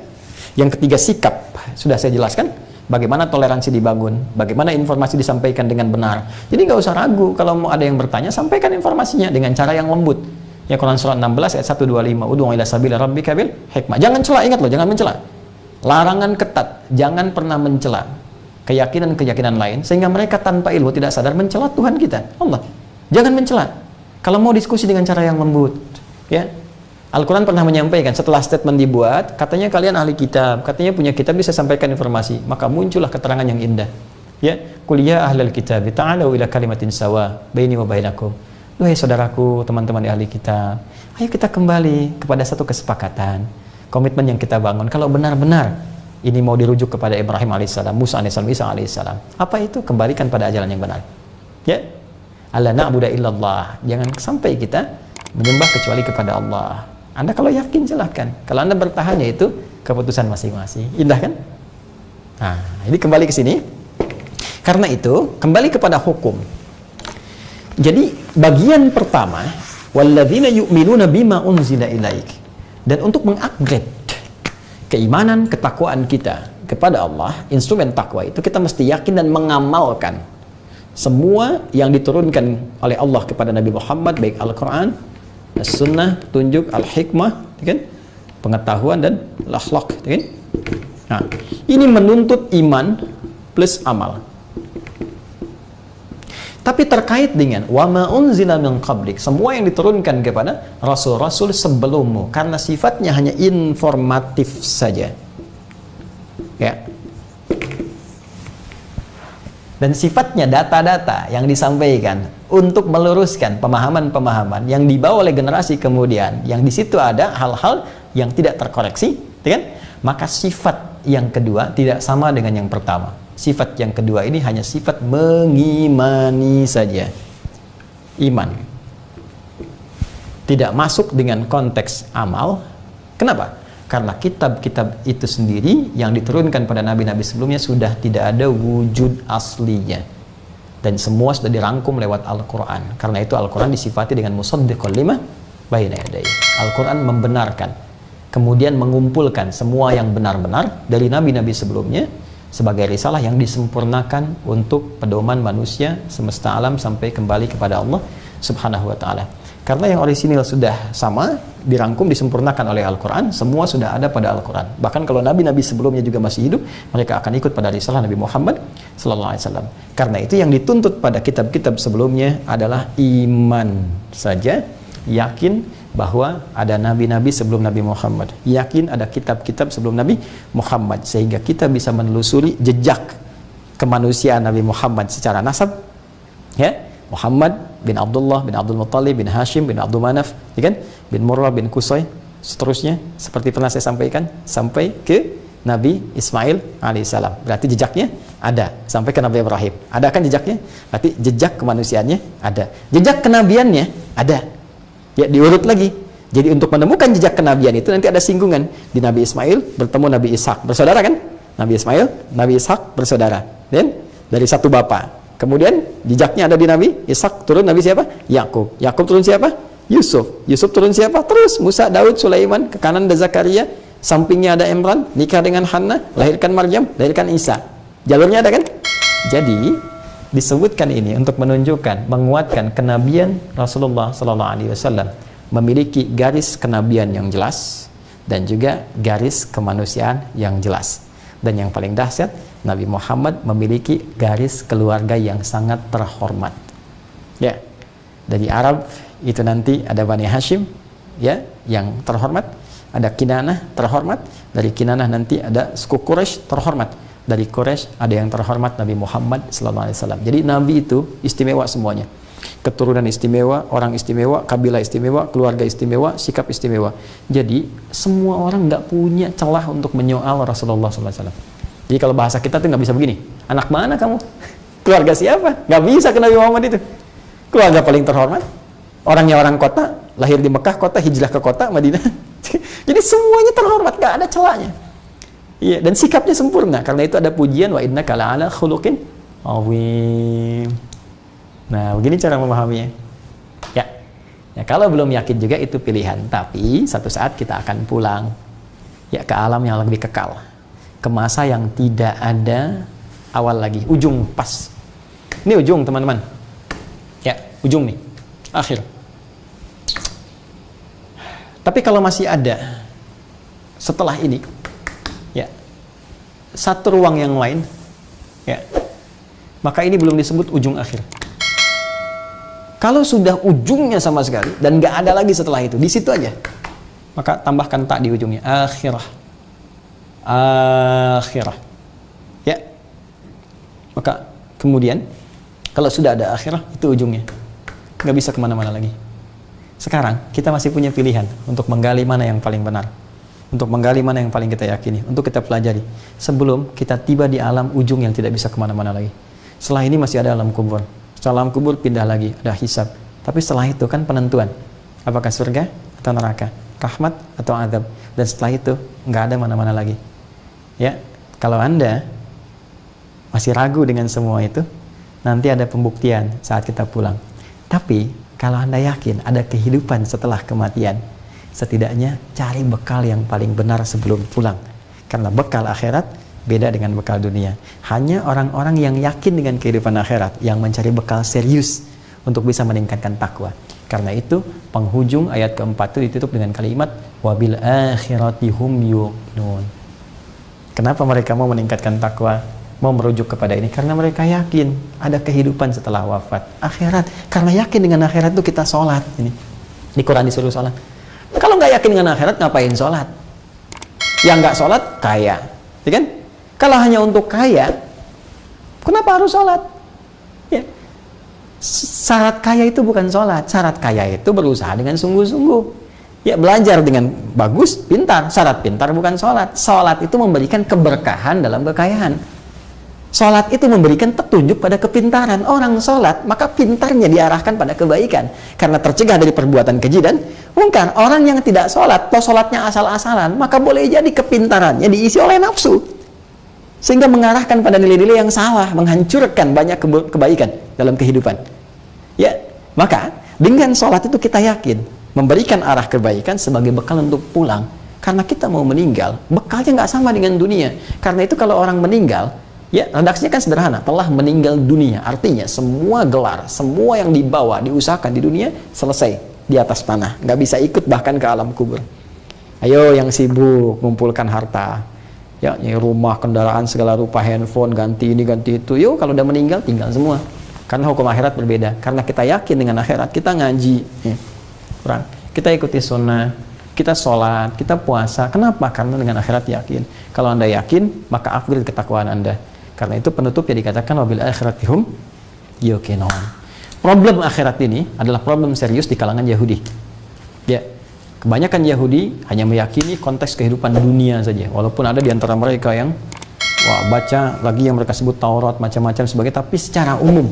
Yang ketiga, sikap, sudah saya jelaskan. Bagaimana toleransi dibangun, bagaimana informasi disampaikan dengan benar. Jadi nggak usah ragu, kalau mau ada yang bertanya, sampaikan informasinya dengan cara yang lembut. Ya, Quran surat 16 ayat 125, ud'u ila sabili rabbika bil hikmah. Jangan cela, ingat loh, jangan mencela. Larangan ketat, jangan pernah mencela keyakinan-keyakinan lain, sehingga mereka tanpa ilmu tidak sadar mencela Tuhan kita, Allah. Jangan mencela. Kalau mau diskusi dengan cara yang lembut, ya. Al-Quran pernah menyampaikan, setelah statement dibuat, katanya kalian ahli kitab, katanya punya kitab, bisa sampaikan informasi, maka muncullah keterangan yang indah. Ya, qul ya ahlal kitab, ta'alu ila kalimatin sawa baini wa bainakum. Wahai saudaraku, teman-teman di ahli kitab, ayo kita kembali kepada satu kesepakatan. Komitmen yang kita bangun, kalau benar-benar ini mau dirujuk kepada Ibrahim alaihissalam, Musa alaihissalam, Isa alaihissalam, apa itu? Kembalikan pada ajaran yang benar. Ya, alla na'budu illallah. Jangan sampai kita menyembah kecuali kepada Allah. Anda kalau yakin silahkan. Kalau Anda bertahan, itu keputusan masing-masing. Indah kan? Nah, ini kembali ke sini. Karena itu kembali kepada hukum. Jadi bagian pertama, walladzina yu'minuna bima unzila ilaik. Dan untuk mengupgrade keimanan, ketakwaan kita kepada Allah, instrumen takwa itu kita mesti yakin dan mengamalkan semua yang diturunkan oleh Allah kepada Nabi Muhammad, baik Al-Quran, As-Sunnah, petunjuk, Al-Hikmah, kan? Pengetahuan dan akhlak, kan? Nah, ini menuntut iman plus amal. Tapi terkait dengan wa ma unzila min qablik, semua yang diturunkan kepada rasul-rasul sebelummu, karena sifatnya hanya informatif saja. Ya, Dan sifatnya data-data yang disampaikan untuk meluruskan pemahaman-pemahaman yang dibawa oleh generasi kemudian, yang di situ ada hal-hal yang tidak terkoreksi, kan? Maka sifat yang kedua tidak sama dengan yang pertama. Sifat yang kedua ini hanya sifat mengimani saja. Iman. Tidak masuk dengan konteks amal. Kenapa? Karena kitab-kitab itu sendiri yang diturunkan pada nabi-nabi sebelumnya sudah tidak ada wujud aslinya. Dan semua sudah dirangkum lewat Al-Quran. Karena itu Al-Quran disifati dengan musaddiqul lima baina yadayhi. Al-Quran membenarkan, kemudian mengumpulkan semua yang benar-benar dari nabi-nabi sebelumnya sebagai risalah yang disempurnakan untuk pedoman manusia semesta alam sampai kembali kepada Allah Subhanahu wa ta'ala. Karena yang orisinil sudah sama, dirangkum, disempurnakan oleh Al-Quran, semua sudah ada pada Al-Quran. Bahkan kalau nabi-nabi sebelumnya juga masih hidup, mereka akan ikut pada risalah Nabi Muhammad sallallahu alaihi wasallam. Karena itu yang dituntut pada kitab-kitab sebelumnya adalah iman saja, yakin bahwa ada nabi-nabi sebelum Nabi Muhammad, yakin ada kitab-kitab sebelum Nabi Muhammad, sehingga kita bisa menelusuri jejak kemanusiaan Nabi Muhammad secara nasab, ya. Muhammad bin Abdullah bin Abdul Muttalib bin Hashim bin Abdul Manaf, ya kan? Bin Murrah bin Qusay, seterusnya seperti pernah saya sampaikan sampai ke Nabi Ismail alaihissalam. Berarti jejaknya ada sampai ke Nabi Ibrahim. Ada kan jejaknya? Berarti jejak kemanusiaannya ada. Jejak kenabiannya ada. Ya, diurut lagi. Jadi untuk menemukan jejak kenabian itu nanti ada singgungan. Di Nabi Ismail bertemu Nabi Ishak, bersaudara kan? Nabi Ismail, Nabi Ishak bersaudara. Dan dari satu bapak. Kemudian jejaknya ada di Nabi Ishak, turun Nabi siapa? Yakub. Yakub turun siapa? Yusuf. Yusuf turun siapa? Terus Musa, Daud, Sulaiman, ke kanan ada Zakaria, sampingnya ada Imran, nikah dengan Hannah, lahirkan Maryam, lahirkan Isa. Jalurnya ada kan? Jadi disebutkan ini untuk menunjukkan, menguatkan kenabian Rasulullah sallallahu alaihi wasallam memiliki garis kenabian yang jelas dan juga garis kemanusiaan yang jelas. Dan yang paling dahsyat, Nabi Muhammad memiliki garis keluarga yang sangat terhormat. Ya, dari Arab itu nanti ada Bani Hashim, ya, yang terhormat. Ada Kinanah terhormat. Dari Kinanah nanti ada suku Quraisy terhormat. Dari Quraisy ada yang terhormat Nabi Muhammad SAW. Jadi Nabi itu istimewa semuanya. Keturunan istimewa, orang istimewa, kabilah istimewa, keluarga istimewa, sikap istimewa. Jadi semua orang nggak punya celah untuk menyoal Rasulullah SAW. Jadi kalau bahasa kita tuh nggak bisa begini. Anak mana kamu? Keluarga siapa? Nggak bisa ke Nabi Muhammad itu. Keluarga paling terhormat. Orangnya orang kota, lahir di Mekah kota, hijrah ke kota Madinah. Jadi semuanya terhormat, nggak ada celahnya. Iya, dan sikapnya sempurna. Karena itu ada pujian wa innaka la'ala khuluqin azim. Nah, begini cara memahaminya. Ya. Ya, kalau belum yakin juga itu pilihan, tapi satu saat kita akan pulang ya ke alam yang lebih kekal. Ke masa yang tidak ada awal lagi, ujung pas. Ini ujung, teman-teman. Ya, ujung nih. Akhir. Tapi kalau masih ada setelah ini, ya, satu ruang yang lain, ya, maka ini belum disebut ujung akhir. Kalau sudah ujungnya sama sekali dan nggak ada lagi setelah itu, di situ aja, maka tambahkan tak di ujungnya, akhirah. Akhirah, ya. Maka kemudian kalau sudah ada akhirah, itu ujungnya, nggak bisa kemana-mana lagi. Sekarang kita masih punya pilihan untuk menggali mana yang paling benar, untuk menggali mana yang paling kita yakini, untuk kita pelajari sebelum kita tiba di alam ujung yang tidak bisa kemana-mana lagi. Setelah ini masih ada alam kubur. Setelah alam kubur pindah lagi, ada hisab. Tapi setelah itu kan penentuan, apakah surga atau neraka, rahmat atau azab. Dan setelah itu nggak ada mana-mana lagi. Ya, kalau Anda masih ragu dengan semua itu, nanti ada pembuktian saat kita pulang. Tapi kalau Anda yakin ada kehidupan setelah kematian, setidaknya cari bekal yang paling benar sebelum pulang. Karena bekal akhirat beda dengan bekal dunia. Hanya orang-orang yang yakin dengan kehidupan akhirat yang mencari bekal serius untuk bisa meningkatkan takwa. Karena itu penghujung ayat keempat itu ditutup dengan kalimat wabil akhirati hum yuqinun. Kenapa mereka mau meningkatkan takwa, mau merujuk kepada ini? Karena mereka yakin ada kehidupan setelah wafat, akhirat. Karena yakin dengan akhirat itu kita sholat. Ini di Quran disuruh sholat. Kalau nggak yakin dengan akhirat, ngapain sholat? Yang nggak sholat kaya, ya kan? Kalau hanya untuk kaya, Kenapa harus sholat? Ya. Syarat kaya itu bukan sholat. Syarat kaya itu berusaha dengan sungguh-sungguh. Ya, belajar dengan bagus, pintar. Syarat pintar bukan sholat. Sholat itu memberikan keberkahan dalam kekayaan. Sholat itu memberikan petunjuk pada kepintaran. Orang sholat, maka pintarnya diarahkan pada kebaikan. Karena tercegah dari perbuatan keji dan mungkar. Orang yang tidak sholat, atau sholatnya asal-asalan, maka boleh jadi kepintarannya diisi oleh nafsu. Sehingga mengarahkan pada nilai-nilai yang salah, menghancurkan banyak kebaikan dalam kehidupan. Ya, maka dengan sholat itu kita yakin memberikan arah kebaikan sebagai bekal untuk pulang. Karena kita mau meninggal, bekalnya nggak sama dengan dunia. Karena itu kalau orang meninggal, ya redaksinya kan sederhana, telah meninggal dunia. Artinya semua gelar, semua yang dibawa, diusahakan di dunia, selesai di atas tanah. Nggak bisa ikut bahkan ke alam kubur. Ayo yang sibuk mengumpulkan harta, ya rumah, kendaraan, segala rupa, handphone, ganti ini, ganti itu. Yuk kalau udah meninggal, tinggal semua. Karena hukum akhirat berbeda. Karena kita yakin dengan akhirat, kita ngaji. Ya. Kita ikuti sunnah, kita sholat, kita puasa. Kenapa? Karena dengan akhirat yakin. Kalau Anda yakin, maka upgrade ketakwaan Anda. Karena itu penutupnya dikatakan wabil akhirati hum yuqinun. Problem akhirat ini adalah problem serius di kalangan Yahudi. Ya, kebanyakan Yahudi hanya meyakini konteks kehidupan dunia saja. Walaupun ada di antara mereka yang baca lagi yang mereka sebut Taurat macam-macam sebagai, tapi secara umum,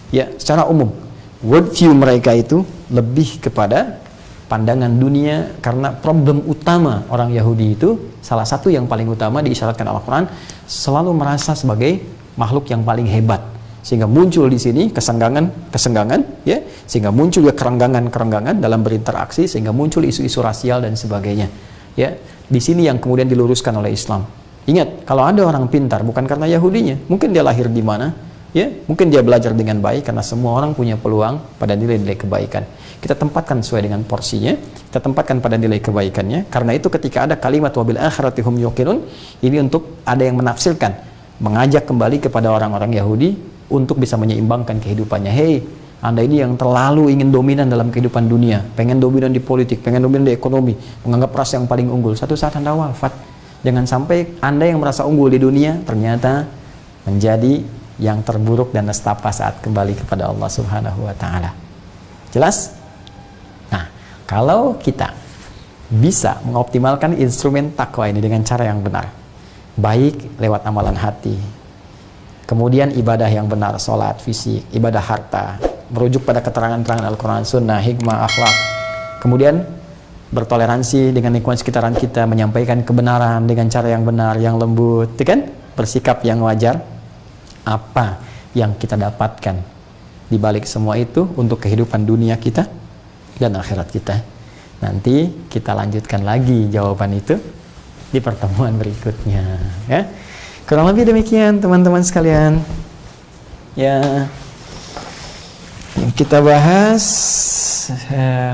ya secara umum worldview mereka itu lebih kepada pandangan dunia. Karena problem utama orang Yahudi itu, salah satu yang paling utama diisyaratkan Al-Quran, selalu merasa sebagai makhluk yang paling hebat, sehingga muncul di sini kesenggangan, ya, sehingga muncul ya kerenggangan dalam berinteraksi, sehingga muncul isu-isu rasial dan sebagainya. Ya, di sini yang kemudian diluruskan oleh Islam. Ingat, kalau ada orang pintar bukan karena Yahudinya, mungkin dia lahir di mana, ya, mungkin dia belajar dengan baik, karena semua orang punya peluang pada nilai-nilai kebaikan. Kita tempatkan sesuai dengan porsinya, kita tempatkan pada nilai kebaikannya. Karena itu ketika ada kalimat wabil akhirati hum yuqinun, ini untuk ada yang menafsirkan, mengajak kembali kepada orang-orang Yahudi untuk bisa menyeimbangkan kehidupannya. Hei, Anda ini yang terlalu ingin dominan dalam kehidupan dunia, pengen dominan di politik, pengen dominan di ekonomi, menganggap ras yang paling unggul. Satu saat Anda wafat, jangan sampai Anda yang merasa unggul di dunia ternyata menjadi yang terburuk dan nestapa saat kembali kepada Allah Subhanahu wa Ta'ala. Jelas? Nah, kalau kita bisa mengoptimalkan instrumen takwa ini dengan cara yang benar, baik lewat amalan hati, kemudian ibadah yang benar, sholat, fisik, ibadah harta, merujuk pada keterangan-keterangan Al-Quran, Sunnah, hikmah, akhlak, kemudian bertoleransi dengan lingkungan sekitaran kita, menyampaikan kebenaran dengan cara yang benar, yang lembut, kan? Bersikap yang wajar. Apa yang kita dapatkan di balik semua itu untuk kehidupan dunia kita dan akhirat kita? Nanti kita lanjutkan lagi jawaban itu di pertemuan berikutnya, ya. Kurang lebih demikian teman-teman sekalian. Ya, yang kita bahas,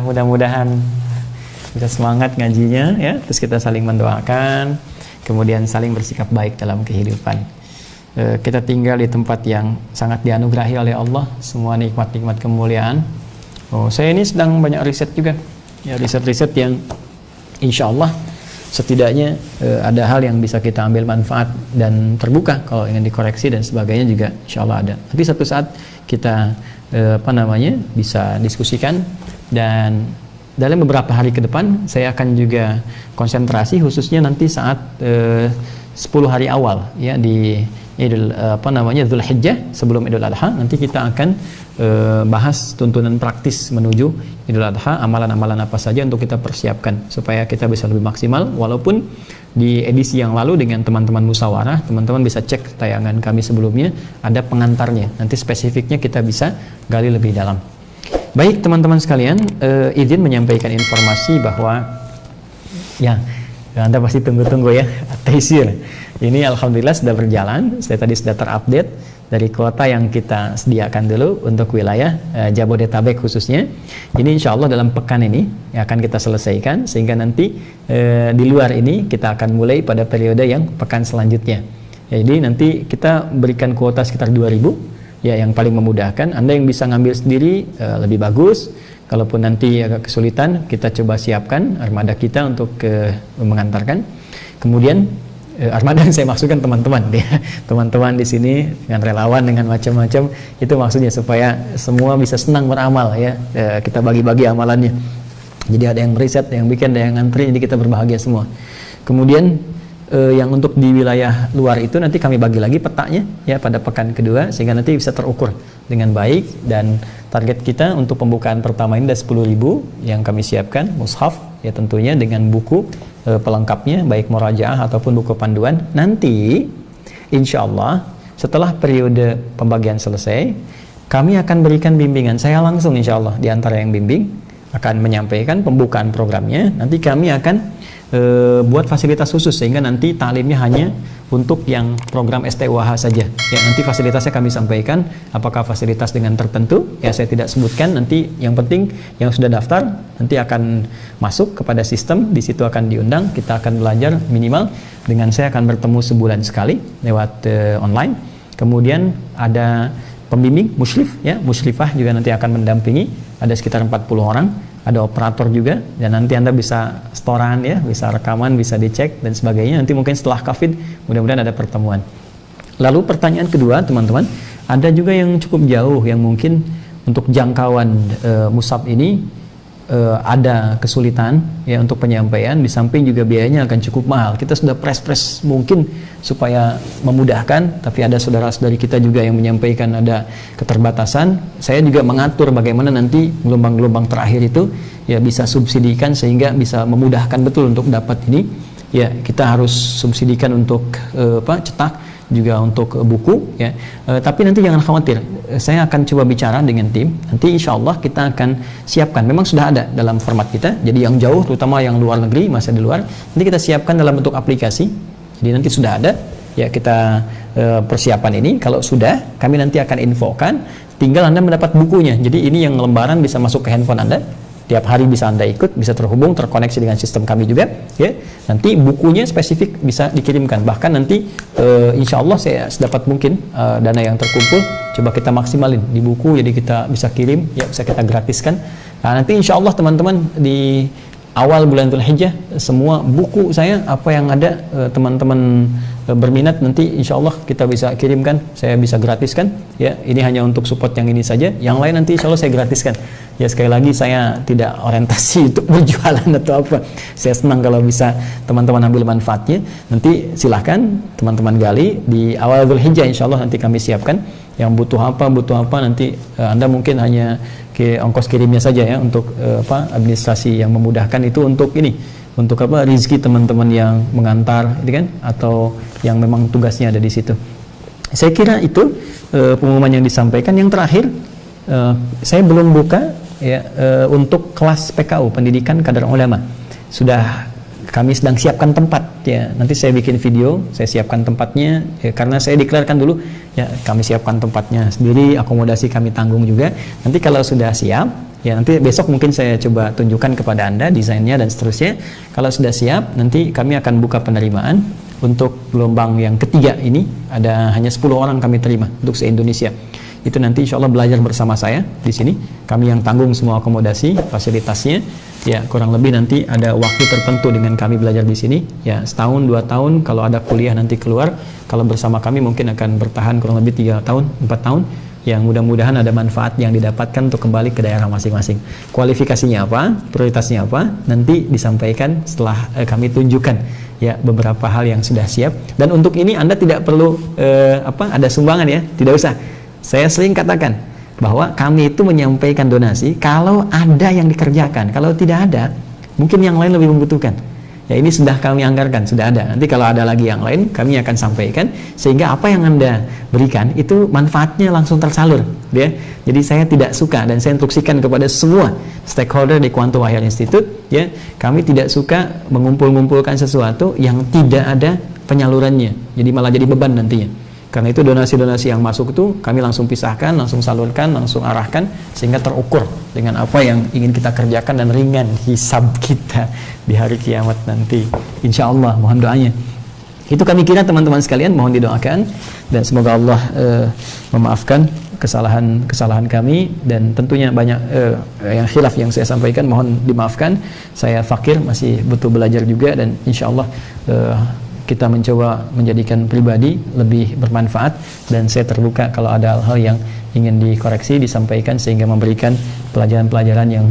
mudah-mudahan bisa semangat ngajinya, ya. Terus kita saling mendoakan, kemudian saling bersikap baik dalam kehidupan. Kita tinggal di tempat yang sangat dianugerahi oleh Allah, semua nikmat-nikmat kemuliaan. Saya ini sedang banyak riset juga, ya, riset-riset yang insya Allah setidaknya ada hal yang bisa kita ambil manfaat dan terbuka. Kalau ingin dikoreksi dan sebagainya juga insya Allah ada. Nanti satu saat kita bisa diskusikan, dan dalam beberapa hari ke depan saya akan juga konsentrasi khususnya nanti saat 10 hari awal, ya, di Dzulhijjah sebelum Idul Adha. Nanti kita akan bahas tuntunan praktis menuju Idul Adha, amalan-amalan apa saja untuk kita persiapkan supaya kita bisa lebih maksimal. Walaupun di edisi yang lalu dengan teman-teman musyawarah, teman-teman bisa cek tayangan kami sebelumnya, ada pengantarnya. Nanti spesifiknya kita bisa gali lebih dalam. Baik teman-teman sekalian, izin menyampaikan informasi bahwa ya, Anda pasti tunggu-tunggu ya, Taisir. Ini alhamdulillah sudah berjalan. Saya tadi sudah terupdate dari kuota yang kita sediakan dulu untuk wilayah Jabodetabek khususnya. Ini insya Allah dalam pekan ini akan kita selesaikan, sehingga nanti di luar ini kita akan mulai pada periode yang pekan selanjutnya. Jadi nanti kita berikan kuota sekitar 2.000, ya, yang paling memudahkan. Anda yang bisa ngambil sendiri lebih bagus. Kalaupun nanti agak kesulitan, kita coba siapkan armada kita untuk mengantarkan. Kemudian armada yang saya maksudkan teman-teman ya. Teman-teman di sini dengan relawan dengan macam-macam, itu maksudnya supaya semua bisa senang beramal ya. Kita bagi-bagi amalannya. Jadi ada yang riset, ada yang bikin, ada yang ngantri, jadi kita berbahagia semua. Kemudian yang untuk di wilayah luar itu nanti kami bagi lagi petanya ya pada pekan kedua, sehingga nanti bisa terukur dengan baik. Dan target kita untuk pembukaan pertama ini ada 10.000 yang kami siapkan mushaf ya, tentunya dengan buku pelengkapnya baik murajaah ataupun buku panduan. Nanti insya Allah setelah periode pembagian selesai, kami akan berikan bimbingan. Saya langsung insya Allah di antara yang bimbing akan menyampaikan pembukaan programnya. Nanti kami akan buat fasilitas khusus, sehingga nanti taklimnya hanya untuk yang program STUAH saja ya. Nanti fasilitasnya kami sampaikan, apakah fasilitas dengan tertentu ya saya tidak sebutkan. Nanti yang penting yang sudah daftar nanti akan masuk kepada sistem, di situ akan diundang, kita akan belajar minimal dengan saya akan bertemu sebulan sekali lewat online. Kemudian ada pembimbing musyrif ya, musyrifah juga nanti akan mendampingi, ada sekitar 40 orang. Ada operator juga, dan nanti Anda bisa storan ya, bisa rekaman, bisa dicek dan sebagainya. Nanti mungkin setelah COVID mudah-mudahan ada pertemuan. Lalu pertanyaan kedua teman-teman, ada juga yang cukup jauh yang mungkin untuk jangkauan mushaf ini ada kesulitan ya untuk penyampaian, di samping juga biayanya akan cukup mahal. Kita sudah press mungkin supaya memudahkan, tapi ada saudara-saudari kita juga yang menyampaikan ada keterbatasan. Saya juga mengatur bagaimana nanti gelombang-gelombang terakhir itu ya bisa subsidikan sehingga bisa memudahkan betul untuk dapat ini. Ya, kita harus subsidikan untuk cetak, juga untuk buku ya. Tapi nanti jangan khawatir, saya akan coba bicara dengan tim. Nanti insya Allah kita akan siapkan, memang sudah ada dalam format kita. Jadi yang jauh, terutama yang luar negeri, masih di luar, nanti kita siapkan dalam bentuk aplikasi. Jadi nanti sudah ada ya, kita persiapan ini. Kalau sudah, kami nanti akan infokan, tinggal Anda mendapat bukunya. Jadi ini yang lembaran bisa masuk ke handphone Anda, tiap hari bisa Anda ikut, bisa terhubung, terkoneksi dengan sistem kami juga ya. Nanti bukunya spesifik bisa dikirimkan, bahkan nanti insya Allah saya sedapat mungkin dana yang terkumpul coba kita maksimalin di buku, jadi kita bisa kirim ya, bisa kita gratiskan. Nah, nanti insya Allah teman-teman di awal bulan Dzulhijjah semua buku saya apa yang ada teman-teman berminat nanti insya Allah kita bisa kirimkan, saya bisa gratiskan ya. Ini hanya untuk support yang ini saja, yang lain nanti insya Allah saya gratiskan ya. Sekali lagi saya tidak orientasi untuk berjualan atau apa, saya senang kalau bisa teman-teman ambil manfaatnya. Nanti silahkan teman-teman gali di awal Dzulhijjah, insya Allah nanti kami siapkan yang butuh apa nanti Anda mungkin hanya ongkos kirimnya saja ya, untuk administrasi yang memudahkan itu untuk ini, untuk rezeki teman-teman yang mengantar itu kan, atau yang memang tugasnya ada di situ. Saya kira itu pengumuman yang disampaikan. Yang terakhir, saya belum buka ya untuk kelas PKU, pendidikan kadar ulama. Sudah kami sedang siapkan tempat ya, nanti saya bikin video, saya siapkan tempatnya ya, karena saya deklarkan dulu ya, kami siapkan tempatnya sendiri, akomodasi kami tanggung juga. Nanti kalau sudah siap ya, nanti besok mungkin saya coba tunjukkan kepada Anda desainnya dan seterusnya. Kalau sudah siap, nanti kami akan buka penerimaan untuk gelombang yang ketiga ini. Ada hanya 10 orang kami terima untuk se-Indonesia. Itu nanti insya Allah belajar bersama saya di sini. Kami yang tanggung semua akomodasi, fasilitasnya. Ya, kurang lebih nanti ada waktu tertentu dengan kami belajar di sini. Ya, setahun, 2 tahun. Kalau ada kuliah nanti keluar. Kalau bersama kami mungkin akan bertahan kurang lebih 3 tahun, 4 tahun. Yang mudah-mudahan ada manfaat yang didapatkan untuk kembali ke daerah masing-masing. Kualifikasinya apa, prioritasnya apa, nanti disampaikan setelah kami tunjukkan ya beberapa hal yang sudah siap. Dan untuk ini Anda tidak perlu ada sumbangan ya, tidak usah. Saya sering katakan bahwa kami itu menyampaikan donasi kalau ada yang dikerjakan, kalau tidak ada mungkin yang lain lebih membutuhkan ya. Ini sudah kami anggarkan, sudah ada. Nanti kalau ada lagi yang lain kami akan sampaikan, sehingga apa yang Anda berikan itu manfaatnya langsung tersalur ya. Jadi saya tidak suka, dan saya instruksikan kepada semua stakeholder di Quantum Wahyal Institute ya, kami tidak suka mengumpul-ngumpulkan sesuatu yang tidak ada penyalurannya, jadi malah jadi beban nantinya. Karena itu donasi-donasi yang masuk itu kami langsung pisahkan, langsung salurkan, langsung arahkan, sehingga terukur dengan apa yang ingin kita kerjakan dan ringan hisab kita di hari kiamat nanti. Insya Allah, mohon doanya. Itu kami kira teman-teman sekalian, mohon didoakan dan semoga Allah memaafkan kesalahan kami, dan tentunya banyak yang khilaf yang saya sampaikan mohon dimaafkan. Saya fakir, masih butuh belajar juga, dan insya Allah kita mencoba menjadikan pribadi lebih bermanfaat, dan saya terbuka kalau ada hal-hal yang ingin dikoreksi, disampaikan, sehingga memberikan pelajaran-pelajaran yang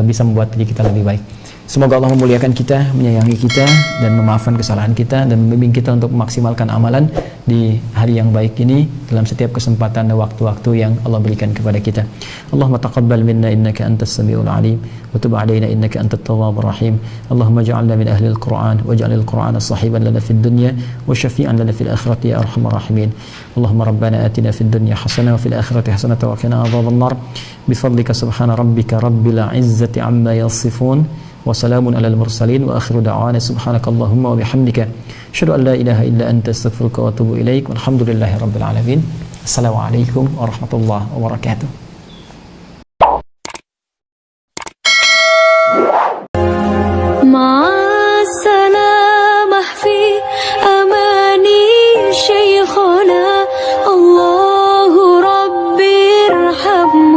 bisa membuat diri kita lebih baik. Semoga Allah memuliakan kita, menyayangi kita, dan memaafkan kesalahan kita, dan membimbing kita untuk memaksimalkan amalan di hari yang baik ini dalam setiap kesempatan dan waktu-waktu yang Allah berikan kepada kita. Allahumma taqabbal minna innaka antas samiul alim wa tub alaina innaka antat tawwabur rahim. Allahumma ja'alna min ahli al-Qur'an waj'al al-Qur'ana sahiban lana fid dunya wa syafi'an lana fil akhirati ya arhamar rahimin. Allahumma rabbana atina fid dunya hasanah wa fil akhirati hasanah wa qina adzaban nar. Bifadlika subhana rabbika rabbil izzati amma yasifun. Wassalamun alal mursalin wa akhiru da'wana subhanakallahumma wa bihamdika asyhadu an la ilaha illa anta astaghfiruka wa atubu ilaik walhamdulillahi rabbil alamin. Assalamualaikum warahmatullahi wabarakatuh. Ma'assalamah fi amani syekhana Allahu rabbirham